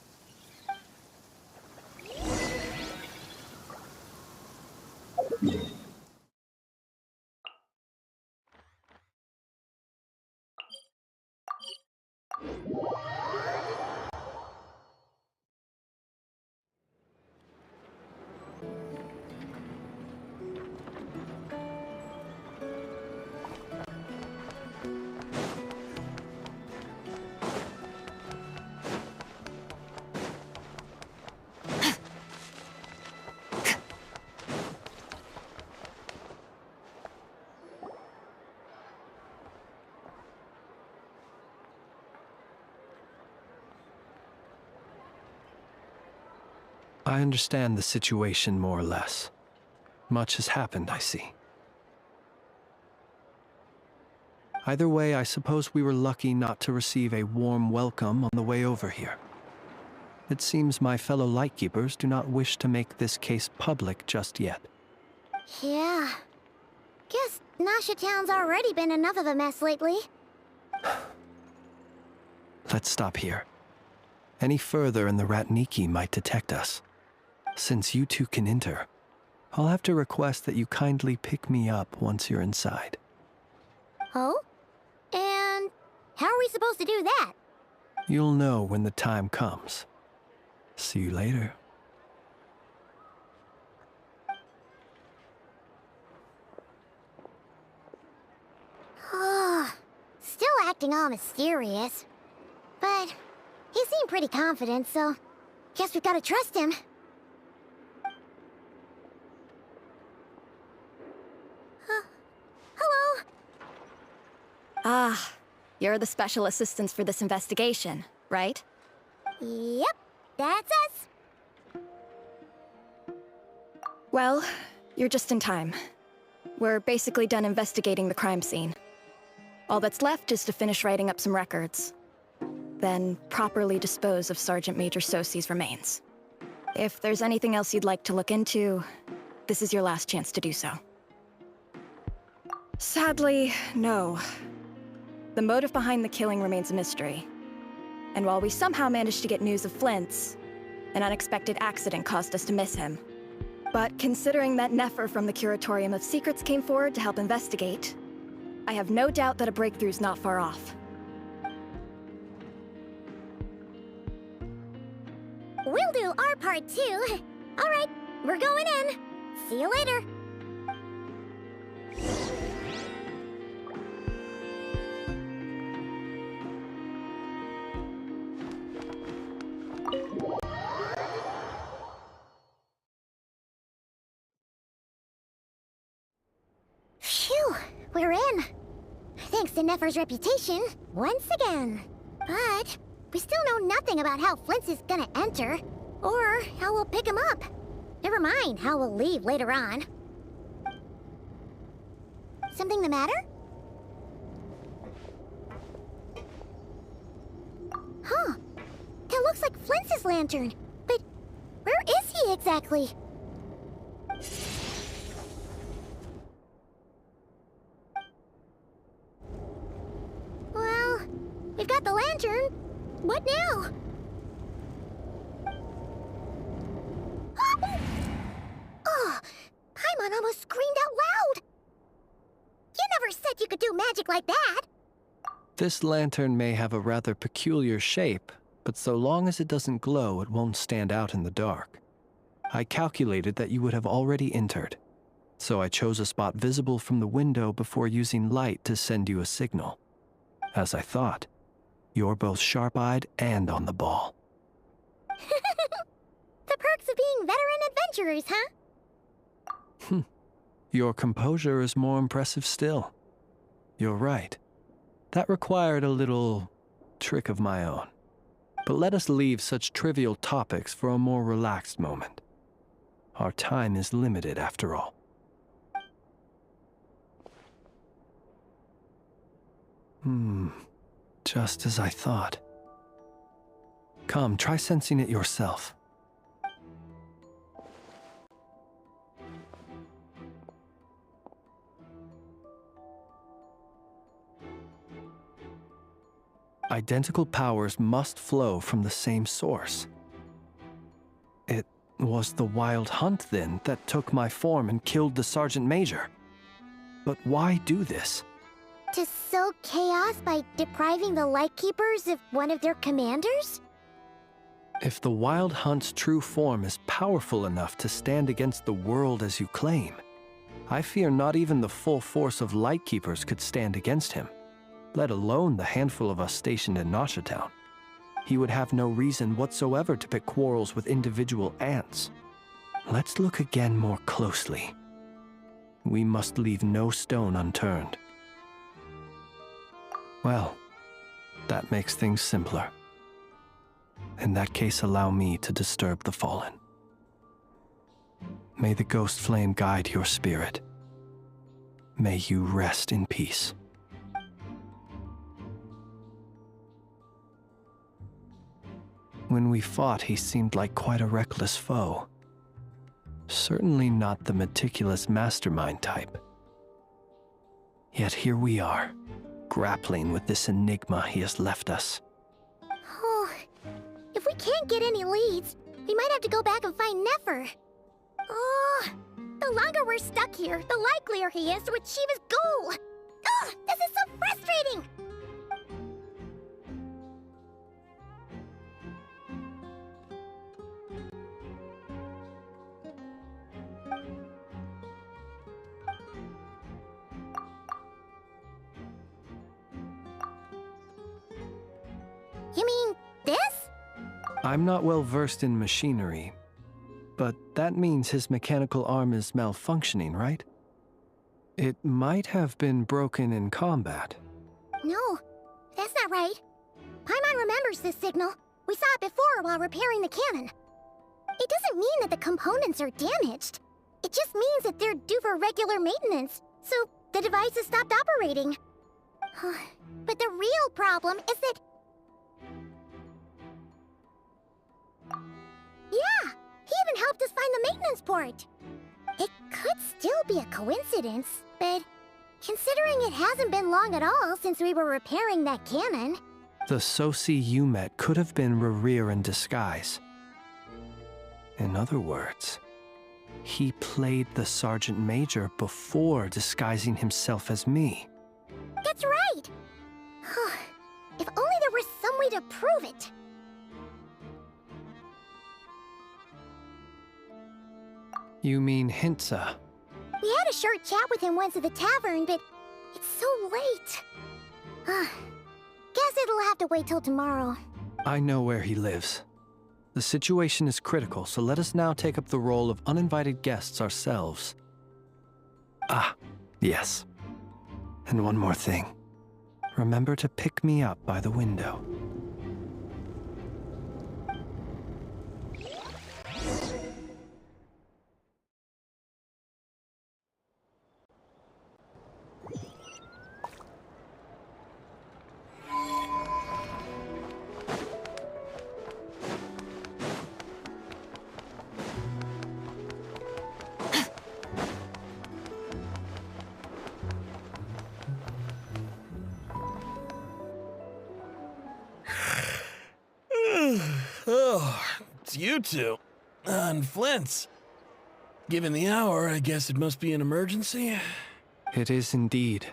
I understand the situation more or less. Much has happened, I see. Either way, I suppose we were lucky not to receive a warm welcome on the way over here. It seems my fellow Lightkeepers do not wish to make this case public just yet. Yeah. Guess Nasha Town's already been enough of a mess lately. Let's stop here. Any further and the Ratniki might detect us. Since you two can enter, I'll have to request that you kindly pick me up once you're inside. Oh? And how are we supposed to do that? You'll know when the time comes. See you later. Still acting all mysterious. But he seemed pretty confident, so guess we've got to trust him. Hello? Ah, you're the special assistants for this investigation, right? Yep, that's us. Well, you're just in time. We're basically done investigating the crime scene. All that's left is to finish writing up some records. Then properly dispose of Sergeant Major Sosi's remains. If there's anything else you'd like to look into, this is your last chance to do so. Sadly, no. The motive behind the killing remains a mystery. And while we somehow managed to get news of Flint's, an unexpected accident caused us to miss him. But considering that Nefer from the Curatorium of Secrets came forward to help investigate, I have no doubt that a breakthrough's not far off. We'll do our part too. All right, we're going in. See you later. Phew, we're in. Thanks to Nefer's reputation, once again. But we still know nothing about how Flint's is gonna enter, or how we'll pick him up. Never mind how we'll leave later on. Something the matter? Huh. That looks like Flint's lantern. But where is he exactly? Well, we've got the lantern. What now? Oh, Paimon almost screamed out loud. You never said you could do magic like that. This lantern may have a rather peculiar shape, but so long as it doesn't glow, it won't stand out in the dark. I calculated that you would have already entered, so I chose a spot visible from the window before using light to send you a signal. As I thought, you're both sharp-eyed and on the ball. The perks of being veteran adventurers, huh? Your composure is more impressive still. You're right. That required a little trick of my own. But let us leave such trivial topics for a more relaxed moment. Our time is limited, after all. Just as I thought. Come, try sensing it yourself. Identical powers must flow from the same source. It was the Wild Hunt, then, that took my form and killed the Sergeant Major. But why do this? To sow chaos by depriving the Lightkeepers of one of their commanders? If the Wild Hunt's true form is powerful enough to stand against the world as you claim, I fear not even the full force of Lightkeepers could stand against him, let alone the handful of us stationed in Nasha Town. He would have no reason whatsoever to pick quarrels with individual ants. Let's look again more closely. We must leave no stone unturned. Well, that makes things simpler. In that case, allow me to disturb the fallen. May the ghost flame guide your spirit. May you rest in peace. When we fought, he seemed like quite a reckless foe. Certainly not the meticulous mastermind type. Yet here we are, grappling with this enigma he has left us. Oh, if we can't get any leads, we might have to go back and find Nefer. Oh, the longer we're stuck here, the likelier he is to achieve his goal. Ugh, this is so frustrating! You mean this? I'm not well versed in machinery, but that means his mechanical arm is malfunctioning, right? It might have been broken in combat. No, that's not right. Paimon remembers this signal. We saw it before while repairing the cannon. It doesn't mean that the components are damaged. It just means that they're due for regular maintenance, so the device has stopped operating. But the real problem is that... Yeah, he even helped us find the maintenance port. It could still be a coincidence, but considering it hasn't been long at all since we were repairing that cannon... The Sosi you met could have been Rerir in disguise. In other words, he played the Sergeant Major before disguising himself as me. That's right! If only there were some way to prove it. You mean Hintsa? We had a short chat with him once at the tavern, but it's so late. Guess it'll have to wait till tomorrow. I know where he lives. The situation is critical, so let us now take up the role of uninvited guests ourselves. Ah, yes. And one more thing. Remember to pick me up by the window. Oh, it's you two. And Flint's. Given the hour, I guess it must be an emergency. It is indeed.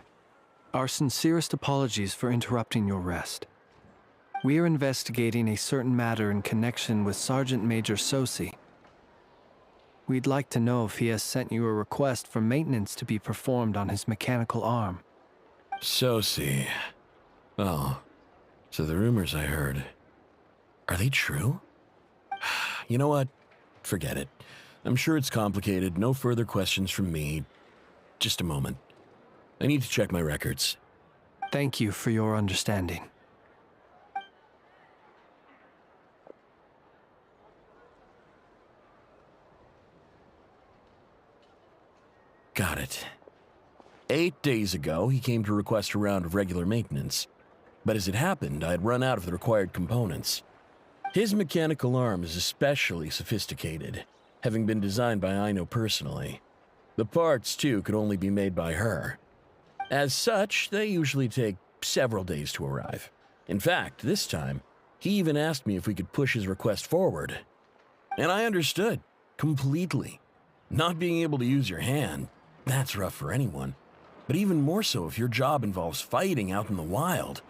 Our sincerest apologies for interrupting your rest. We are investigating a certain matter in connection with Sergeant Major Sosi. We'd like to know if he has sent you a request for maintenance to be performed on his mechanical arm. Sosi. Oh, so the rumors I heard, are they true? You know what? Forget it. I'm sure it's complicated. No further questions from me. Just a moment. I need to check my records. Thank you for your understanding. Got it. 8 days ago, he came to request a round of regular maintenance. But as it happened, I had run out of the required components. His mechanical arm is especially sophisticated, having been designed by Aino personally. The parts, too, could only be made by her. As such, they usually take several days to arrive. In fact, this time, he even asked me if we could push his request forward. And I understood, completely. Not being able to use your hand, that's rough for anyone. But even more so if your job involves fighting out in the wild.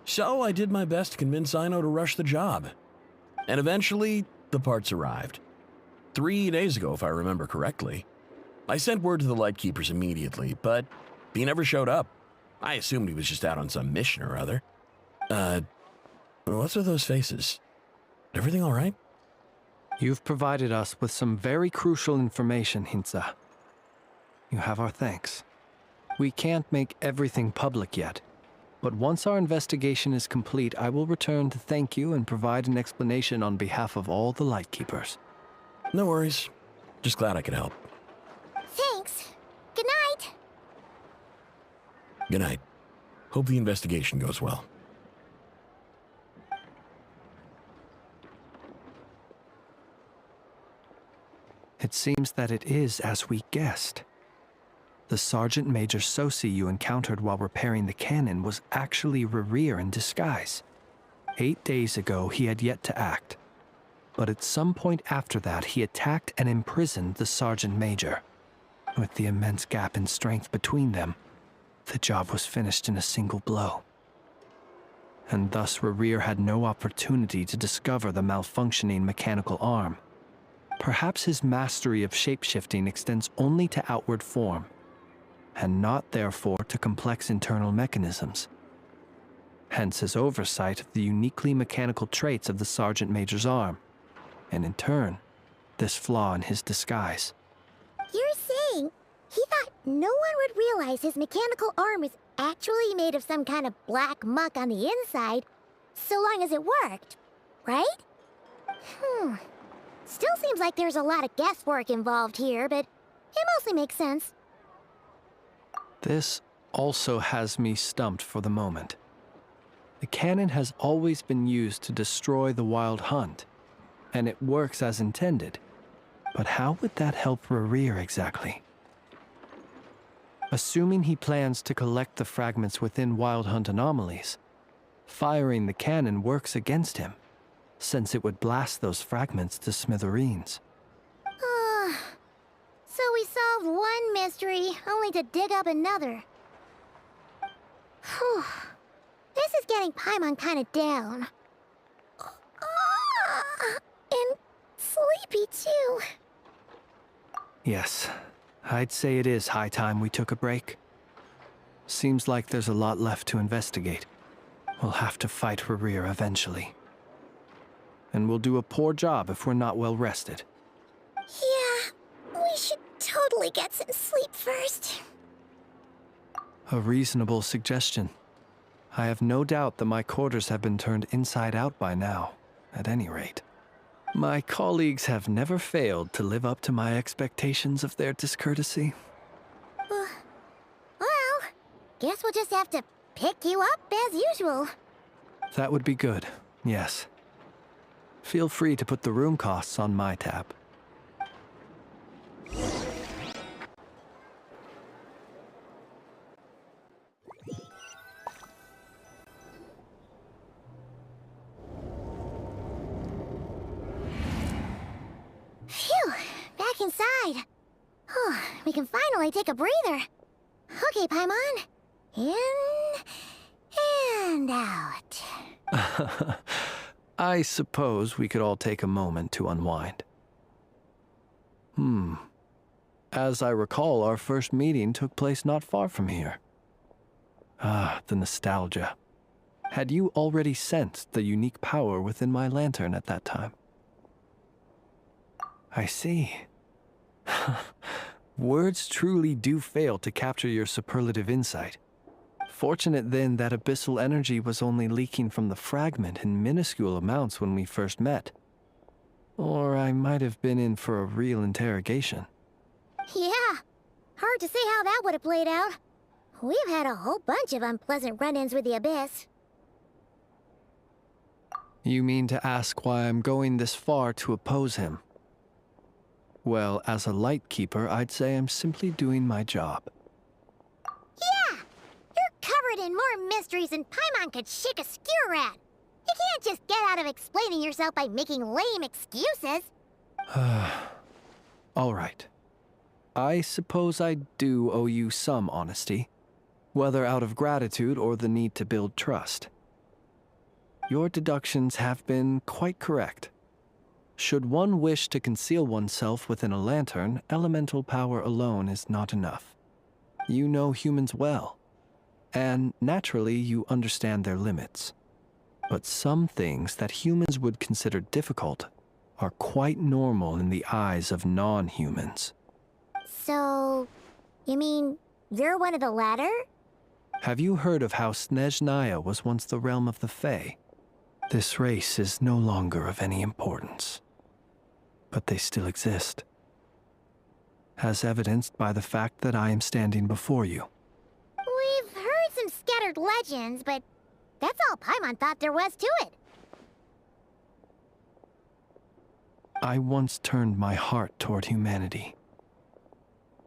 So I did my best to convince Aino to rush the job. And eventually, the parts arrived. 3 days ago, if I remember correctly. I sent word to the Lightkeepers immediately, but he never showed up. I assumed he was just out on some mission or other. What's with those faces? Everything all right? You've provided us with some very crucial information, Hintsa. You have our thanks. We can't make everything public yet, but once our investigation is complete, I will return to thank you and provide an explanation on behalf of all the Lightkeepers. No worries. Just glad I could help. Thanks. Good night. Good night. Hope the investigation goes well. It seems that it is as we guessed. The Sergeant Major Sosi you encountered while repairing the cannon was actually Rerir in disguise. 8 days ago, he had yet to act. But at some point after that, he attacked and imprisoned the Sergeant Major. With the immense gap in strength between them, the job was finished in a single blow. And thus Rerir had no opportunity to discover the malfunctioning mechanical arm. Perhaps his mastery of shapeshifting extends only to outward form, and not therefore to complex internal mechanisms. Hence his oversight of the uniquely mechanical traits of the Sergeant Major's arm, and in turn, this flaw in his disguise. You're saying he thought no one would realize his mechanical arm is actually made of some kind of black muck on the inside, so long as it worked, right? Still seems like there's a lot of guesswork involved here, but it mostly makes sense. This also has me stumped for the moment. The cannon has always been used to destroy the Wild Hunt, and it works as intended. But how would that help Rerir exactly? Assuming he plans to collect the fragments within Wild Hunt anomalies, firing the cannon works against him, since it would blast those fragments to smithereens. So we solved one mystery, only to dig up another. Whew. This is getting Paimon kind of down. And sleepy too. Yes, I'd say it is high time we took a break. Seems like there's a lot left to investigate. We'll have to fight Rerir eventually. And we'll do a poor job if we're not well rested. Yeah, we should totally get some sleep first. A reasonable suggestion. I have no doubt that my quarters have been turned inside out by now, at any rate. My colleagues have never failed to live up to my expectations of their discourtesy. Well, guess we'll just have to pick you up as usual. That would be good, yes. Feel free to put the room costs on my tab. Phew, back inside. We can finally take a breather. Okay, Paimon. In and out. I suppose we could all take a moment to unwind. As I recall, our first meeting took place not far from here. Ah, the nostalgia. Had you already sensed the unique power within my lantern at that time? I see. Words truly do fail to capture your superlative insight. Fortunate then that abyssal energy was only leaking from the fragment in minuscule amounts when we first met. Or I might have been in for a real interrogation. Yeah, hard to say how that would have played out. We've had a whole bunch of unpleasant run-ins with the Abyss. You mean to ask why I'm going this far to oppose him? Well, as a Lightkeeper, I'd say I'm simply doing my job. Yeah! You're covered in more mysteries than Paimon could shake a skewer at. You can't just get out of explaining yourself by making lame excuses. All right. I suppose I do owe you some honesty, whether out of gratitude or the need to build trust. Your deductions have been quite correct. Should one wish to conceal oneself within a lantern, elemental power alone is not enough. You know humans well, and naturally you understand their limits. But some things that humans would consider difficult are quite normal in the eyes of non-humans. So, you mean you're one of the latter? Have you heard of how Snezhnaya was once the realm of the Fae? This race is no longer of any importance. But they still exist. as evidenced by the fact that I am standing before you. We've heard some scattered legends, but that's all Paimon thought there was to it. I once turned my heart toward humanity,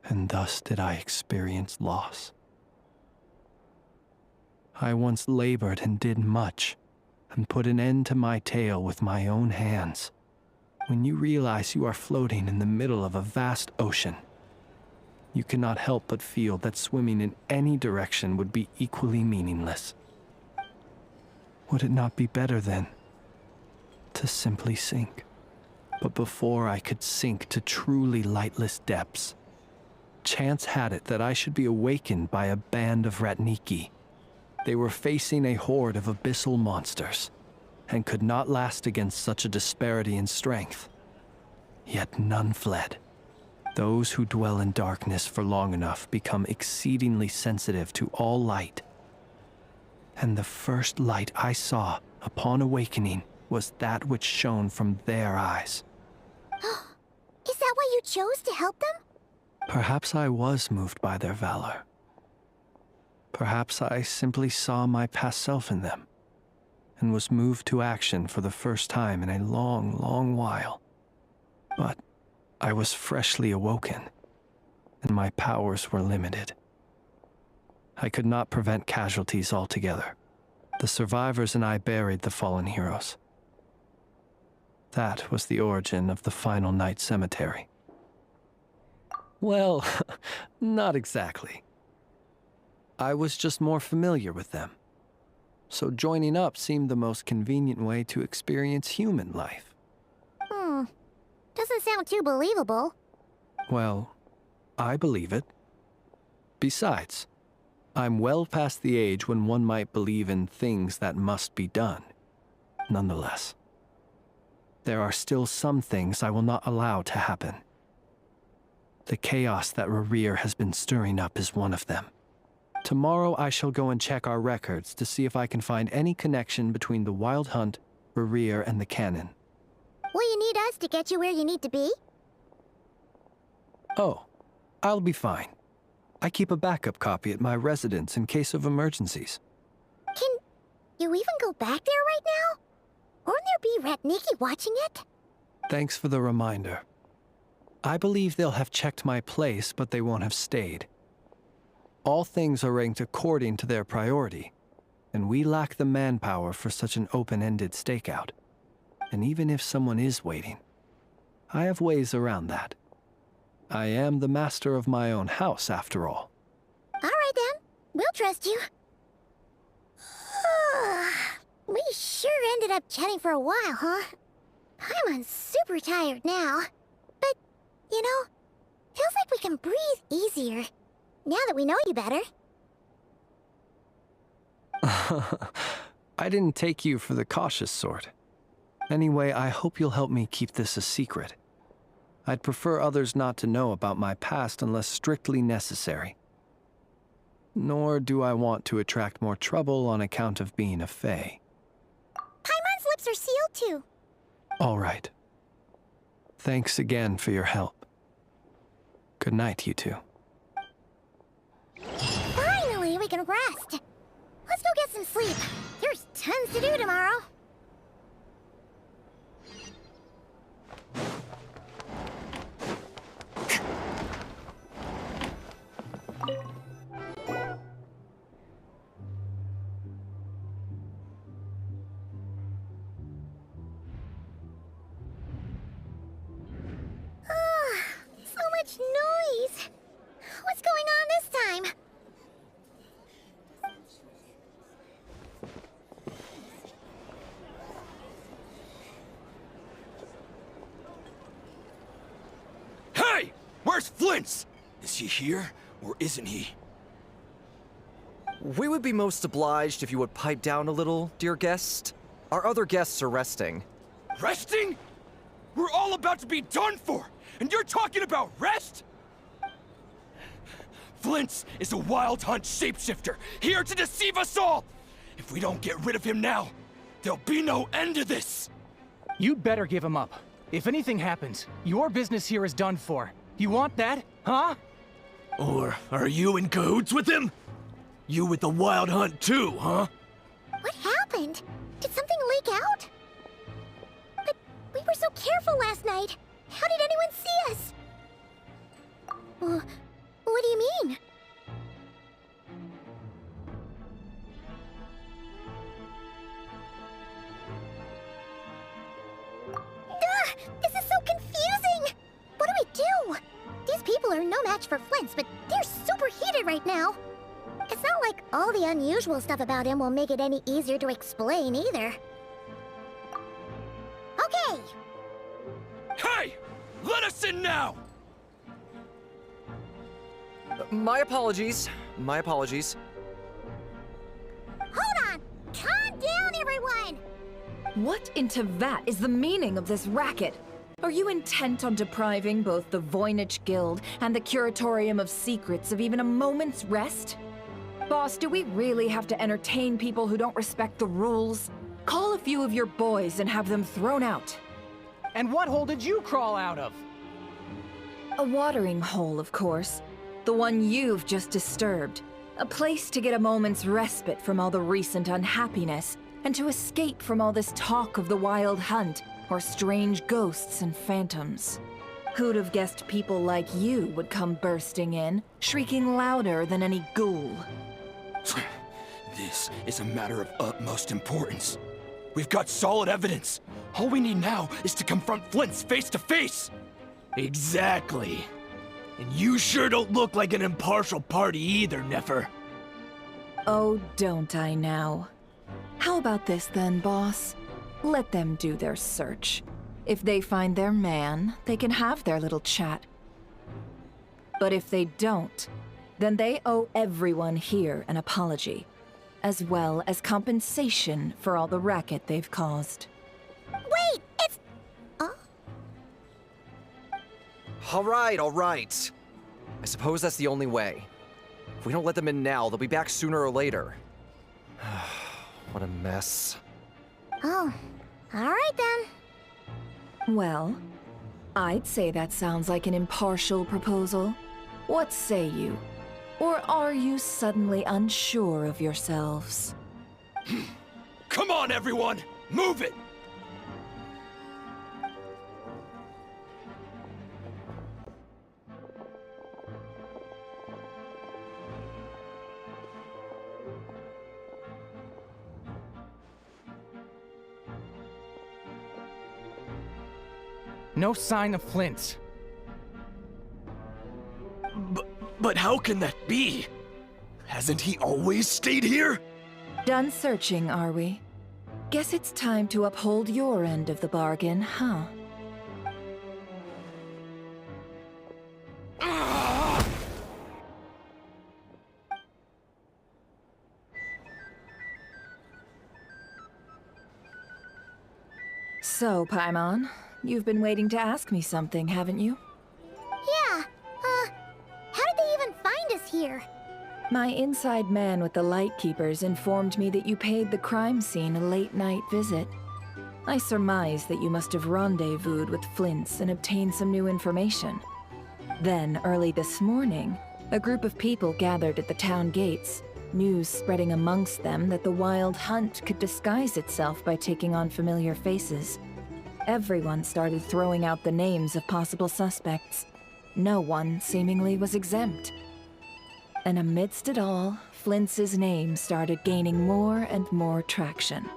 and thus did I experience loss. I once labored and did much, and put an end to my tale with my own hands. When you realize you are floating in the middle of a vast ocean, you cannot help but feel that swimming in any direction would be equally meaningless. Would it not be better, then, to simply sink? But before I could sink to truly lightless depths, chance had it that I should be awakened by a band of Ratniki. They were facing a horde of abyssal monsters, and could not last against such a disparity in strength. Yet none fled. Those who dwell in darkness for long enough become exceedingly sensitive to all light. And the first light I saw upon awakening was that which shone from their eyes. Is that why you chose to help them? Perhaps I was moved by their valor. Perhaps I simply saw my past self in them, and was moved to action for the first time in a long, long while. But I was freshly awoken, and my powers were limited. I could not prevent casualties altogether. The survivors and I buried the fallen heroes. That was the origin of the Final Night Cemetery. Well, not exactly. I was just more familiar with them. So joining up seemed the most convenient way to experience human life. Doesn't sound too believable. Well, I believe it. Besides, I'm well past the age when one might believe in things that must be done. Nonetheless, there are still some things I will not allow to happen. The chaos that Rerir has been stirring up is one of them. Tomorrow I shall go and check our records to see if I can find any connection between the Wild Hunt, Rerir, and the Canon. Will you need us to get you where you need to be? Oh, I'll be fine. I keep a backup copy at my residence in case of emergencies. Can you even go back there right now? Won't there be Ratniki watching it? Thanks for the reminder. I believe they'll have checked my place, but they won't have stayed. All things are ranked according to their priority, and we lack the manpower for such an open-ended stakeout. And even if someone is waiting, I have ways around that. I am the master of my own house, after all. All right, then. We'll trust you. We sure ended up chatting for a while, huh? I'm super tired now. But, you know, feels like we can breathe easier, now that we know you better. I didn't take you for the cautious sort. Anyway, I hope you'll help me keep this a secret. I'd prefer others not to know about my past unless strictly necessary. Nor do I want to attract more trouble on account of being a Fae. Paimon's lips are sealed too. All right. Thanks again for your help. Good night, you two. Finally, we can rest. Let's go get some sleep. There's tons to do tomorrow. So much noise. What's going on this time? Hey! Where's Flint's? Is he here, or isn't he? We would be most obliged if you would pipe down a little, dear guest. Our other guests are resting. Resting? We're all about to be done for, and you're talking about rest? Flint's is a Wild Hunt shapeshifter, here to deceive us all! If we don't get rid of him now, there'll be no end to this! You'd better give him up. If anything happens, your business here is done for. You want that, huh? Or are you in cahoots with him? You with the Wild Hunt too, huh? What happened? Did something leak out? But we were so careful last night. How did anyone see us? What do you mean? This is so confusing! What do we do? These people are no match for Flint's, but they're super heated right now. It's not like all the unusual stuff about him will make it any easier to explain either. Okay! Hey! Let us in now! My apologies. My apologies. Hold on! Calm down, everyone! What in Tevat is the meaning of this racket? Are you intent on depriving both the Voynich Guild and the Curatorium of Secrets of even a moment's rest? Boss, do we really have to entertain people who don't respect the rules? Call a few of your boys and have them thrown out. And what hole did you crawl out of? A watering hole, of course. The one you've just disturbed. A place to get a moment's respite from all the recent unhappiness, and to escape from all this talk of the Wild Hunt, or strange ghosts and phantoms. Who'd have guessed people like you would come bursting in, shrieking louder than any ghoul? This is a matter of utmost importance. We've got solid evidence. All we need now is to confront Flint's face to face. Exactly. And you sure don't look like an impartial party either, Nefer. Oh, don't I now? How about this then, boss? Let them do their search. If they find their man, they can have their little chat. But if they don't, then they owe everyone here an apology, as well as compensation for all the racket they've caused. Wait, it's... All right. I suppose that's the only way. If we don't let them in now, they'll be back sooner or later. What a mess. Oh, all right then. Well, I'd say that sounds like an impartial proposal. What say you? Or are you suddenly unsure of yourselves? Come on, everyone! Move it! No sign of Flint's. But how can that be? Hasn't he always stayed here? Done searching, are we? Guess it's time to uphold your end of the bargain, huh? So, Paimon, you've been waiting to ask me something, haven't you? Yeah, how did they even find us here? My inside man with the Lightkeepers informed me that you paid the crime scene a late-night visit. I surmise that you must have rendezvoused with Flint's and obtained some new information. Then, early this morning, a group of people gathered at the town gates, news spreading amongst them that the Wild Hunt could disguise itself by taking on familiar faces. Everyone started throwing out the names of possible suspects. No one, seemingly, was exempt. And amidst it all, Flint's name started gaining more and more traction.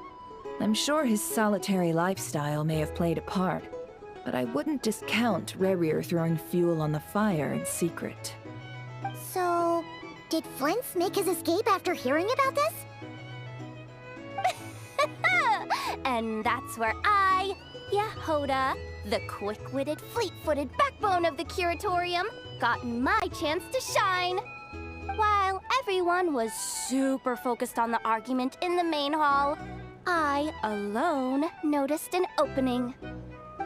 I'm sure his solitary lifestyle may have played a part, but I wouldn't discount Rerir throwing fuel on the fire in secret. So, did Flint's make his escape after hearing about this? And that's where I, Yehoda, the quick-witted, fleet-footed backbone of the Curatorium, got my chance to shine. While everyone was super focused on the argument in the main hall, I alone noticed an opening.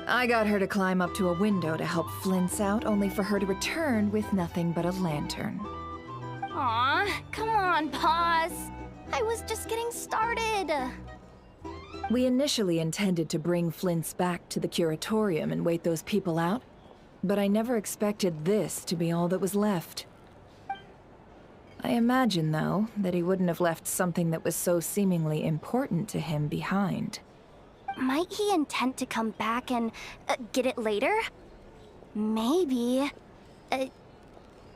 I got her to climb up to a window to help Flint's out, only for her to return with nothing but a lantern. Aw, come on, pause. I was just getting started. We initially intended to bring Flint's back to the Curatorium and wait those people out. But I never expected this to be all that was left. I imagine, though, that he wouldn't have left something that was so seemingly important to him behind. Might he intend to come back and get it later? Maybe.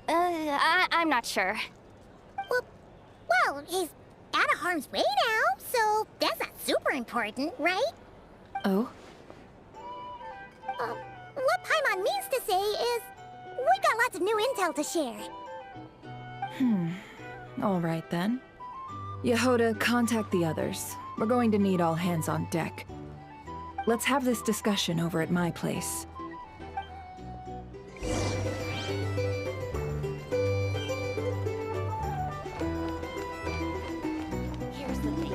I'm not sure. Well, he's out of harm's way now, so that's not super important, right? Oh? What Paimon means to say is, we got lots of new intel to share. All right then. Yehoda, contact the others. We're going to need all hands on deck. Let's have this discussion over at my place. Here's the thing.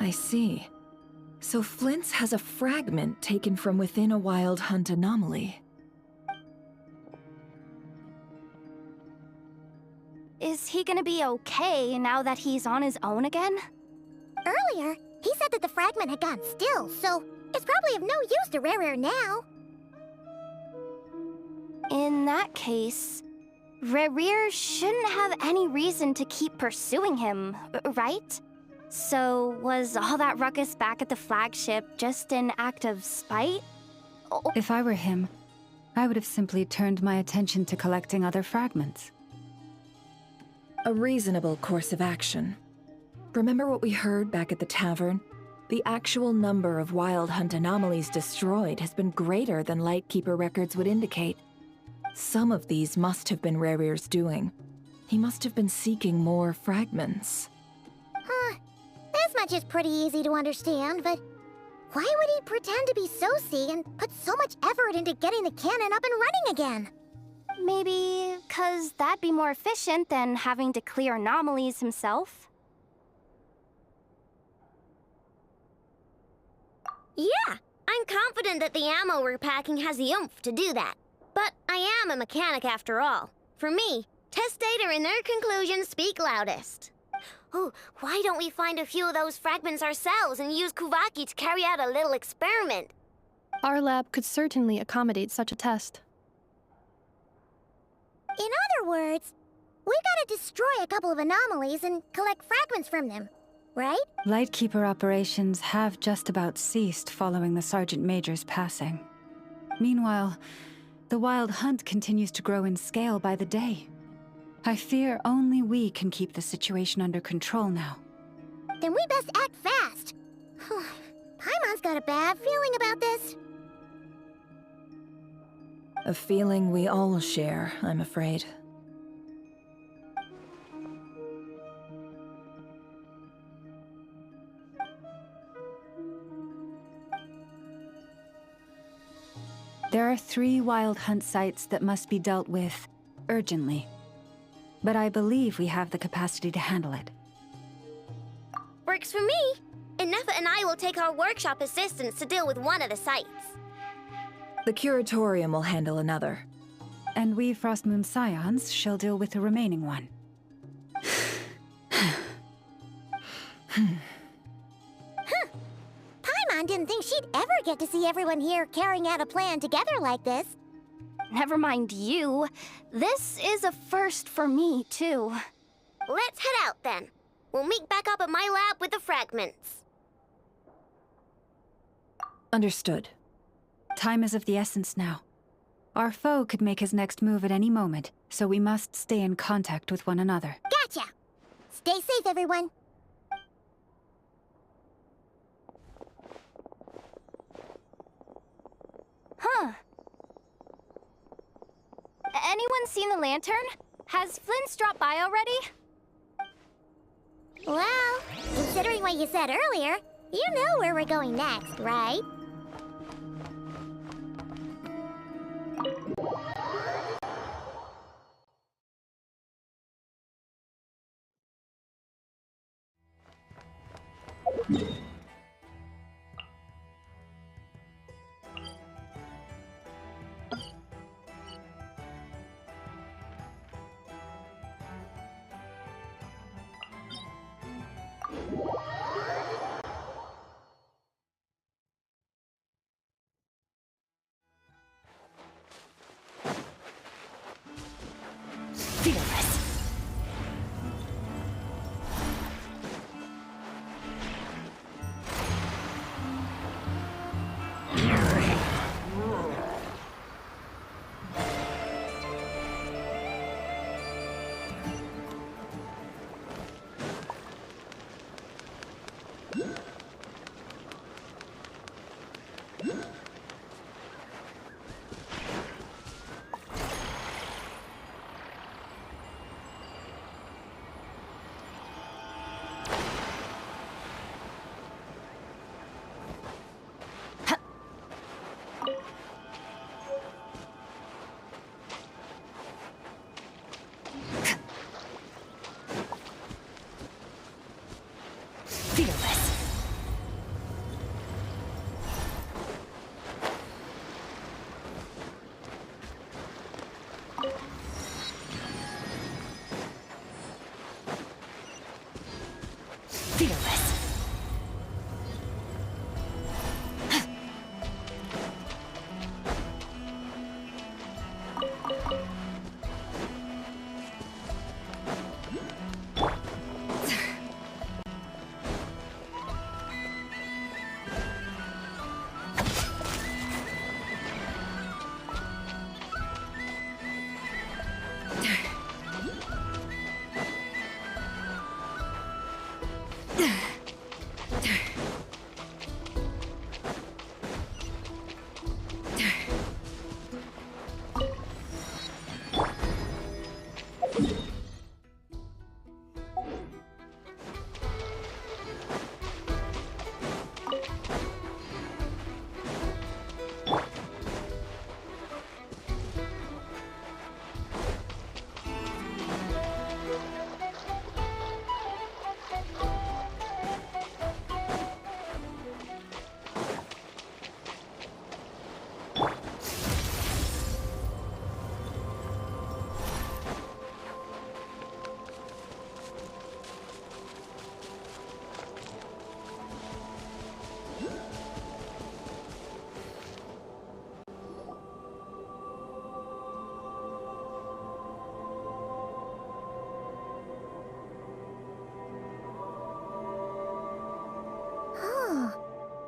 I see. So Flint's has a fragment taken from within a Wild Hunt anomaly. Is he gonna be okay now that he's on his own again? Earlier, he said that the fragment had gone still, so it's probably of no use to Rare now. In that case, Rare shouldn't have any reason to keep pursuing him, right? So, was all that ruckus back at the flagship just an act of spite? If I were him, I would have simply turned my attention to collecting other fragments. A reasonable course of action. Remember what we heard back at the tavern? The actual number of Wild Hunt anomalies destroyed has been greater than Lightkeeper records would indicate. Some of these must have been Rare's doing. He must have been seeking more fragments. This much is pretty easy to understand, but why would he pretend to be Soci and put so much effort into getting the cannon up and running again? Maybe 'cause that'd be more efficient than having to clear anomalies himself? Yeah, I'm confident that the ammo we're packing has the oomph to do that. But I am a mechanic after all. For me, test data and their conclusions speak loudest. Ooh, why don't we find a few of those fragments ourselves and use Kuvaki to carry out a little experiment? Our lab could certainly accommodate such a test. In other words, we gotta destroy a couple of anomalies and collect fragments from them, right? Lightkeeper operations have just about ceased following the Sergeant Major's passing. Meanwhile, the Wild Hunt continues to grow in scale by the day. I fear only we can keep the situation under control now. Then we best act fast. Paimon's got a bad feeling about this. A feeling we all share, I'm afraid. There are 3 Wild Hunt sites that must be dealt with urgently. But I believe we have the capacity to handle it. Works for me. Ineffa and I will take our workshop assistants to deal with one of the sites. The Curatorium will handle another. And we Frostmoon Scions shall deal with the remaining one. Paimon didn't think she'd ever get to see everyone here carrying out a plan together like this. Never mind you. This is a first for me, too. Let's head out then. We'll meet back up at my lab with the fragments. Understood. Time is of the essence now. Our foe could make his next move at any moment, so we must stay in contact with one another. Gotcha! Stay safe, everyone. Huh. Anyone seen the lantern? Has Flint's dropped by already? Well, considering what you said earlier, you know where we're going next, right? Fearless. Fearless. Fearless.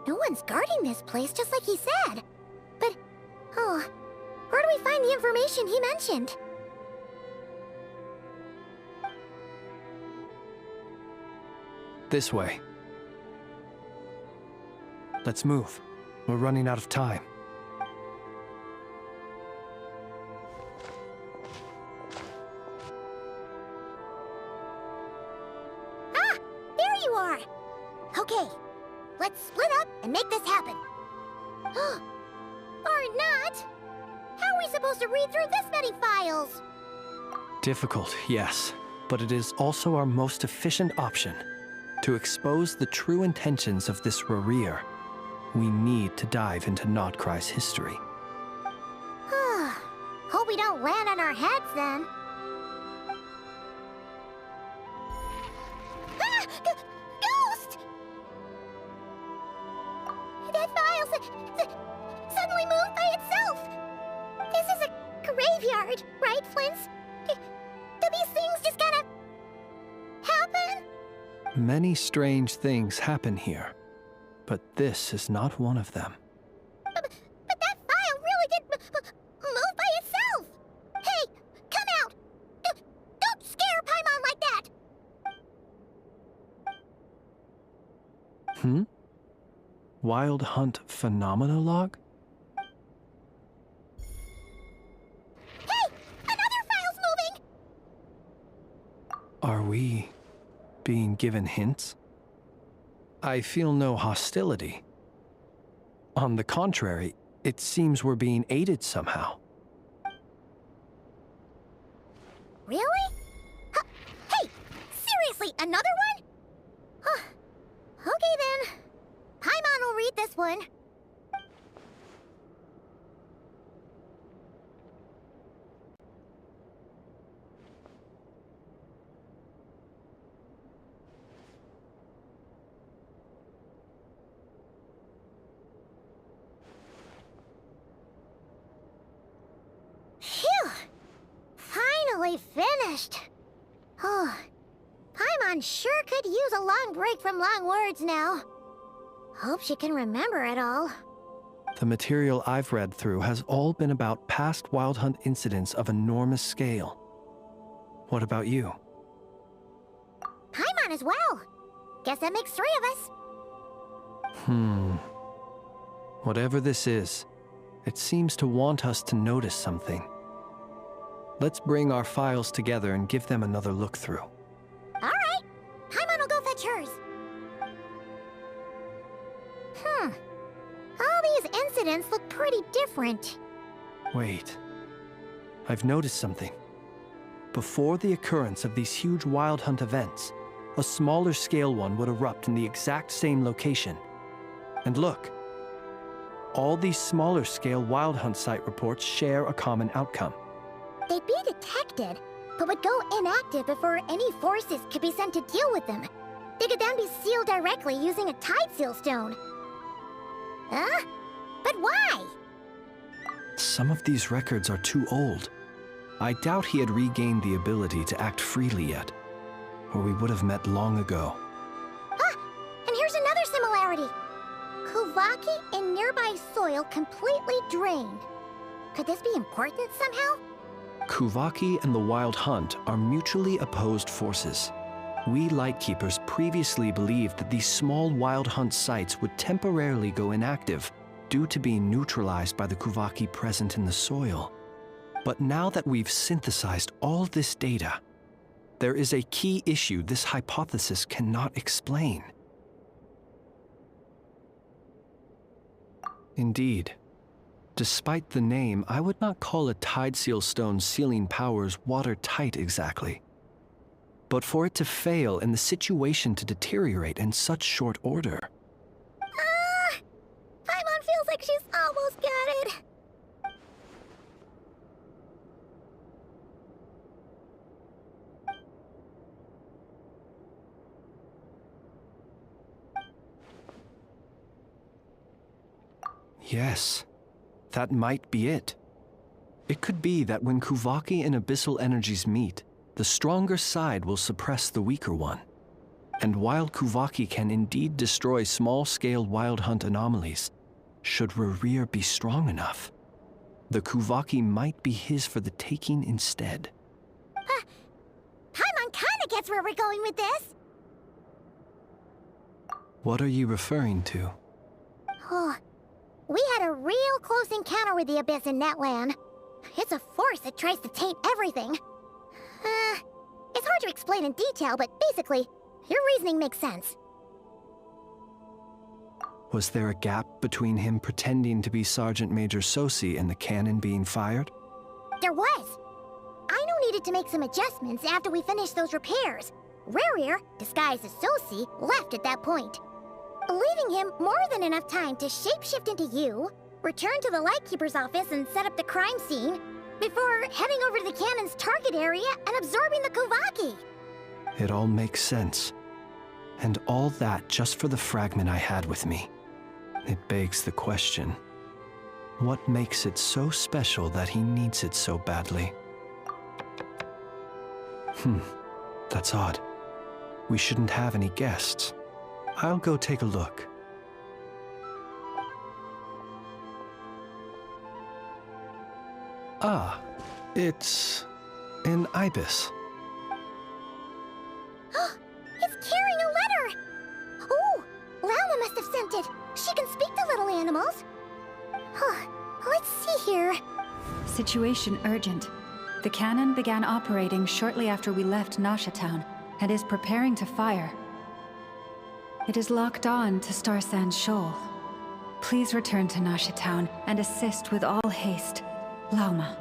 No one's guarding this place, just like he said. But, where do we find the information he mentioned? This way. Let's move. We're running out of time. Ah! There you are! Okay, let's split up and make this happen. Or not! How are we supposed to read through this many files? Difficult, yes, but it is also our most efficient option. To expose the true intentions of this Rarir, we need to dive into Nod-Krai's history. Hope we don't land on our heads then. Ah! Ghost! That file suddenly moved by itself! This is a graveyard, right, Flint's? Do these things just kind of happen? Many strange things happen here, but this is not one of them. But that file really did move Wild Hunt Phenomenologue? Hey! Another file's moving! Are we being given hints? I feel no hostility. On the contrary, it seems we're being aided somehow. Really? Huh. Hey! Seriously, another one? Huh. Okay then. Paimon will read this one. Phew! Finally finished. Oh, Paimon sure could use a long break from long words now. Hope she can remember it all. The material I've read through has all been about past Wild Hunt incidents of enormous scale. What about you? Paimon as well. Guess that makes 3 of us. Whatever this is, it seems to want us to notice something. Let's bring our files together and give them another look through. All right. Paimon will go fetch hers. All these incidents look pretty different. Wait. I've noticed something. Before the occurrence of these huge Wild Hunt events, a smaller scale one would erupt in the exact same location. And look. All these smaller scale Wild Hunt site reports share a common outcome. They'd be detected, but would go inactive before any forces could be sent to deal with them. They could then be sealed directly using a tide seal stone. Huh? But why? Some of these records are too old. I doubt he had regained the ability to act freely yet, or we would have met long ago. Ah! And here's another similarity. Kuvaki in nearby soil completely drained. Could this be important somehow? Kuvaki and the Wild Hunt are mutually opposed forces. We Lightkeepers previously believed that these small Wild Hunt sites would temporarily go inactive due to being neutralized by the Kuvaki present in the soil. But now that we've synthesized all this data, there is a key issue this hypothesis cannot explain. Indeed. Despite the name, I would not call a Tide Seal Stone's sealing powers watertight exactly. But for it to fail and the situation to deteriorate in such short order... Paimon feels like she's almost got it. Yes. That might be it. It could be that when Kuvaki and Abyssal energies meet, the stronger side will suppress the weaker one. And while Kuvaki can indeed destroy small-scale Wild Hunt anomalies, should Rerir be strong enough, the Kuvaki might be his for the taking instead. Paimon kinda gets where we're going with this. What are you referring to? Oh, we had a real close encounter with the Abyss in Netland. It's a force that tries to taint everything. It's hard to explain in detail, but basically, your reasoning makes sense. Was there a gap between him pretending to be Sergeant Major Sosi and the cannon being fired? There was. Aino needed to make some adjustments after we finished those repairs. Rerir, disguised as Sosi, left at that point, leaving him more than enough time to shapeshift into you, return to the Lightkeeper's office and set up the crime scene, before heading over to the cannon's target area and absorbing the Kuvaki. It all makes sense. And all that just for the fragment I had with me. It begs the question, what makes it so special that he needs it so badly? That's odd. We shouldn't have any guests. I'll go take a look. Ah, it's an ibis. It's carrying a letter! Ooh, Lalma situation urgent. The cannon began operating shortly after we left Nasha Town and is preparing to fire. It is locked on to Star Sand Shoal. Please return to Nasha Town and assist with all haste. Lauma.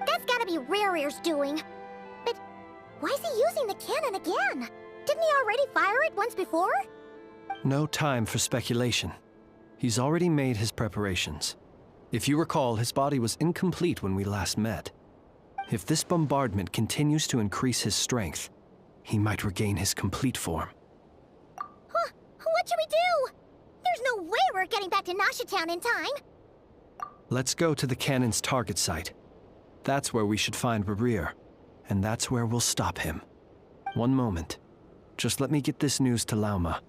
That's gotta be Rerear's doing. But why is he using the cannon again? Didn't he already fire it once before? No time for speculation. He's already made his preparations. If you recall, his body was incomplete when we last met. If this bombardment continues to increase his strength, he might regain his complete form. Huh? What should we do? There's no way we're getting back to Nasha Town in time. Let's go to the cannon's target site. That's where we should find Rerear, and that's where we'll stop him. One moment. Just let me get this news to Lauma.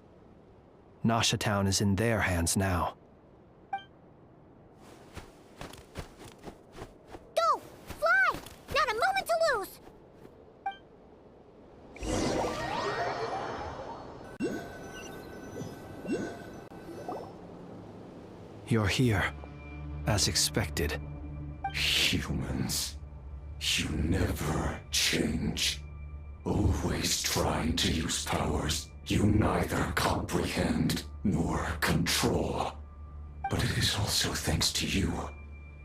Nasha Town is in their hands now. Go! Fly! Not a moment to lose! You're here, as expected. Humans, you never change. Always trying to use powers you neither comprehend nor control. But it is also thanks to you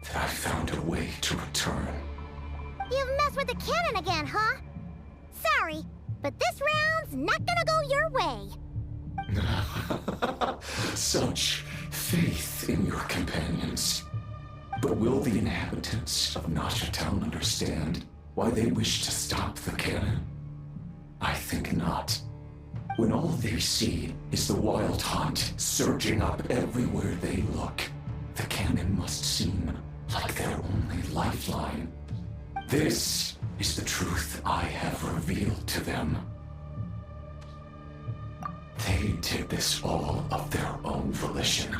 that I found a way to return. You've messed with the cannon again, huh? Sorry, but this round's not gonna go your way. Such faith in your companions. But will the inhabitants of Nasha Town understand why they wish to stop the cannon? I think not. When all they see is the wild hunt surging up everywhere they look, the cannon must seem like their only lifeline. This is the truth I have revealed to them. They did this all of their own volition.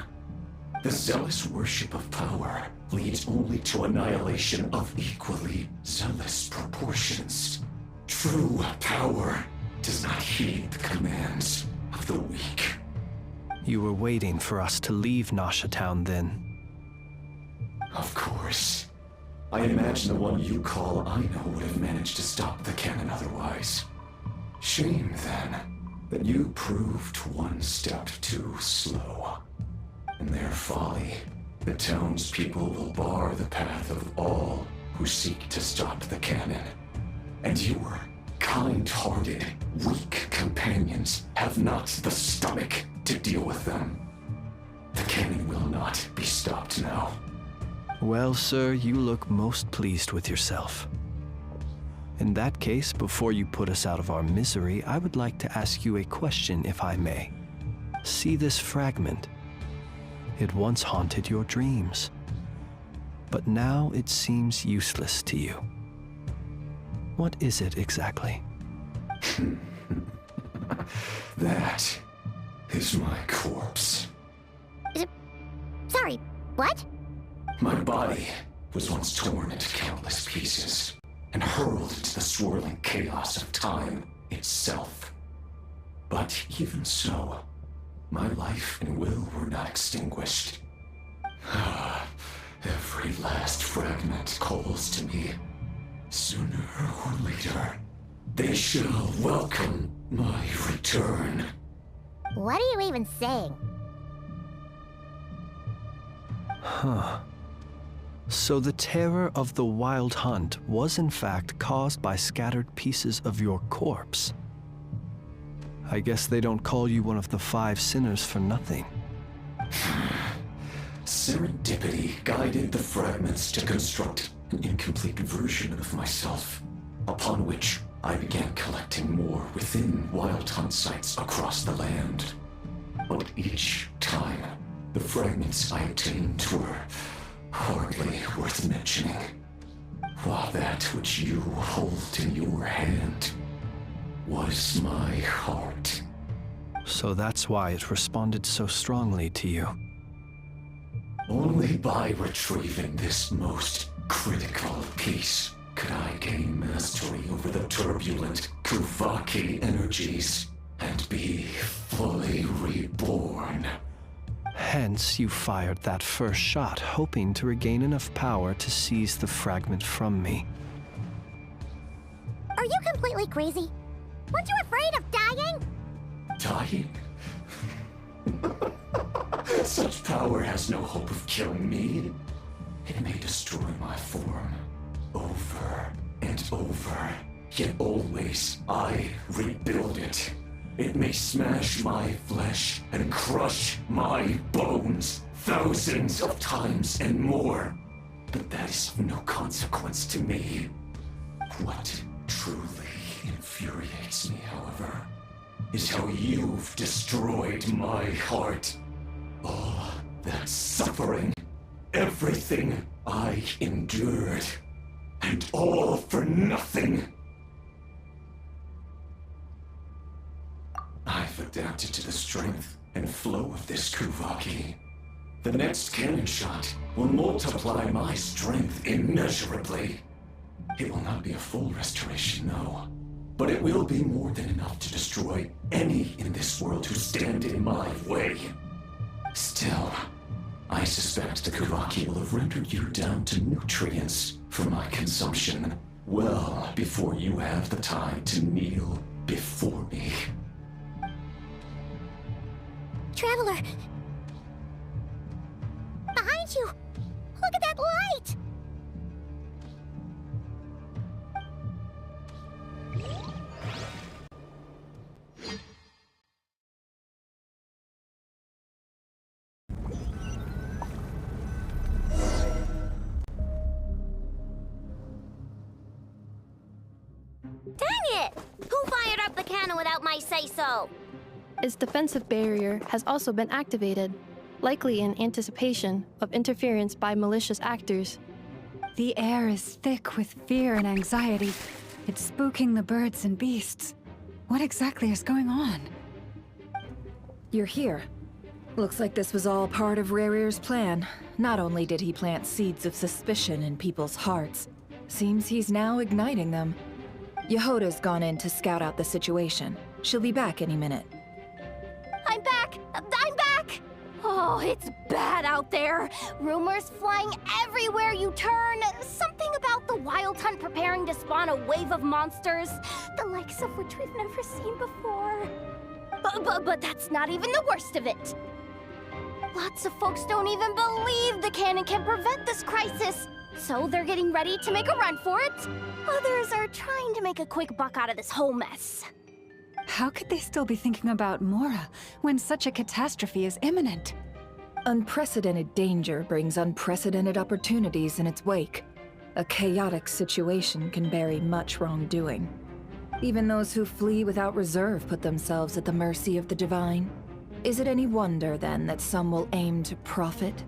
The zealous worship of power leads only to annihilation of equally zealous proportions. True power does not heed the commands of the weak. You were waiting for us to leave Nasha Town then. Of course. I imagine the one you call Aino would have managed to stop the cannon otherwise. Shame, then, that you proved one step too slow. In their folly, the townspeople will bar the path of all who seek to stop the cannon. And your kind-hearted, weak companions have not the stomach to deal with them. The cannon will not be stopped now. Well, sir, you look most pleased with yourself. In that case, before you put us out of our misery, I would like to ask you a question, if I may. See this fragment? It once haunted your dreams, but now it seems useless to you. What is it exactly? That is my corpse. Sorry, what? My body was once torn into countless pieces and hurled into the swirling chaos of time itself. But even so, my life and will were not extinguished. Every last fragment calls to me. Sooner or later, they shall welcome my return. What are you even saying? Huh. So the terror of the Wild Hunt was in fact caused by scattered pieces of your corpse. I guess they don't call you one of the 5 sinners for nothing. Serendipity guided the fragments to construct an incomplete version of myself, upon which I began collecting more within Wild Hunt sites across the land. But each time, the fragments I obtained were hardly worth mentioning, while that which you hold in your hand was my heart. So that's why it responded so strongly to you. Only by retrieving this most critical piece could I gain mastery over the turbulent Kuvaki energies and be fully reborn. Hence, you fired that first shot, hoping to regain enough power to seize the fragment from me. Are you completely crazy? Weren't you afraid of dying? Dying? Such power has no hope of killing me. It may destroy my form over and over, yet always I rebuild it. It may smash my flesh and crush my bones thousands of times and more, but that is of no consequence to me. What truly infuriates me, however, is how you've destroyed my heart. All that suffering, everything I endured, and all for nothing. I've adapted to the strength and flow of this Kuvaki. The next cannon shot will multiply my strength immeasurably. It will not be a full restoration, no, but it will be more than enough to destroy any in this world who stand in my way. Still, I suspect the Kuvaki will have rendered you down to nutrients for my consumption well before you have the time to kneel before me. Traveler! Behind you! Look at that light! Dang it! Who fired up the cannon without my say-so? Its defensive barrier has also been activated, likely in anticipation of interference by malicious actors. The air is thick with fear and anxiety. It's spooking the birds and beasts. What exactly is going on? You're here. Looks like this was all part of Rarir's plan. Not only did he plant seeds of suspicion in people's hearts, seems he's now igniting them. Yehoda's gone in to scout out the situation. She'll be back any minute. I'm back! I'm back! Oh, it's bad out there. Rumors flying everywhere you turn. Something about the Wild Hunt preparing to spawn a wave of monsters, the likes of which we've never seen before. But that's not even the worst of it. Lots of folks don't even believe the cannon can prevent this crisis, so they're getting ready to make a run for it. Others are trying to make a quick buck out of this whole mess. How could they still be thinking about Mora when such a catastrophe is imminent? Unprecedented danger brings unprecedented opportunities in its wake. A chaotic situation can bury much wrongdoing. Even those who flee without reserve put themselves at the mercy of the divine. Is it any wonder, then, that some will aim to profit?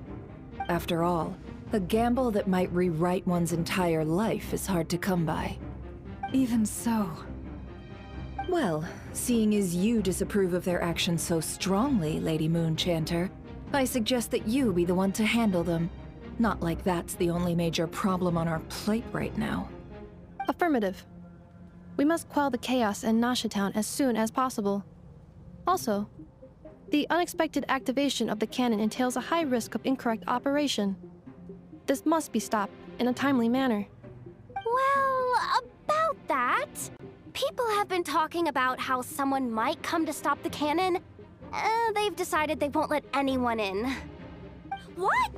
After all, a gamble that might rewrite one's entire life is hard to come by. Even so. Well, seeing as you disapprove of their actions so strongly, Lady Moonchanter, I suggest that you be the one to handle them. Not like that's the only major problem on our plate right now. Affirmative. We must quell the chaos in Nasha Town as soon as possible. Also, the unexpected activation of the cannon entails a high risk of incorrect operation. This must be stopped in a timely manner. Well, about that, people have been talking about how someone might come to stop the cannon. They've decided they won't let anyone in. What?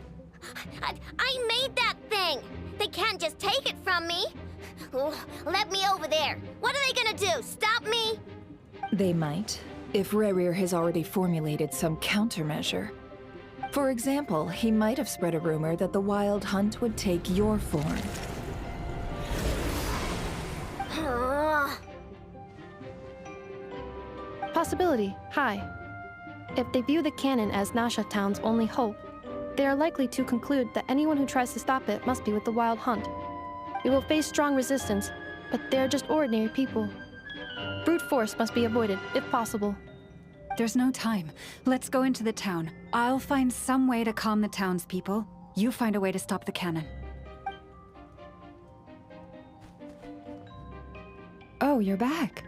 I made that thing! They can't just take it from me! Let me over there! What are they gonna do? Stop me? They might, if Rarir has already formulated some countermeasure. For example, he might have spread a rumor that the Wild Hunt would take your form. Possibility high. If they view the cannon as Nasha Town's only hope, they are likely to conclude that anyone who tries to stop it must be with the Wild Hunt. We will face strong resistance, but they are just ordinary people. Brute force must be avoided, if possible. There's no time. Let's go into the town. I'll find some way to calm the townspeople. You find a way to stop the cannon. Oh, you're back.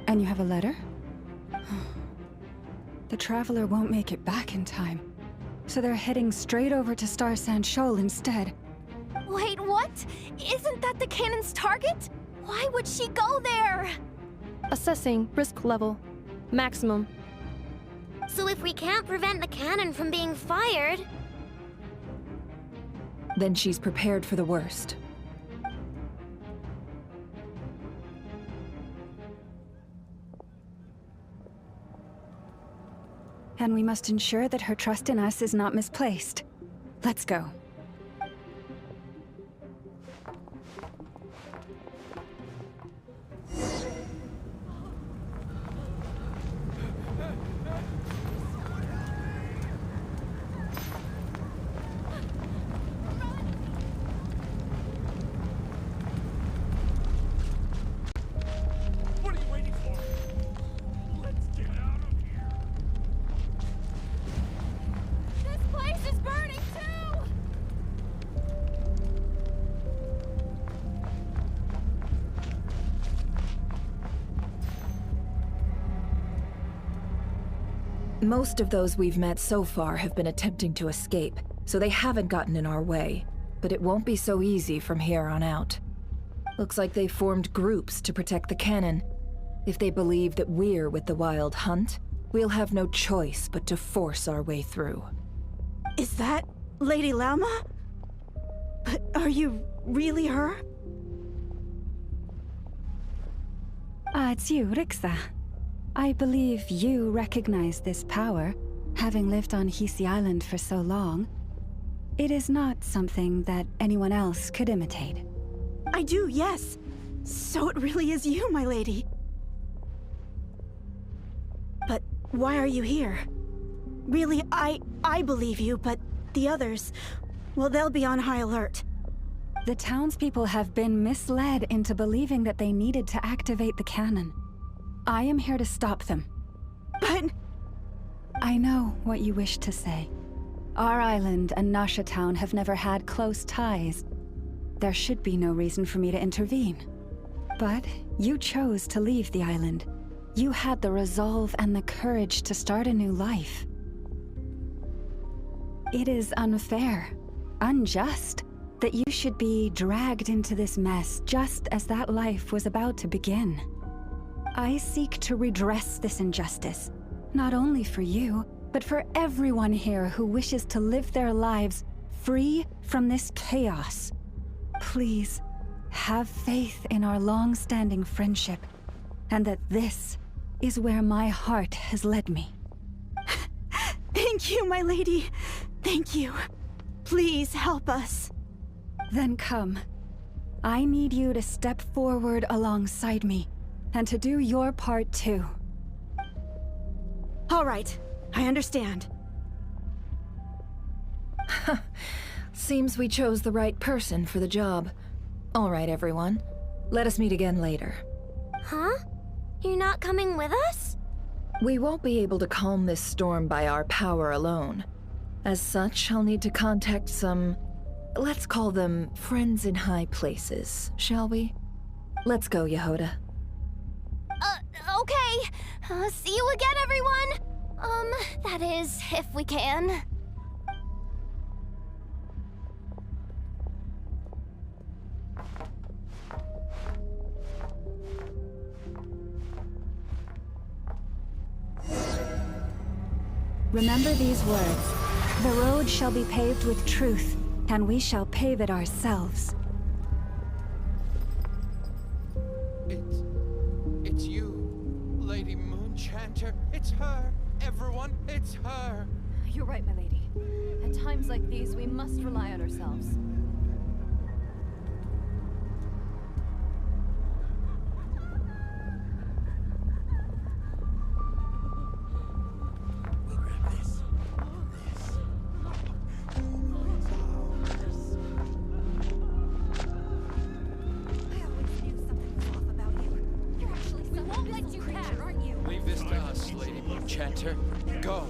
And you have a letter? the Traveler won't make it back in time. So they're heading straight over to Star Sand Shoal instead. Wait, what? Isn't that the cannon's target? Why would she go there? Assessing risk level. Maximum. So if we can't prevent the cannon from being fired... Then she's prepared for the worst. And we must ensure that her trust in us is not misplaced. Let's go. What are you waiting for? Let's get out of here. This place is burning too! Most of those we've met so far have been attempting to escape, so they haven't gotten in our way. But it won't be so easy from here on out. Looks like they formed groups to protect the cannon. If they believe that we're with the Wild Hunt, we'll have no choice but to force our way through. Is that Lady Lauma? But are you really her? It's you, Rixa. I believe you recognize this power, having lived on Hisi Island for so long. It is not something that anyone else could imitate. I do, yes. So it really is you, my lady. But why are you here? Really, I believe you, but the others, well, they'll be on high alert. The townspeople have been misled into believing that they needed to activate the cannon. I am here to stop them. But... I know what you wish to say. Our island and Nasha Town have never had close ties. There should be no reason for me to intervene. But you chose to leave the island. You had the resolve and the courage to start a new life. It is unfair, unjust, that you should be dragged into this mess just as that life was about to begin. I seek to redress this injustice, not only for you, but for everyone here who wishes to live their lives free from this chaos. Please, have faith in our long-standing friendship, and that this is where my heart has led me. Thank you, my lady. Thank you. Please help us. Then come. I need you to step forward alongside me, and to do your part too. All right, I understand. Seems we chose the right person for the job. All right, everyone. Let us meet again later. Huh? You're not coming with us? We won't be able to calm this storm by our power alone. As such, I'll need to contact some... let's call them friends in high places, shall we? Let's go, Yehoda. Okay. See you again, everyone! That is, if we can. Remember these words. The road shall be paved with truth, and we shall pave it ourselves. It's you, Lady Moonchanter. It's her. Everyone, it's her. You're right, my lady. At times like these, we must rely on ourselves. Leave this to us, Lady Moonchanter. Go.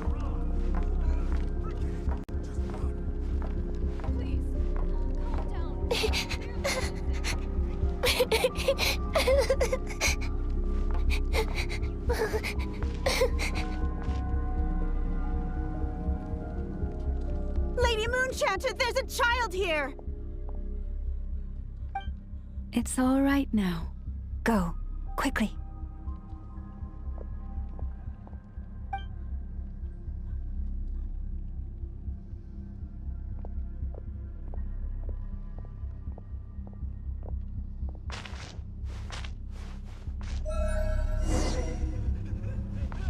a child here! It's all right now. Go, quickly.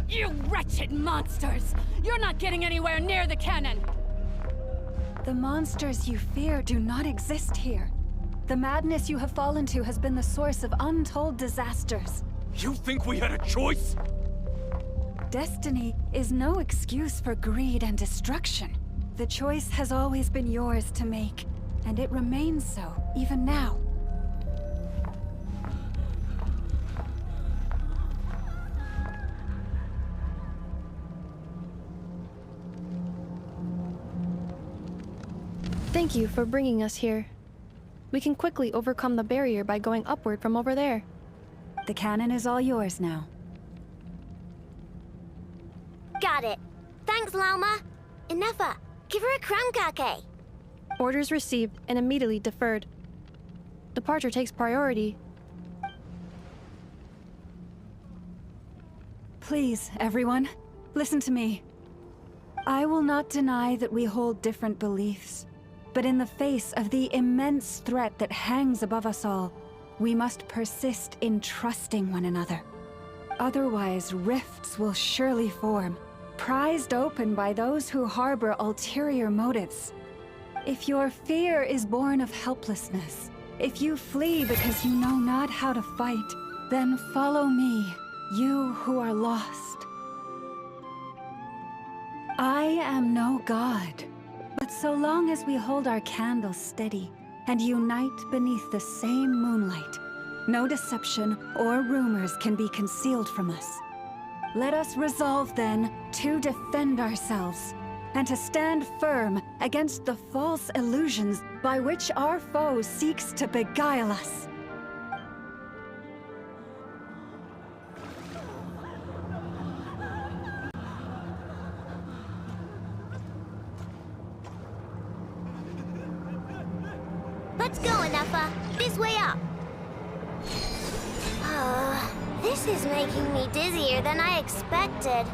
You wretched monsters! You're not getting anywhere near the cannon! The monsters you fear do not exist here. The madness you have fallen to has been the source of untold disasters. You think we had a choice? Destiny is no excuse for greed and destruction. The choice has always been yours to make, and it remains so, even now. Thank you for bringing us here. We can quickly overcome the barrier by going upward from over there. The cannon is all yours now. Got it. Thanks, Lauma. Inefa, give her a crumb-cake. Orders received and immediately deferred. Departure takes priority. Please, everyone, listen to me. I will not deny that we hold different beliefs. But in the face of the immense threat that hangs above us all, we must persist in trusting one another. Otherwise, rifts will surely form, prized open by those who harbor ulterior motives. If your fear is born of helplessness, if you flee because you know not how to fight, then follow me, you who are lost. I am no god. But so long as we hold our candles steady and unite beneath the same moonlight, no deception or rumors can be concealed from us. Let us resolve then to defend ourselves and to stand firm against the false illusions by which our foe seeks to beguile us. Let's go, Inefa. This way up. This is making me dizzier than I expected.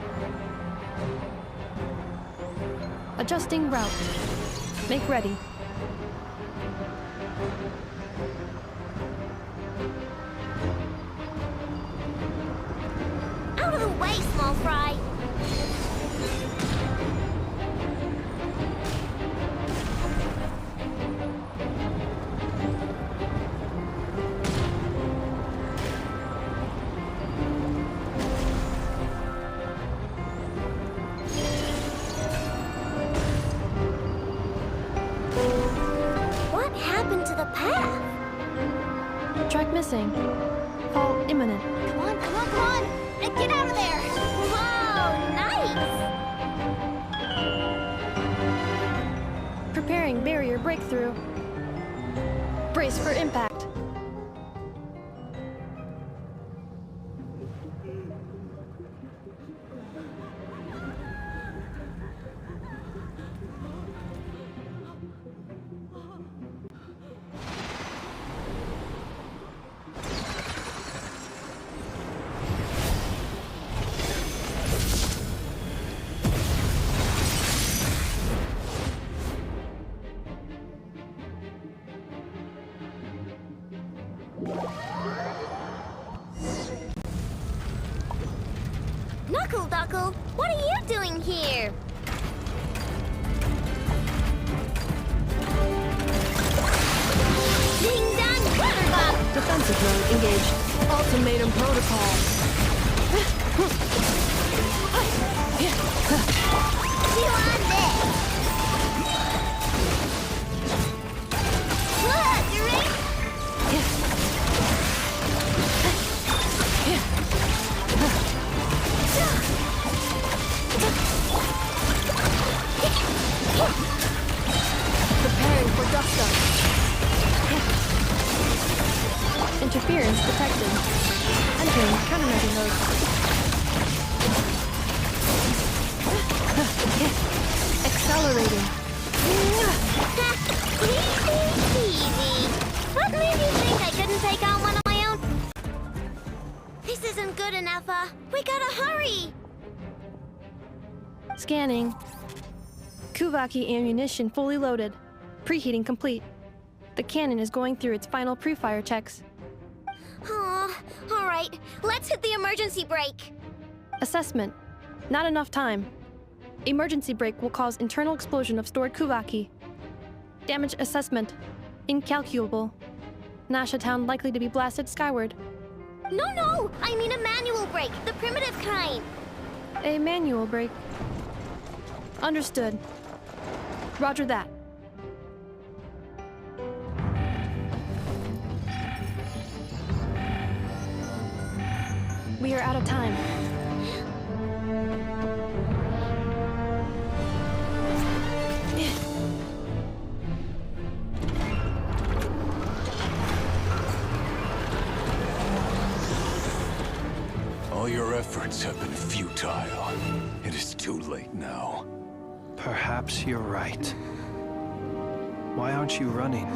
Adjusting route. Make ready. Out of the way, small fry. What happened to the path? Track missing. Fall imminent. Come on, come on, come on! Get out of there! Whoa, nice! Preparing barrier breakthrough. Brace for impact. Knuckle-Duckle, what are you doing here? Ding-dong, Butterbop! Defensive mode engaged. Ultimatum protocol. You on this? What, you ready? Preparing for dust-up. Interference detected. Entering countermeasure mode. Accelerating. Easy. What made you think I couldn't take on one of my own? This isn't good enough, we gotta hurry! Scanning. Kuvaki ammunition fully loaded. Preheating complete. The cannon is going through its final pre-fire checks. Aw, alright. Let's hit the emergency brake. Assessment. Not enough time. Emergency brake will cause internal explosion of stored Kuvaki. Damage assessment. Incalculable. Nasha Town likely to be blasted skyward. No! I mean a manual brake, the primitive kind. A manual brake. Understood. Roger that. We are out of time. All your efforts have been futile. It is too late now. Perhaps you're right. Why aren't you running?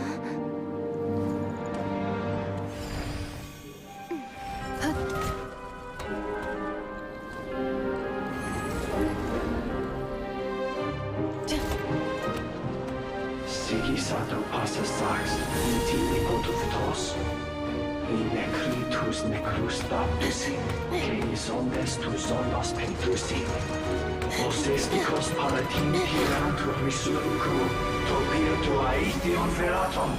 Sigisato passa sax, intimi potuvitos. Necritus necrus baptisi, canis omnes tu zonos pentusi. Osesticos palatin tirantur resurrecru, topir tua aethion veratum.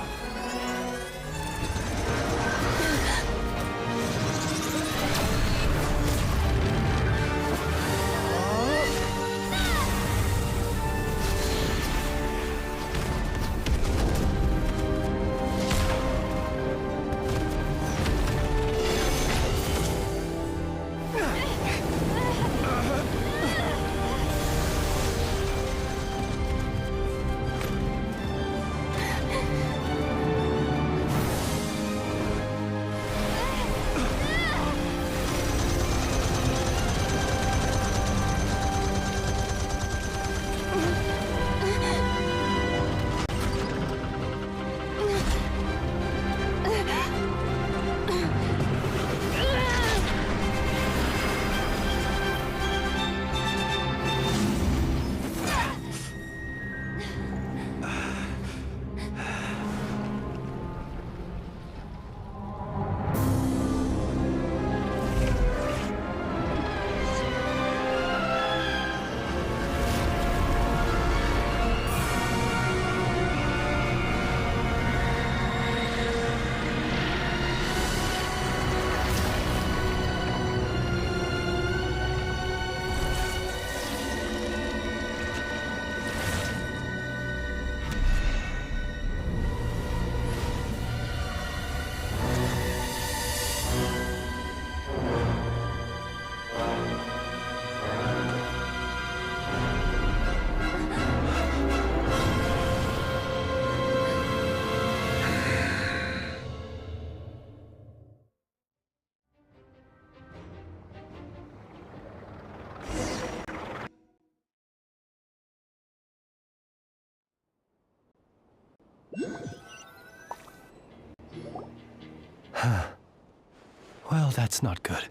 Well, that's not good.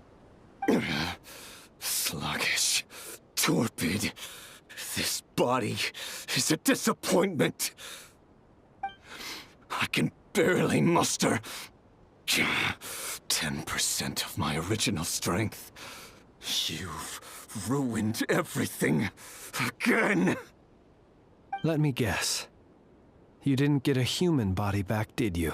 Sluggish. Torpid. This body is a disappointment. I can barely muster 10% of my original strength. You've ruined everything again. Let me guess. You didn't get a human body back, did you?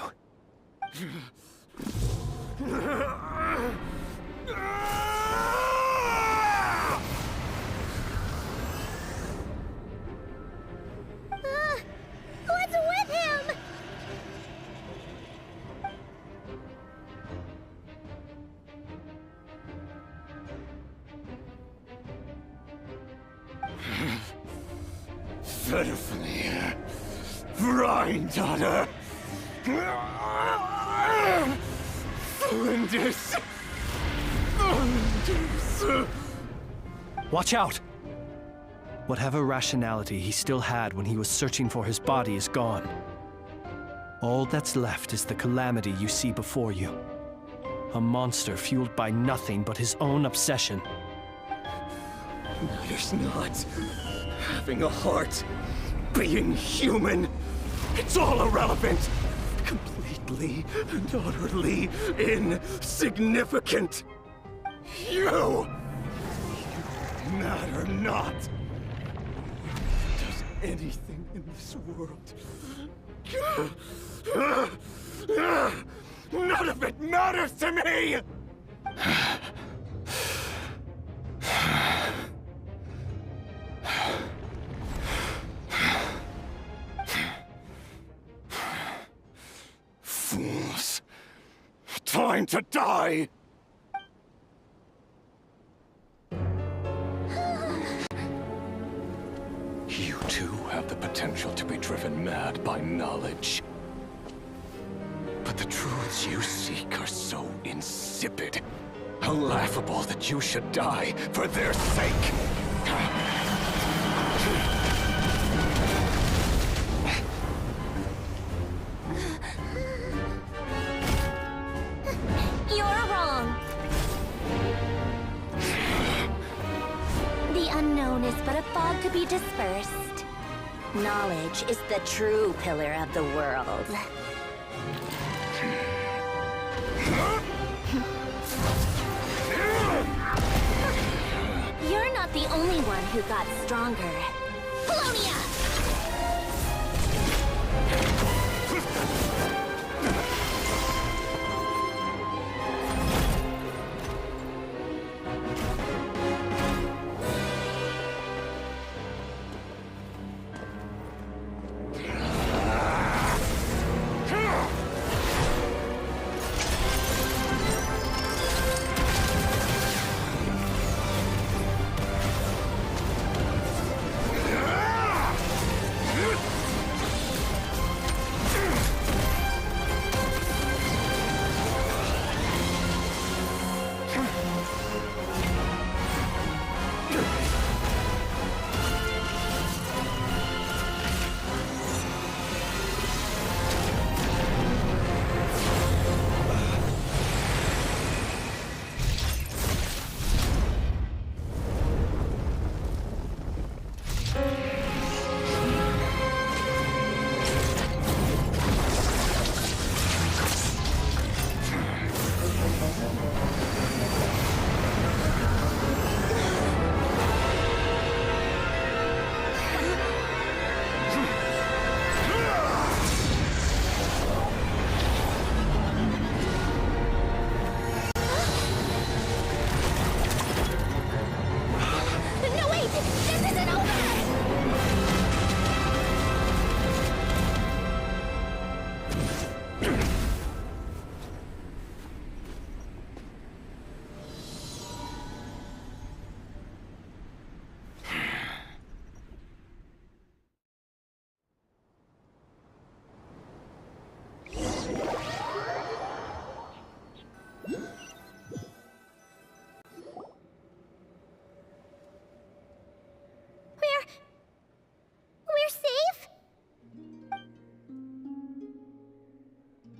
What's with him? Verfnir. Rhine-daughter. Flinders. Watch out! Whatever rationality he still had when he was searching for his body is gone. All that's left is the calamity you see before you. A monster fueled by nothing but his own obsession. Matters not. Having a heart. Being human. It's all irrelevant. Completely and utterly insignificant. You matter not. Does anything in this world. None of it matters to me! Fools. Time to die! You too have the potential to be driven mad by knowledge. But the truths you seek are so insipid, how laughable that you should die for their sake. You're wrong. The unknown is but a fog to be dispersed. Knowledge is the true pillar of the world. You're not the only one who got stronger. Polonia!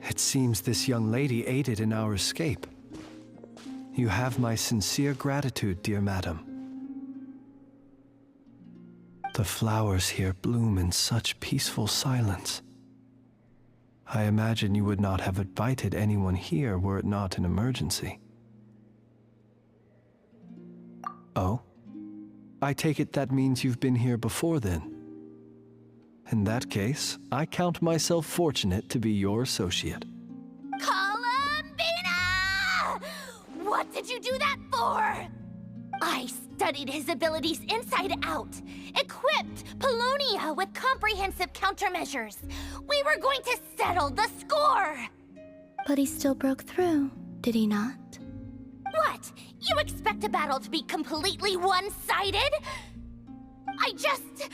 It seems this young lady aided in our escape. You have my sincere gratitude, dear madam. The flowers here bloom in such peaceful silence. I imagine you would not have invited anyone here were it not an emergency. Oh? I take it that means you've been here before then. In that case, I count myself fortunate to be your associate. Columbina! What did you do that for? I studied his abilities inside out, equipped Polonia with comprehensive countermeasures. We were going to settle the score! But he still broke through, did he not? What? You expect a battle to be completely one-sided? I just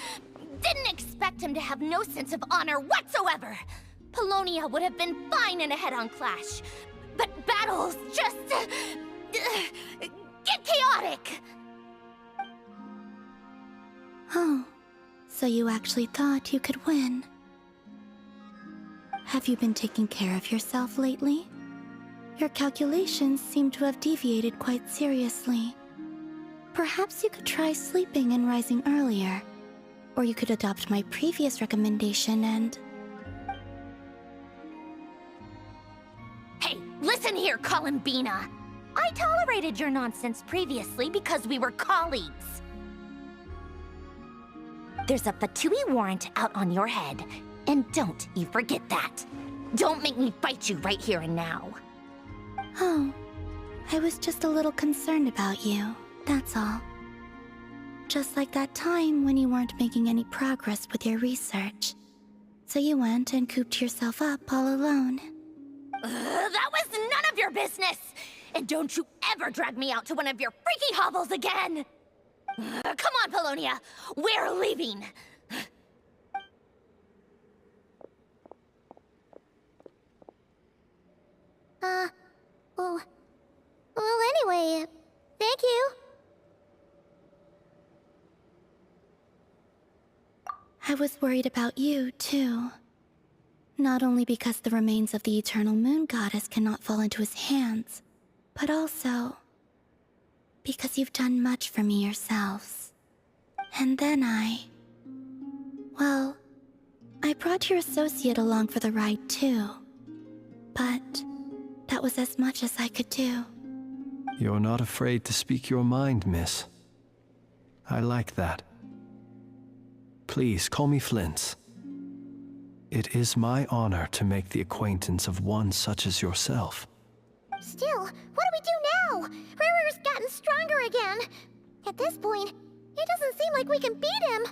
didn't expect him to have no sense of honor whatsoever. Polonia would have been fine in a head-on clash, but battles just get chaotic. Oh, so you actually thought you could win. Have you been taking care of yourself lately? Your calculations seem to have deviated quite seriously. Perhaps you could try sleeping and rising earlier. Or you could adopt my previous recommendation and... Hey, listen here, Columbina! I tolerated your nonsense previously because we were colleagues. There's a Fatui warrant out on your head, and don't you forget that. Don't make me fight you right here and now. Oh, I was just a little concerned about you, that's all. Just like that time when you weren't making any progress with your research. So you went and cooped yourself up all alone. That was none of your business! And don't you ever drag me out to one of your freaky hovels again! Come on, Polonia! We're leaving! Well, anyway, thank you. I was worried about you, too. Not only because the remains of the Eternal Moon Goddess cannot fall into his hands, but also because you've done much for me yourselves. And then well, I brought your associate along for the ride, too. But that was as much as I could do. You're not afraid to speak your mind, miss. I like that. Please, call me Flint's. It is my honor to make the acquaintance of one such as yourself. Still, what do we do now? Rurer's gotten stronger again. At this point, it doesn't seem like we can beat him.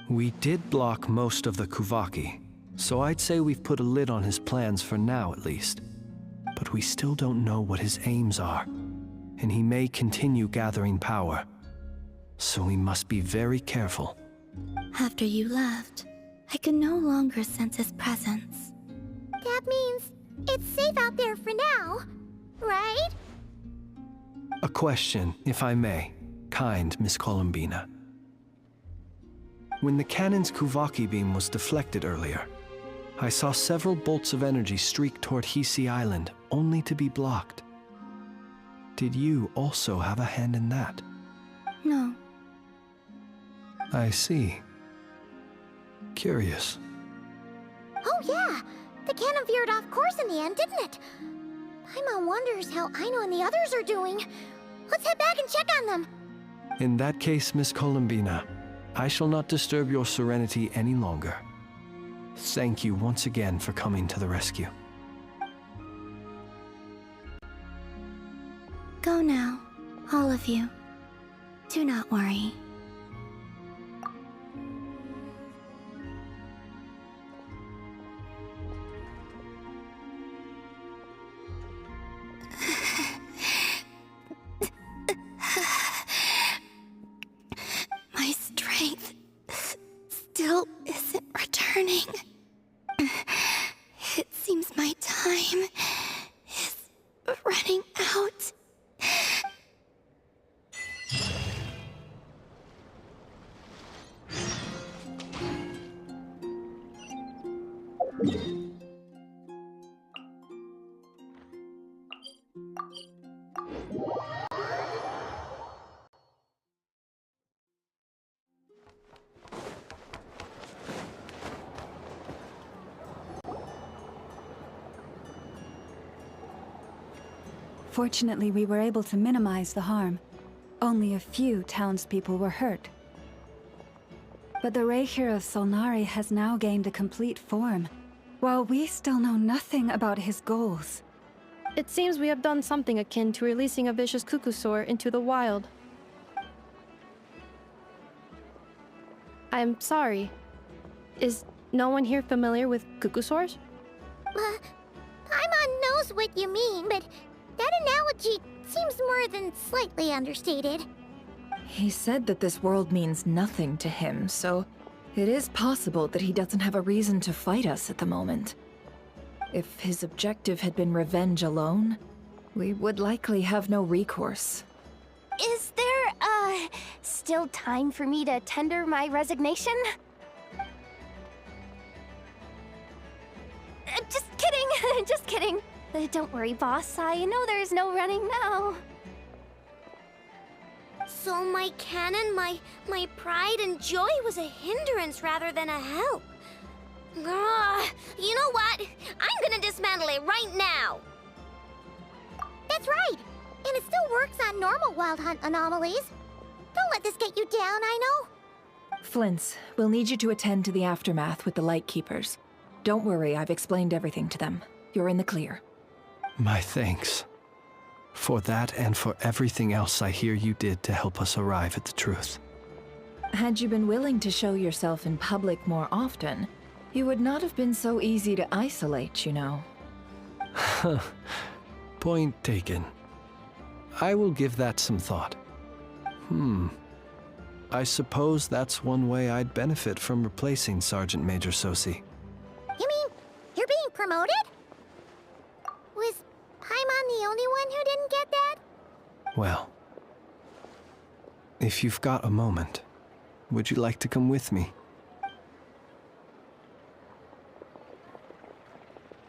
We did block most of the Kuvaki, so I'd say we've put a lid on his plans for now at least. But we still don't know what his aims are, and he may continue gathering power. So we must be very careful. After you left, I could no longer sense his presence. That means it's safe out there for now, right? A question, if I may, kind Miss Columbina. When the cannon's Kuvaki beam was deflected earlier, I saw several bolts of energy streak toward Hisi Island, only to be blocked. Did you also have a hand in that? No. I see. Curious. Oh yeah, the cannon veered off course in the end, didn't it? Paimon wonders how Aino and the others are doing. Let's head back and check on them. In that case, Miss Columbina, I shall not disturb your serenity any longer. Thank you once again for coming to the rescue. Go now, all of you. Do not worry. My strength still isn't returning. It seems my time is running out. Fortunately, we were able to minimize the harm. Only a few townspeople were hurt. But the Reikir of Solnari has now gained a complete form, while we still know nothing about his goals. It seems we have done something akin to releasing a vicious Kukusaur into the wild. I'm sorry. Is no one here familiar with Kukusaurs? Paimon knows what you mean, but that analogy seems more than slightly understated. He said that this world means nothing to him, so it is possible that he doesn't have a reason to fight us at the moment. If his objective had been revenge alone, we would likely have no recourse. Is there a still time for me to tender my resignation? Just kidding, just kidding. Don't worry, boss. I know there's no running now. So my canon, my pride and joy was a hindrance rather than a help. Ugh, you know what? I'm gonna dismantle it right now. That's right. And it still works on normal Wild Hunt anomalies. Don't let this get you down, I know. Flint's, we'll need you to attend to the aftermath with the Lightkeepers. Don't worry, I've explained everything to them. You're in the clear. My thanks. For that and for everything else I hear you did to help us arrive at the truth. Had you been willing to show yourself in public more often, you would not have been so easy to isolate, you know. Point taken. I will give that some thought. I suppose that's one way I'd benefit from replacing Sergeant Major Sosi. You mean you're being promoted? Was Paimon the only one who didn't get that? Well, if you've got a moment, would you like to come with me?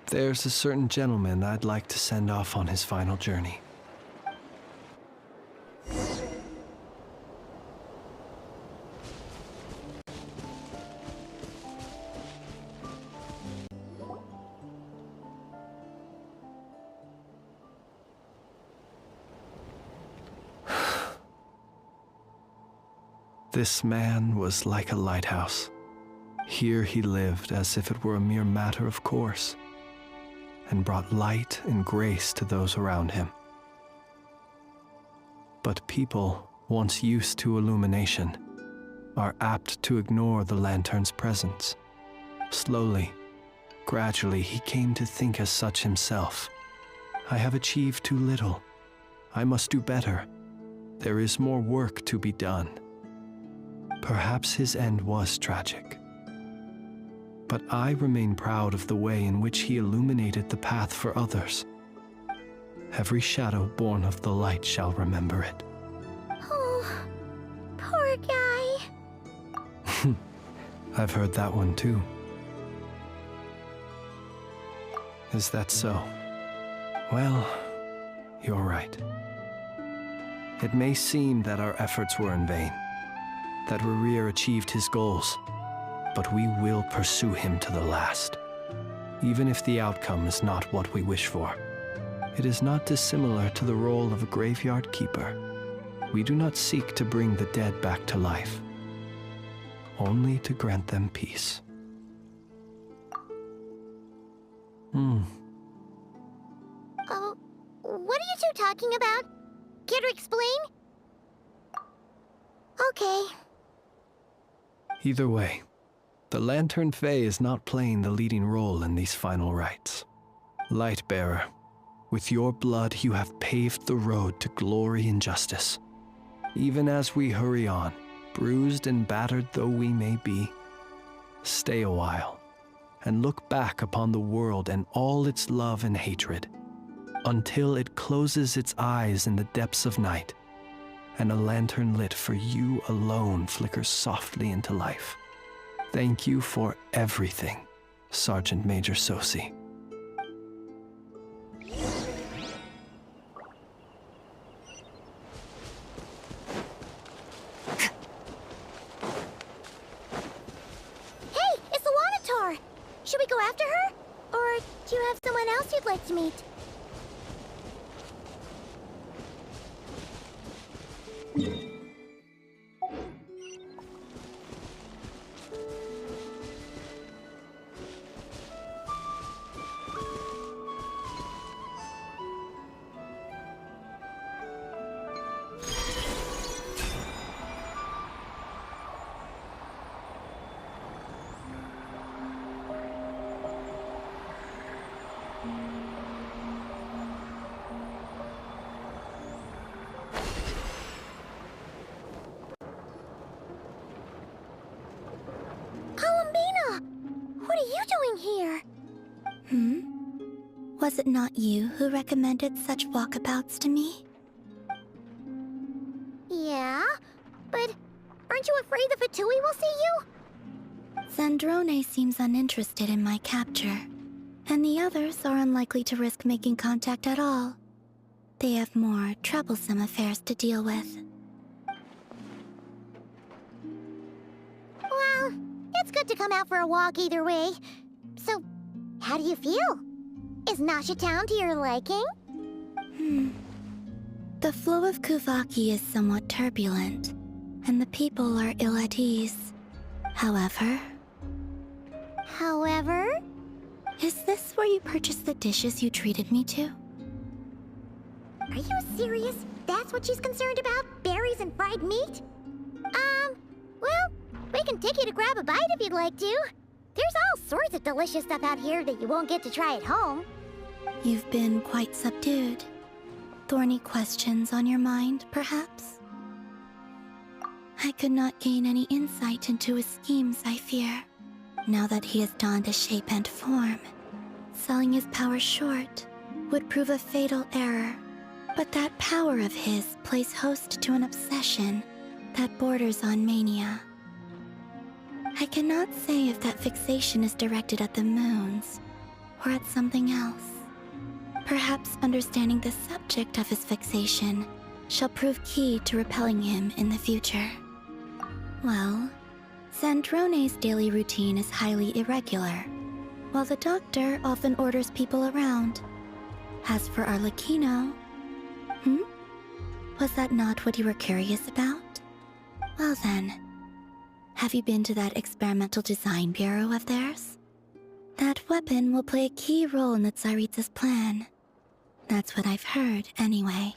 There's a certain gentleman I'd like to send off on his final journey. This man was like a lighthouse. Here he lived as if it were a mere matter of course, and brought light and grace to those around him. But people, once used to illumination, are apt to ignore the lantern's presence. Slowly, gradually, he came to think as such himself. I have achieved too little. I must do better. There is more work to be done. Perhaps his end was tragic. But I remain proud of the way in which he illuminated the path for others. Every shadow born of the light shall remember it. Oh, poor guy. I've heard that one too. Is that so? Well, you're right. It may seem that our efforts were in vain, that Rerir achieved his goals, but we will pursue him to the last, even if the outcome is not what we wish for. It is not dissimilar to the role of a graveyard keeper. We do not seek to bring the dead back to life, only to grant them peace. Oh, what are you two talking about? Care to explain? Okay. Either way, the Lantern Fae is not playing the leading role in these final rites. Lightbearer, with your blood you have paved the road to glory and justice. Even as we hurry on, bruised and battered though we may be, stay a while and look back upon the world and all its love and hatred, until it closes its eyes in the depths of night, and a lantern lit for you alone flickers softly into life. Thank you for everything, Sergeant Major Sosi. Hey, it's the Wanatar! Should we go after her? Or do you have someone else you'd like to meet? What are you doing here? Was it not you who recommended such walkabouts to me? Yeah? But aren't you afraid the Fatui will see you? Zandrone seems uninterested in my capture, and the others are unlikely to risk making contact at all. They have more troublesome affairs to deal with. Well, it's good to come out for a walk either way. So, how do you feel? Is Nasha Town to your liking? The flow of Kuvaki is somewhat turbulent, and the people are ill at ease. However... Is this where you purchased the dishes you treated me to? Are you serious? That's what she's concerned about? Berries and fried meat? Well, we can take you to grab a bite if you'd like to. There's all sorts of delicious stuff out here that you won't get to try at home. You've been quite subdued. Thorny questions on your mind, perhaps? I could not gain any insight into his schemes, I fear. Now that he has donned a shape and form, selling his power short would prove a fatal error. But that power of his plays host to an obsession that borders on mania. I cannot say if that fixation is directed at the moons or at something else. Perhaps understanding the subject of his fixation shall prove key to repelling him in the future. Well, Zandrone's daily routine is highly irregular, while the doctor often orders people around. As for Arlecchino... Was that not what you were curious about? Well then, have you been to that experimental design bureau of theirs? That weapon will play a key role in the Tsaritsa's plan. That's what I've heard, anyway.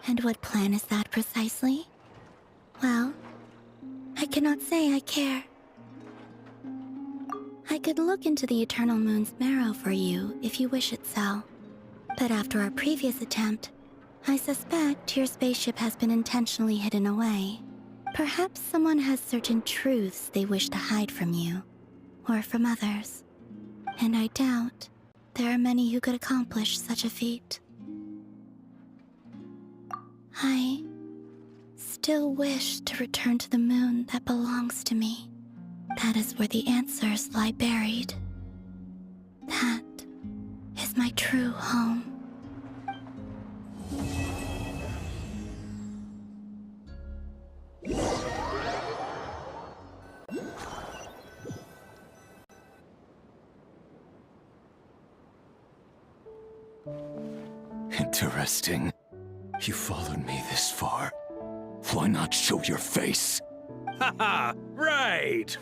And what plan is that precisely? Well, I cannot say I care. I could look into the Eternal Moon's marrow for you if you wish it so. But after our previous attempt, I suspect your spaceship has been intentionally hidden away. Perhaps someone has certain truths they wish to hide from you, or from others. And I doubt there are many who could accomplish such a feat. I still wish to return to the moon that belongs to me. That is where the answers lie buried. That is my true home. Interesting. You followed me this far. Why not show your face? Haha! Right!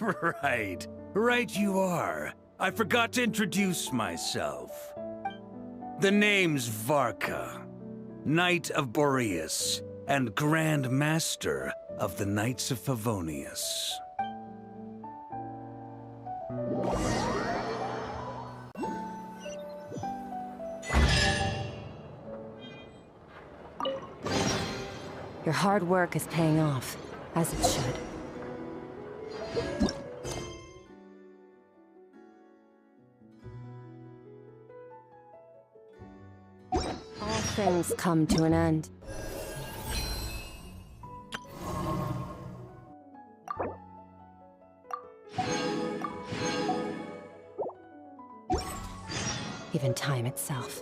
Right you are. I forgot to introduce myself. The name's Varka, Knight of Boreas, and Grand Master of the Knights of Favonius. Your hard work is paying off, as it should. All things come to an end. Even time itself.